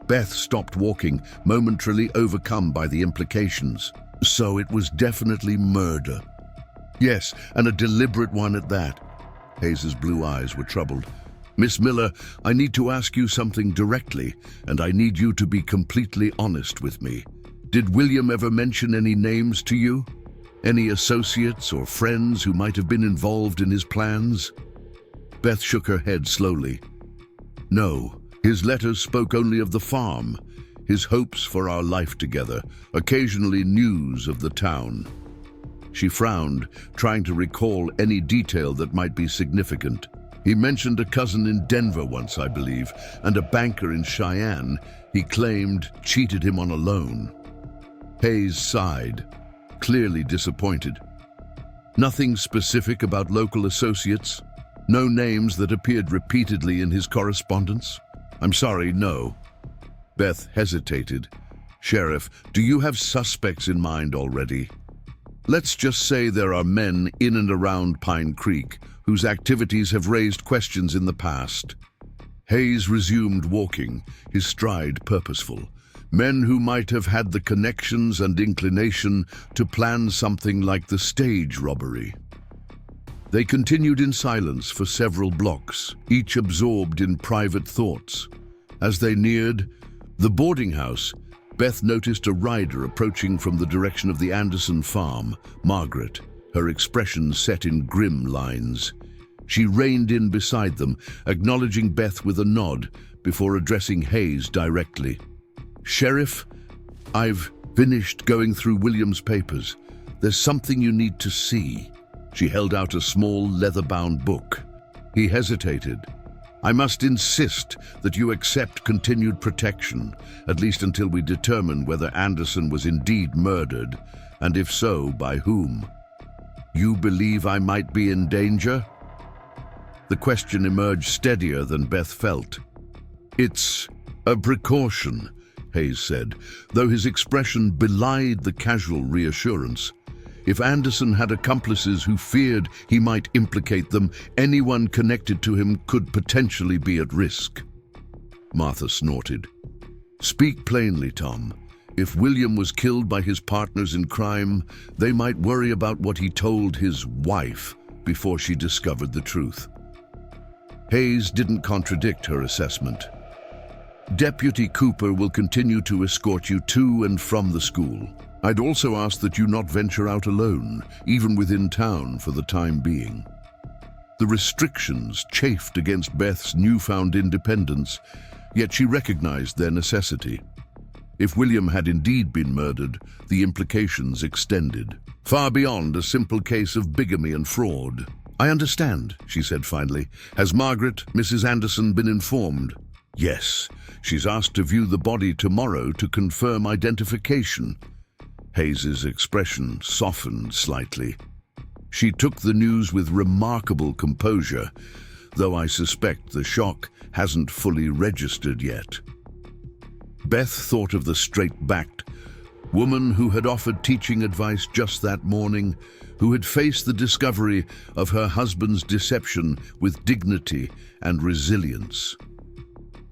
Beth stopped walking, momentarily overcome by the implications. "So it was definitely murder." "Yes, and a deliberate one at that." Hayes's blue eyes were troubled. "Miss Miller, I need to ask you something directly, and I need you to be completely honest with me. Did William ever mention any names to you? Any associates or friends who might have been involved in his plans?" Beth shook her head slowly. "No, his letters spoke only of the farm. his hopes for our life together, occasionally news of the town. She frowned, trying to recall any detail that might be significant. He mentioned a cousin in Denver once, I believe, and a banker in Cheyenne he claimed cheated him on a loan. Hayes sighed, clearly disappointed. Nothing specific about local associates? No names that appeared repeatedly in his correspondence? I'm sorry, no. Beth hesitated. Sheriff, do you have suspects in mind already? Let's just say there are men in and around Pine Creek whose activities have raised questions in the past. Hayes resumed walking, his stride purposeful. Men who might have had the connections and inclination to plan something like the stage robbery. They continued in silence for several blocks, each absorbed in private thoughts. As they neared the boarding house, Beth noticed a rider approaching from the direction of the Anderson farm, Margaret, her expression set in grim lines. She reined in beside them, acknowledging Beth with a nod before addressing Hayes directly. Sheriff, I've finished going through William's papers. There's something you need to see. She held out a small leather-bound book. He hesitated. I must insist that you accept continued protection, at least until we determine whether Anderson was indeed murdered, and if so, by whom. You believe I might be in danger? The question emerged steadier than Beth felt. It's a precaution, Hayes said, though his expression belied the casual reassurance. If Anderson had accomplices who feared he might implicate them, anyone connected to him could potentially be at risk. Martha snorted. Speak plainly, Tom. If William was killed by his partners in crime, they might worry about what he told his wife before she discovered the truth. Hayes didn't contradict her assessment. Deputy Cooper will continue to escort you to and from the school. I'd also ask that you not venture out alone, even within town, for the time being. The restrictions chafed against Beth's newfound independence, yet she recognized their necessity. If William had indeed been murdered, the implications extended, far beyond a simple case of bigamy and fraud. I understand, she said finally. Has Margaret, Mrs. Anderson, been informed? Yes. She's asked to view the body tomorrow to confirm identification. Hayes's expression softened slightly. She took the news with remarkable composure, though I suspect the shock hasn't fully registered yet. Beth thought of the straight-backed woman who had offered teaching advice just that morning, who had faced the discovery of her husband's deception with dignity and resilience.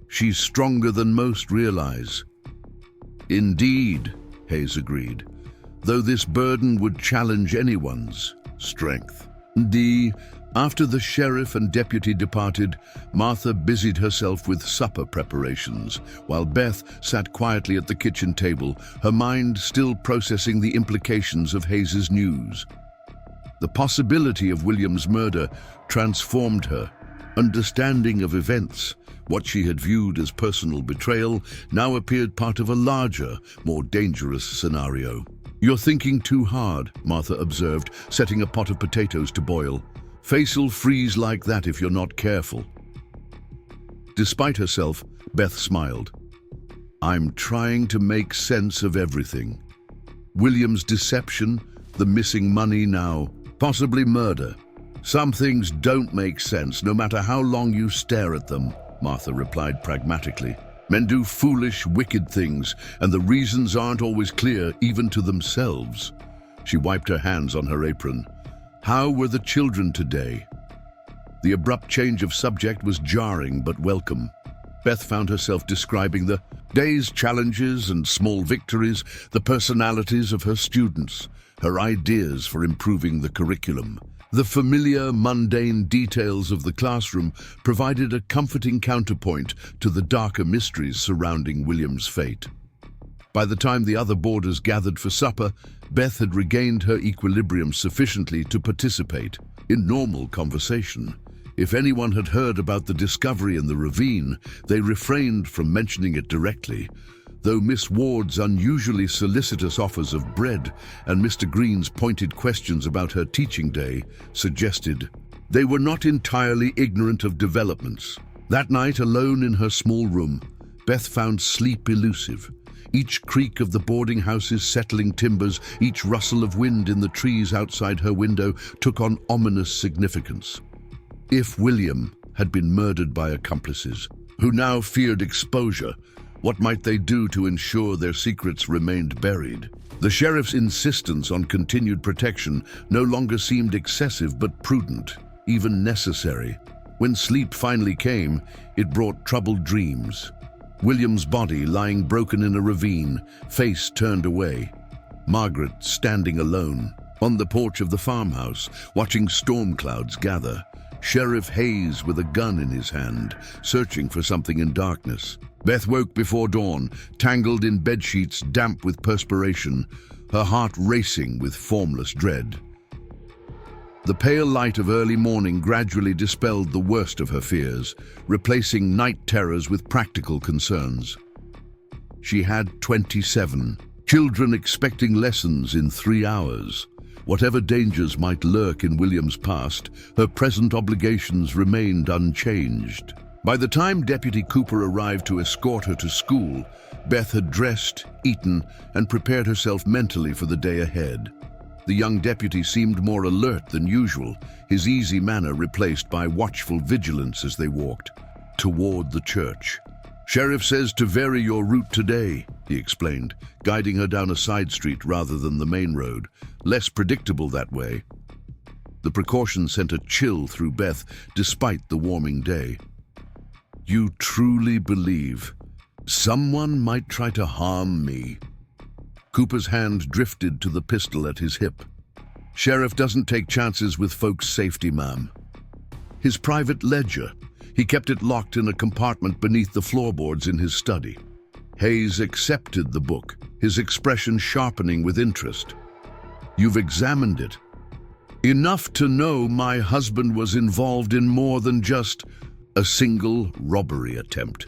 She's stronger than most realize. Indeed, Hayes agreed, though this burden would challenge anyone's strength. After the sheriff and deputy departed, Martha busied herself with supper preparations, while Beth sat quietly at the kitchen table, her mind still processing the implications of Hayes's news. The possibility of William's murder transformed her. Understanding of events, what she had viewed as personal betrayal, now appeared part of a larger, more dangerous scenario. You're thinking too hard, Martha observed, setting a pot of potatoes to boil. Face'll freeze like that if you're not careful. Despite herself, Beth smiled. I'm trying to make sense of everything. William's deception, the missing money now, possibly murder. Some things don't make sense, no matter how long you stare at them, Martha replied pragmatically. Men do foolish, wicked things, and the reasons aren't always clear even to themselves. She wiped her hands on her apron. How were the children today? The abrupt change of subject was jarring but welcome. Beth found herself describing the day's challenges and small victories, the personalities of her students, her ideas for improving the curriculum. The familiar, mundane details of the classroom provided a comforting counterpoint to the darker mysteries surrounding William's fate. By the time the other boarders gathered for supper, Beth had regained her equilibrium sufficiently to participate in normal conversation. If anyone had heard about the discovery in the ravine, they refrained from mentioning it directly, though Miss Ward's unusually solicitous offers of bread and Mr. Green's pointed questions about her teaching day suggested they were not entirely ignorant of developments. That night, alone in her small room, Beth found sleep elusive. Each creak of the boarding house's settling timbers, each rustle of wind in the trees outside her window took on ominous significance. If William had been murdered by accomplices, who now feared exposure, what might they do to ensure their secrets remained buried? The sheriff's insistence on continued protection no longer seemed excessive but prudent, even necessary. When sleep finally came, it brought troubled dreams. William's body lying broken in a ravine, face turned away. Margaret standing alone, on the porch of the farmhouse, watching storm clouds gather. Sheriff Hayes with a gun in his hand, searching for something in darkness. Beth woke before dawn, tangled in bedsheets damp with perspiration, her heart racing with formless dread. The pale light of early morning gradually dispelled the worst of her fears, replacing night terrors with practical concerns. She had 27 children expecting lessons in 3 hours. Whatever dangers might lurk in William's past, her present obligations remained unchanged. By the time Deputy Cooper arrived to escort her to school, Beth had dressed, eaten, and prepared herself mentally for the day ahead. The young deputy seemed more alert than usual, his easy manner replaced by watchful vigilance as they walked toward the church. "Sheriff says to vary your route today," he explained, guiding her down a side street rather than the main road, less predictable that way. The precaution sent a chill through Beth despite the warming day. "You truly believe someone might try to harm me?" Cooper's hand drifted to the pistol at his hip. "Sheriff doesn't take chances with folks' safety, ma'am." His private ledger. He kept it locked in a compartment beneath the floorboards in his study. Hayes accepted the book, his expression sharpening with interest. "You've examined it. Enough to know my husband was involved in more than just a single robbery attempt."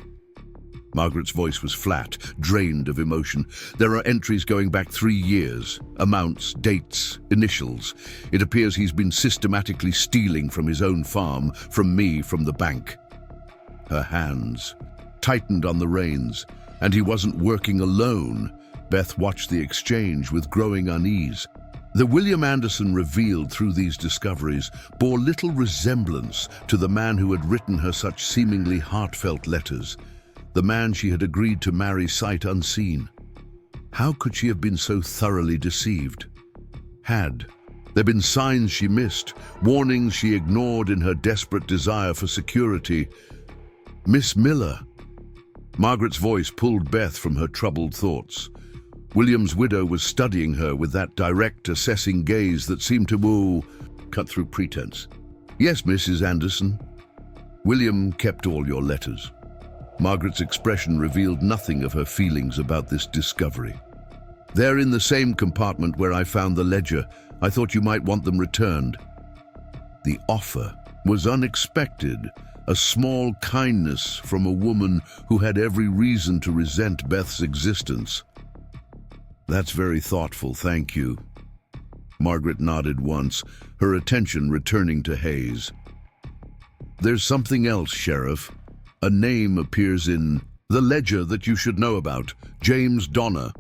Margaret's voice was flat, drained of emotion. "There are entries going back 3 years. Amounts, dates, initials. It appears he's been systematically stealing from his own farm, from me, from the bank." Her hands tightened on the reins, and he wasn't working alone. Beth watched the exchange with growing unease. The William Anderson revealed through these discoveries bore little resemblance to the man who had written her such seemingly heartfelt letters. The man she had agreed to marry sight unseen. How could she have been so thoroughly deceived? Had there been signs she missed, warnings she ignored in her desperate desire for security? "Miss Miller." Margaret's voice pulled Beth from her troubled thoughts. William's widow was studying her with that direct, assessing gaze that seemed to cut through pretense. "Yes, Mrs. Anderson." "William kept all your letters." Margaret's expression revealed nothing of her feelings about this discovery. "They're in the same compartment where I found the ledger. I thought you might want them returned." The offer was unexpected, a small kindness from a woman who had every reason to resent Beth's existence. "That's very thoughtful, thank you." Margaret nodded once, her attention returning to Hayes. "There's something else, Sheriff. A name appears in the ledger that you should know about, James Donner."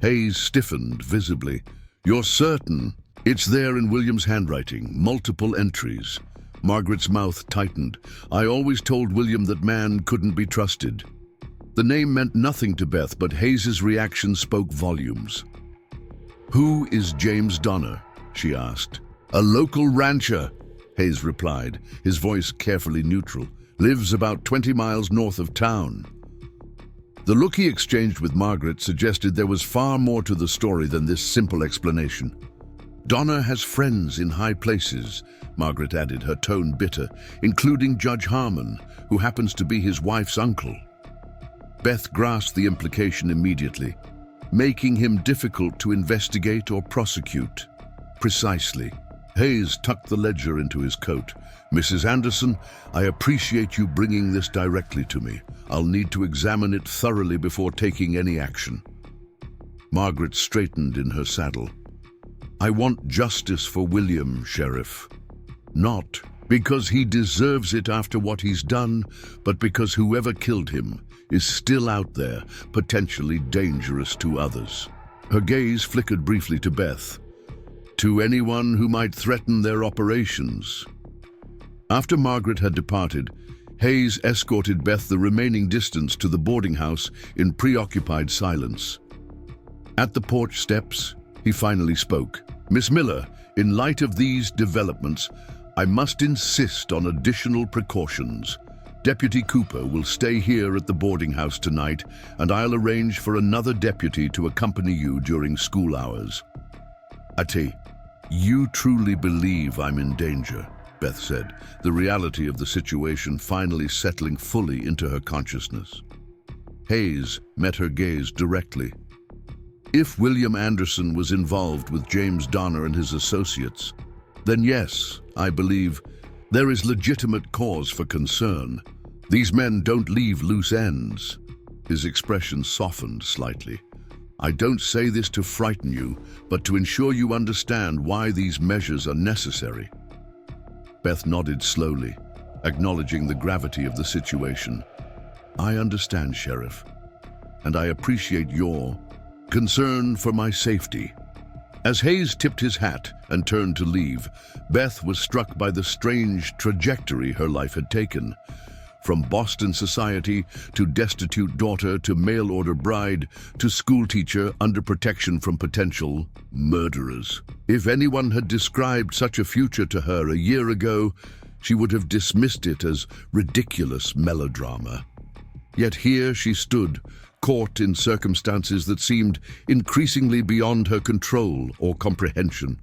Hayes stiffened visibly. "You're certain?" "It's there in William's handwriting, multiple entries." Margaret's mouth tightened. "I always told William that man couldn't be trusted." The name meant nothing to Beth, but Hayes's reaction spoke volumes. "Who is James Donner?" she asked. "A local rancher," Hayes replied, his voice carefully neutral. "Lives about 20 miles north of town." The look he exchanged with Margaret suggested there was far more to the story than this simple explanation. "Donner has friends in high places," Margaret added, her tone bitter, "including Judge Harmon, who happens to be his wife's uncle." Beth grasped the implication immediately. "Making him difficult to investigate or prosecute." "Precisely." Hayes tucked the ledger into his coat. "Mrs. Anderson, I appreciate you bringing this directly to me. I'll need to examine it thoroughly before taking any action." Margaret straightened in her saddle. "I want justice for William, Sheriff. Not because he deserves it after what he's done, but because whoever killed him is still out there, potentially dangerous to others." Her gaze flickered briefly to Beth. "To anyone who might threaten their operations." After Margaret had departed, Hayes escorted Beth the remaining distance to the boarding house in preoccupied silence. At the porch steps, he finally spoke. "Miss Miller, in light of these developments, I must insist on additional precautions. Deputy Cooper will stay here at the boarding house tonight, and I'll arrange for another deputy to accompany you during school hours." "Ati, you truly believe I'm in danger," Beth said, the reality of the situation finally settling fully into her consciousness. Hayes met her gaze directly. "If William Anderson was involved with James Donner and his associates, then yes, I believe there is legitimate cause for concern. These men don't leave loose ends." His expression softened slightly. "I don't say this to frighten you, but to ensure you understand why these measures are necessary." Beth nodded slowly, acknowledging the gravity of the situation. "I understand, Sheriff, and I appreciate your concern for my safety." As Hayes tipped his hat and turned to leave, Beth was struck by the strange trajectory her life had taken. From Boston society to destitute daughter to mail-order bride to schoolteacher under protection from potential murderers. If anyone had described such a future to her a year ago, she would have dismissed it as ridiculous melodrama. Yet here she stood, caught in circumstances that seemed increasingly beyond her control or comprehension.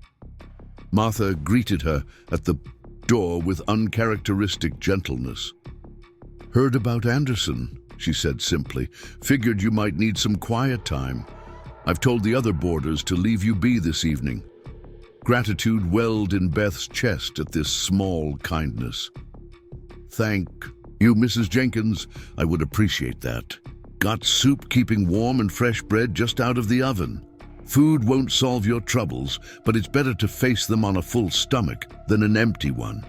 Martha greeted her at the door with uncharacteristic gentleness. "Heard about Anderson," she said simply. "Figured you might need some quiet time. I've told the other boarders to leave you be this evening." Gratitude welled in Beth's chest at this small kindness. "Thank you, Mrs. Jenkins. I would appreciate that. Got soup keeping warm and fresh bread just out of the oven. Food won't solve your troubles, but it's better to face them on a full stomach than an empty one."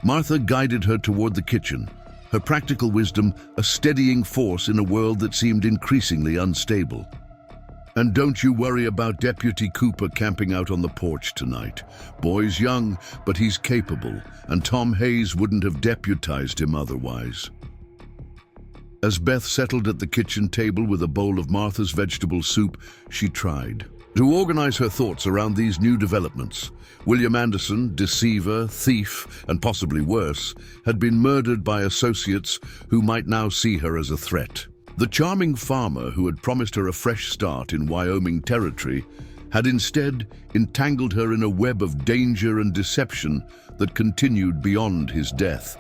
Martha guided her toward the kitchen, her practical wisdom a steadying force in a world that seemed increasingly unstable. "And don't you worry about Deputy Cooper camping out on the porch tonight. Boy's young, but he's capable, and Tom Hayes wouldn't have deputized him otherwise." As Beth settled at the kitchen table with a bowl of Martha's vegetable soup, she tried to organize her thoughts around these new developments. William Anderson, deceiver, thief, and possibly worse, had been murdered by associates who might now see her as a threat. The charming farmer who had promised her a fresh start in Wyoming Territory had instead entangled her in a web of danger and deception that continued beyond his death.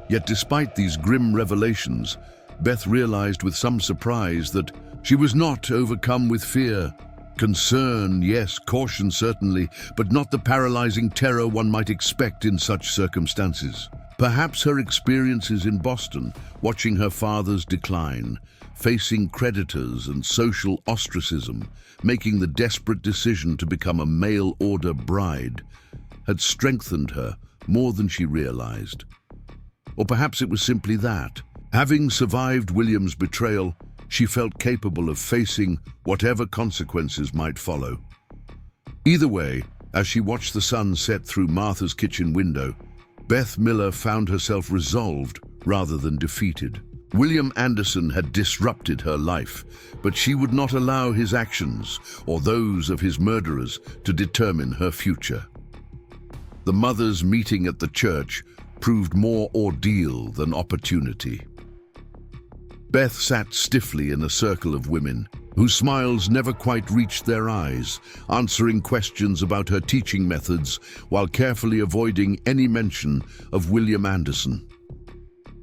Yet despite these grim revelations, Beth realized with some surprise that she was not overcome with fear. Concern, yes, caution certainly, but not the paralyzing terror one might expect in such circumstances. Perhaps her experiences in Boston, watching her father's decline, facing creditors and social ostracism, making the desperate decision to become a mail-order bride, had strengthened her more than she realized. Or perhaps it was simply that. Having survived William's betrayal, she felt capable of facing whatever consequences might follow. Either way, as she watched the sun set through Martha's kitchen window, Beth Miller found herself resolved rather than defeated. William Anderson had disrupted her life, but she would not allow his actions or those of his murderers to determine her future. The mothers' meeting at the church proved more ordeal than opportunity. Beth sat stiffly in a circle of women, whose smiles never quite reached their eyes, answering questions about her teaching methods while carefully avoiding any mention of William Anderson.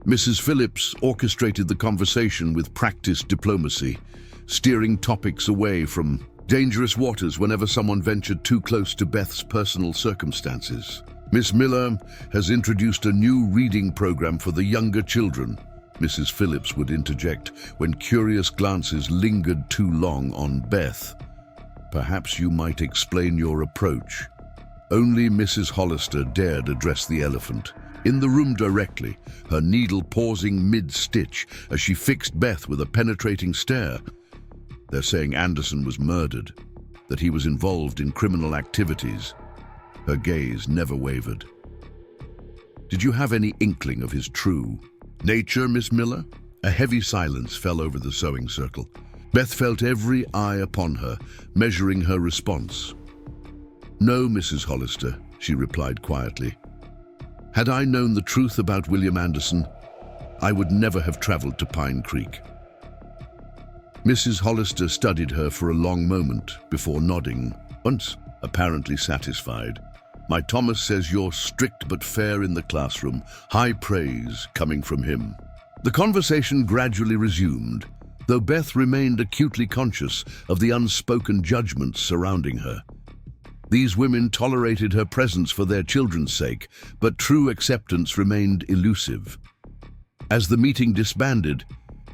Mrs. Phillips orchestrated the conversation with practiced diplomacy, steering topics away from Dangerous waters whenever someone ventured too close to Beth's personal circumstances. Miss Miller has introduced a new reading program for the younger children, Mrs. Phillips would interject when curious glances lingered too long on Beth. Perhaps you might explain your approach. Only Mrs. Hollister dared address the elephant. In the room directly, her needle pausing mid-stitch as she fixed Beth with a penetrating stare. They're saying Anderson was murdered, that he was involved in criminal activities. Her gaze never wavered. Did you have any inkling of his true nature, Miss Miller? A heavy silence fell over the sewing circle. Beth felt every eye upon her, measuring her response. No, Mrs. Hollister, she replied quietly. Had I known the truth about William Anderson, I would never have traveled to Pine Creek. Mrs. Hollister studied her for a long moment before nodding, once apparently satisfied. My Thomas says you're strict but fair in the classroom. High praise coming from him. The conversation gradually resumed, though Beth remained acutely conscious of the unspoken judgments surrounding her. These women tolerated her presence for their children's sake, but true acceptance remained elusive. As the meeting disbanded,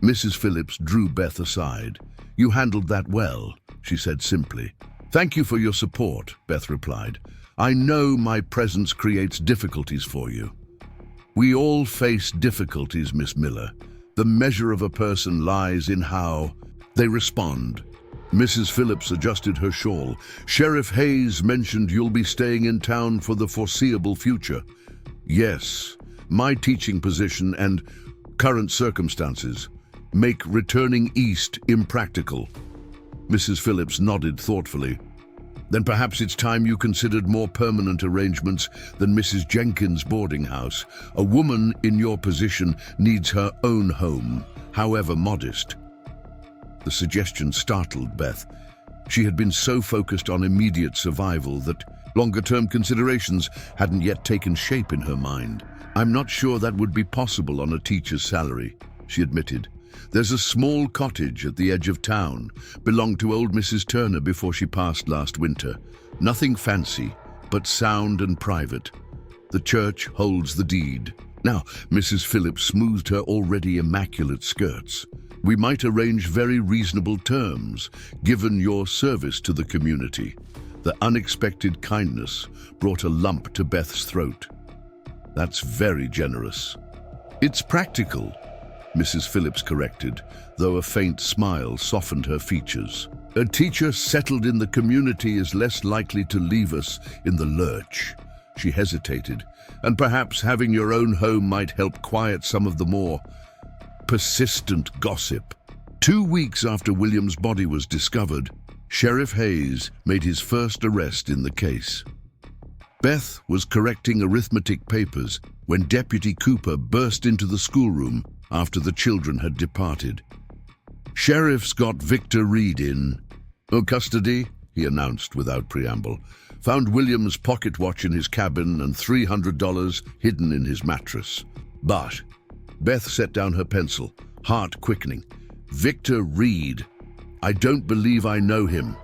Mrs. Phillips drew Beth aside. You handled that well, she said simply. Thank you for your support, Beth replied. I know my presence creates difficulties for you. We all face difficulties, Miss Miller. The measure of a person lies in how they respond. Mrs. Phillips adjusted her shawl. Sheriff Hayes mentioned you'll be staying in town for the foreseeable future. Yes, my teaching position and current circumstances make returning east impractical. Mrs. Phillips nodded thoughtfully. Then perhaps it's time you considered more permanent arrangements than Mrs. Jenkins' boarding house. A woman in your position needs her own home, however modest. The suggestion startled Beth. She had been so focused on immediate survival that longer-term considerations hadn't yet taken shape in her mind. I'm not sure that would be possible on a teacher's salary, she admitted. There's a small cottage at the edge of town, belonged to old Mrs. Turner before she passed last winter. Nothing fancy, but sound and private. The church holds the deed. Now, Mrs. Phillips smoothed her already immaculate skirts. We might arrange very reasonable terms, given your service to the community. The unexpected kindness brought a lump to Beth's throat. That's very generous. It's practical, Mrs. Phillips corrected, though a faint smile softened her features. A teacher settled in the community is less likely to leave us in the lurch. She hesitated, and perhaps having your own home might help quiet some of the more persistent gossip. 2 weeks after William's body was discovered, Sheriff Hayes made his first arrest in the case. Beth was correcting arithmetic papers when Deputy Cooper burst into the schoolroom after the children had departed. Sheriff's got Victor Reed in custody, he announced without preamble. Found William's pocket watch in his cabin and $300 hidden in his mattress. But Beth set down her pencil, heart quickening. Victor Reed. I don't believe I know him.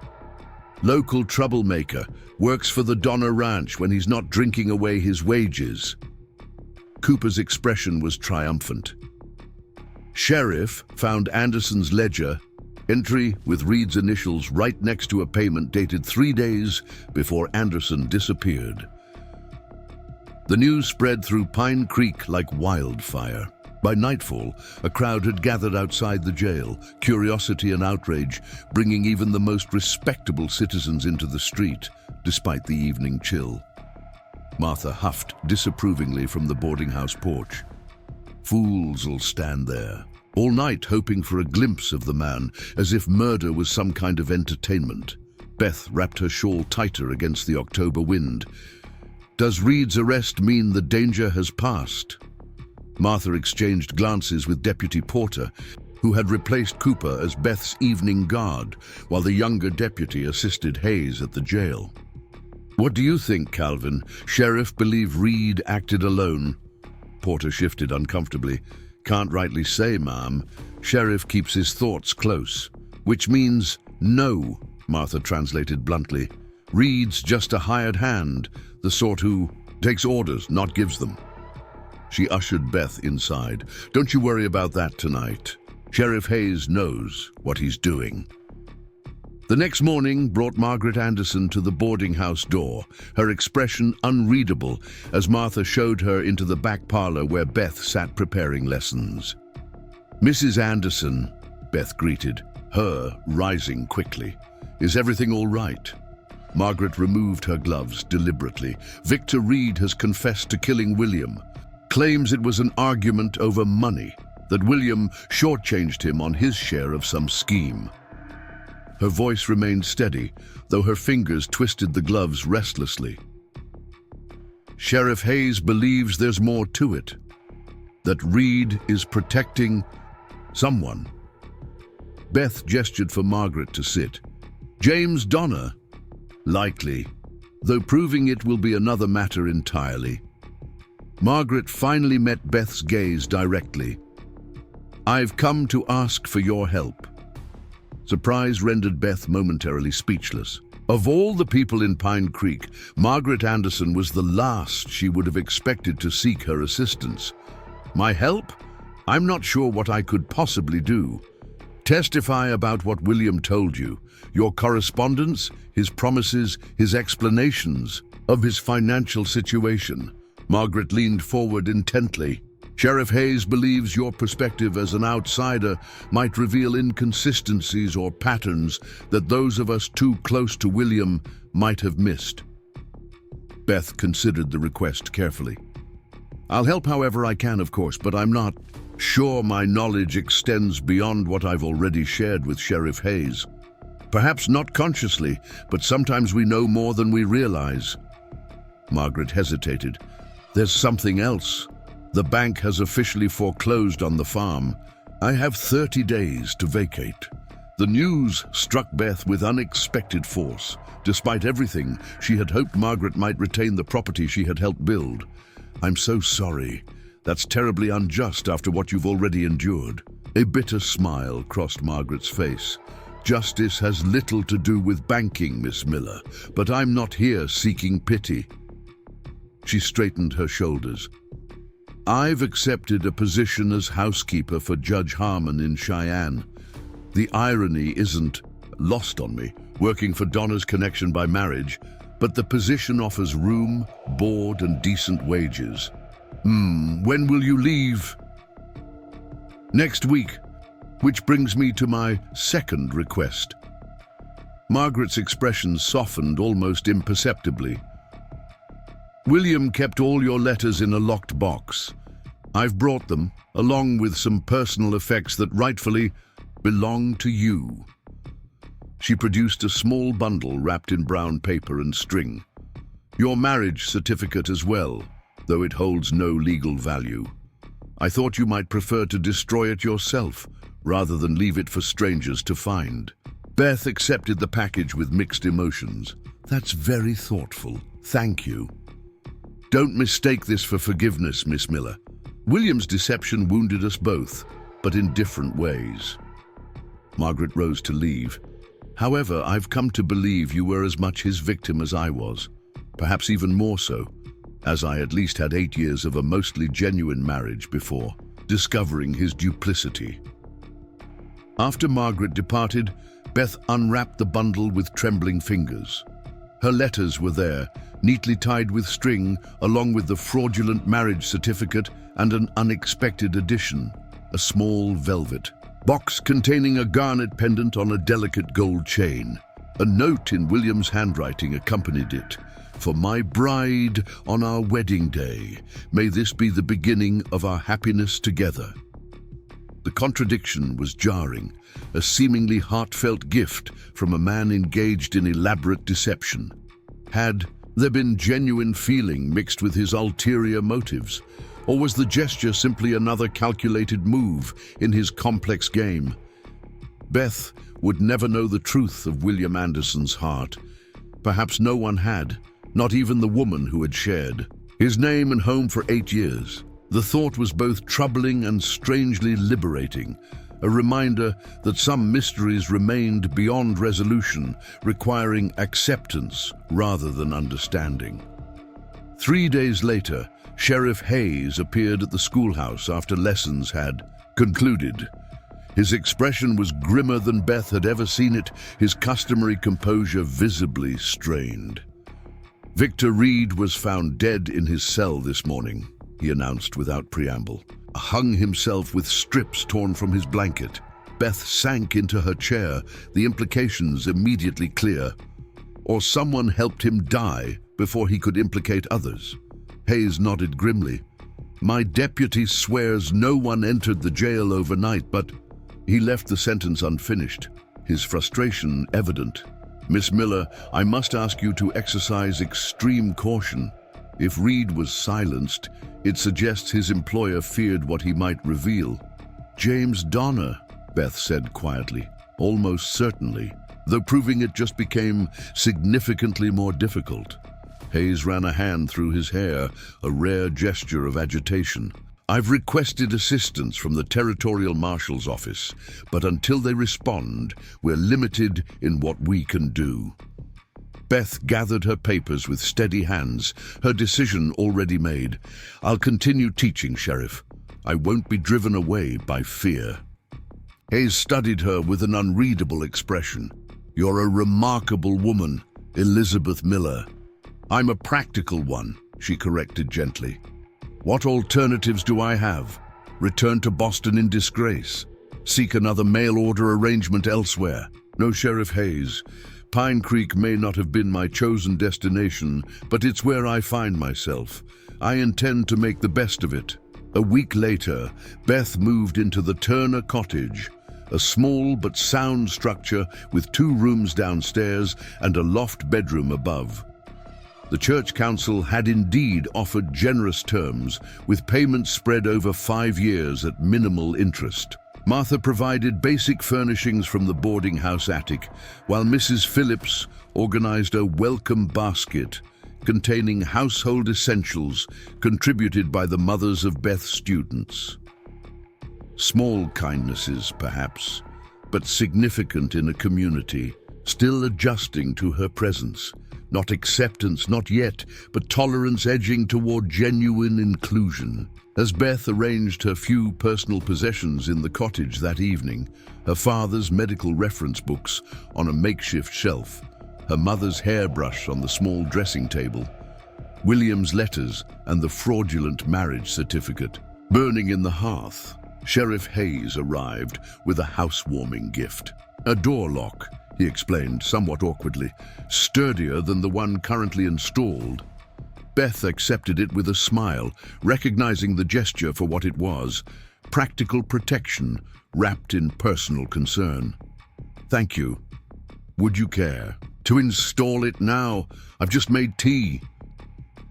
Local troublemaker, works for the Donner Ranch when he's not drinking away his wages. Cooper's expression was triumphant. Sheriff found Anderson's ledger, entry with Reed's initials right next to a payment dated 3 days before Anderson disappeared. The news spread through Pine Creek like wildfire. By nightfall, a crowd had gathered outside the jail, curiosity and outrage bringing even the most respectable citizens into the street, despite the evening chill. Martha huffed disapprovingly from the boarding house porch. Fools'll stand there, all night hoping for a glimpse of the man, as if murder was some kind of entertainment. Beth wrapped her shawl tighter against the October wind. Does Reed's arrest mean the danger has passed? Martha exchanged glances with Deputy Porter, who had replaced Cooper as Beth's evening guard, while the younger deputy assisted Hayes at the jail. What do you think, Calvin? Sheriff believe Reed acted alone? Porter shifted uncomfortably. Can't rightly say, ma'am. Sheriff keeps his thoughts close, which means no. Martha translated bluntly. "Reed's just a hired hand, the sort who takes orders, not gives them." She ushered Beth inside. "Don't you worry about that tonight. Sheriff Hayes knows what he's doing." The next morning brought Margaret Anderson to the boarding house door, her expression unreadable as Martha showed her into the back parlor where Beth sat preparing lessons. "Mrs. Anderson," Beth greeted, her rising quickly. "Is everything all right?" Margaret removed her gloves deliberately. "Victor Reed has confessed to killing William. Claims it was an argument over money, that William shortchanged him on his share of some scheme." Her voice remained steady, though her fingers twisted the gloves restlessly. "Sheriff Hayes believes there's more to it, that Reed is protecting someone." Beth gestured for Margaret to sit. "James Donner? Likely, though proving it will be another matter entirely." Margaret finally met Beth's gaze directly. "I've come to ask for your help." Surprise rendered Beth momentarily speechless. Of all the people in Pine Creek, Margaret Anderson was the last she would have expected to seek her assistance. "My help? I'm not sure what I could possibly do." "Testify about what William told you, your correspondence, his promises, his explanations of his financial situation." Margaret leaned forward intently. "Sheriff Hayes believes your perspective as an outsider might reveal inconsistencies or patterns that those of us too close to William might have missed." Beth considered the request carefully. "I'll help however I can, of course, but I'm not sure my knowledge extends beyond what I've already shared with Sheriff Hayes. Perhaps not consciously, but sometimes we know more than we realize." Margaret hesitated. "There's something else. The bank has officially foreclosed on the farm. I have 30 days to vacate." The news struck Beth with unexpected force. Despite everything, she had hoped Margaret might retain the property she had helped build. "I'm so sorry. That's terribly unjust after what you've already endured." A bitter smile crossed Margaret's face. "Justice has little to do with banking, Miss Miller, but I'm not here seeking pity." She straightened her shoulders. "I've accepted a position as housekeeper for Judge Harmon in Cheyenne. The irony isn't lost on me, working for Donna's connection by marriage, but the position offers room, board, and decent wages." When will you leave?" "Next week, which brings me to my second request." Margaret's expression softened almost imperceptibly. "William kept all your letters in a locked box. I've brought them, along with some personal effects that rightfully belong to you." She produced a small bundle wrapped in brown paper and string. "Your marriage certificate as well, though it holds no legal value. I thought you might prefer to destroy it yourself, rather than leave it for strangers to find." Beth accepted the package with mixed emotions. "That's very thoughtful. Thank you. Don't mistake this for forgiveness, Miss Miller. William's deception wounded us both, but in different ways." Margaret rose to leave. "However, I've come to believe you were as much his victim as I was, perhaps even more so, as I at least had 8 years of a mostly genuine marriage before discovering his duplicity." After Margaret departed, Beth unwrapped the bundle with trembling fingers. Her letters were there, neatly tied with string, along with the fraudulent marriage certificate and an unexpected addition, a small velvet box containing a garnet pendant on a delicate gold chain. A note in William's handwriting accompanied it. "For my bride on our wedding day, may this be the beginning of our happiness together." The contradiction was jarring, a seemingly heartfelt gift from a man engaged in elaborate deception. Had there been genuine feeling mixed with his ulterior motives, or was the gesture simply another calculated move in his complex game? Beth would never know the truth of William Anderson's heart. Perhaps no one had, not even the woman who had shared his name and home for 8 years. The thought was both troubling and strangely liberating, a reminder that some mysteries remained beyond resolution, requiring acceptance rather than understanding. 3 days later, Sheriff Hayes appeared at the schoolhouse after lessons had concluded. His expression was grimmer than Beth had ever seen it, his customary composure visibly strained. "Victor Reed was found dead in his cell this morning," he announced without preamble. "Hung himself with strips torn from his blanket." Beth sank into her chair, the implications immediately clear. Or someone helped him die before he could implicate others. Hayes nodded grimly. "My deputy swears no one entered the jail overnight, but..." He left the sentence unfinished, his frustration evident. "Miss Miller, I must ask you to exercise extreme caution. If Reed was silenced, it suggests his employer feared what he might reveal." "James Donner," Beth said quietly, "almost certainly, though proving it just became significantly more difficult." Hayes ran a hand through his hair, a rare gesture of agitation. "I've requested assistance from the Territorial Marshal's office, but until they respond, we're limited in what we can do." Beth gathered her papers with steady hands, her decision already made. "I'll continue teaching, Sheriff. I won't be driven away by fear." Hayes studied her with an unreadable expression. "You're a remarkable woman, Elizabeth Miller." "I'm a practical one," she corrected gently. "What alternatives do I have? Return to Boston in disgrace? Seek another mail-order arrangement elsewhere?" "No, Sheriff Hayes. Pine Creek may not have been my chosen destination, but it's where I find myself. I intend to make the best of it." A week later, Beth moved into the Turner Cottage, a small but sound structure with 2 rooms downstairs and a loft bedroom above. The church council had indeed offered generous terms, with payments spread over 5 years at minimal interest. Martha provided basic furnishings from the boarding house attic, while Mrs. Phillips organized a welcome basket containing household essentials contributed by the mothers of Beth's students. Small kindnesses, perhaps, but significant in a community still adjusting to her presence. Not acceptance, not yet, but tolerance edging toward genuine inclusion. As Beth arranged her few personal possessions in the cottage that evening, her father's medical reference books on a makeshift shelf, her mother's hairbrush on the small dressing table, William's letters and the fraudulent marriage certificate burning in the hearth, Sheriff Hayes arrived with a housewarming gift. "A door lock," he explained somewhat awkwardly, "sturdier than the one currently installed." Beth accepted it with a smile, recognizing the gesture for what it was, practical protection wrapped in personal concern. "Thank you. Would you care to install it now? I've just made tea."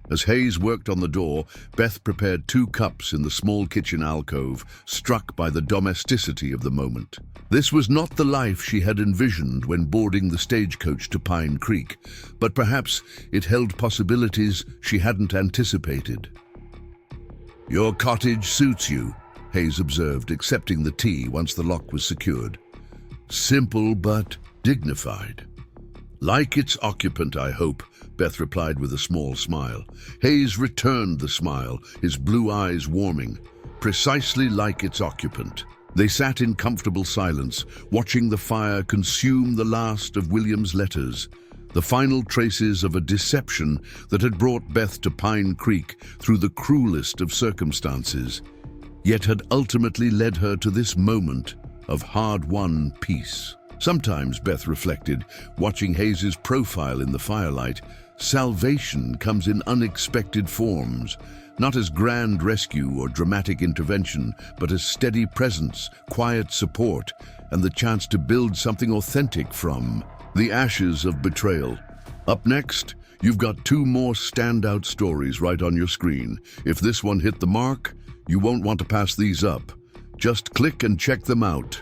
As Hayes worked on the door, Beth prepared 2 cups in the small kitchen alcove, struck by the domesticity of the moment. This was not the life she had envisioned when boarding the stagecoach to Pine Creek, but perhaps it held possibilities she hadn't anticipated. "Your cottage suits you," Hayes observed, accepting the tea once the lock was secured. "Simple but dignified." "Like its occupant, I hope," Beth replied with a small smile. Hayes returned the smile, his blue eyes warming. "Precisely like its occupant." They sat in comfortable silence, watching the fire consume the last of William's letters, the final traces of a deception that had brought Beth to Pine Creek through the cruelest of circumstances, yet had ultimately led her to this moment of hard-won peace. Sometimes, Beth reflected, watching Hayes's profile in the firelight, salvation comes in unexpected forms, not as grand rescue or dramatic intervention, but as steady presence, quiet support, and the chance to build something authentic from the ashes of betrayal. Up next, you've got 2 more standout stories right on your screen. If this one hit the mark, you won't want to pass these up. Just click and check them out.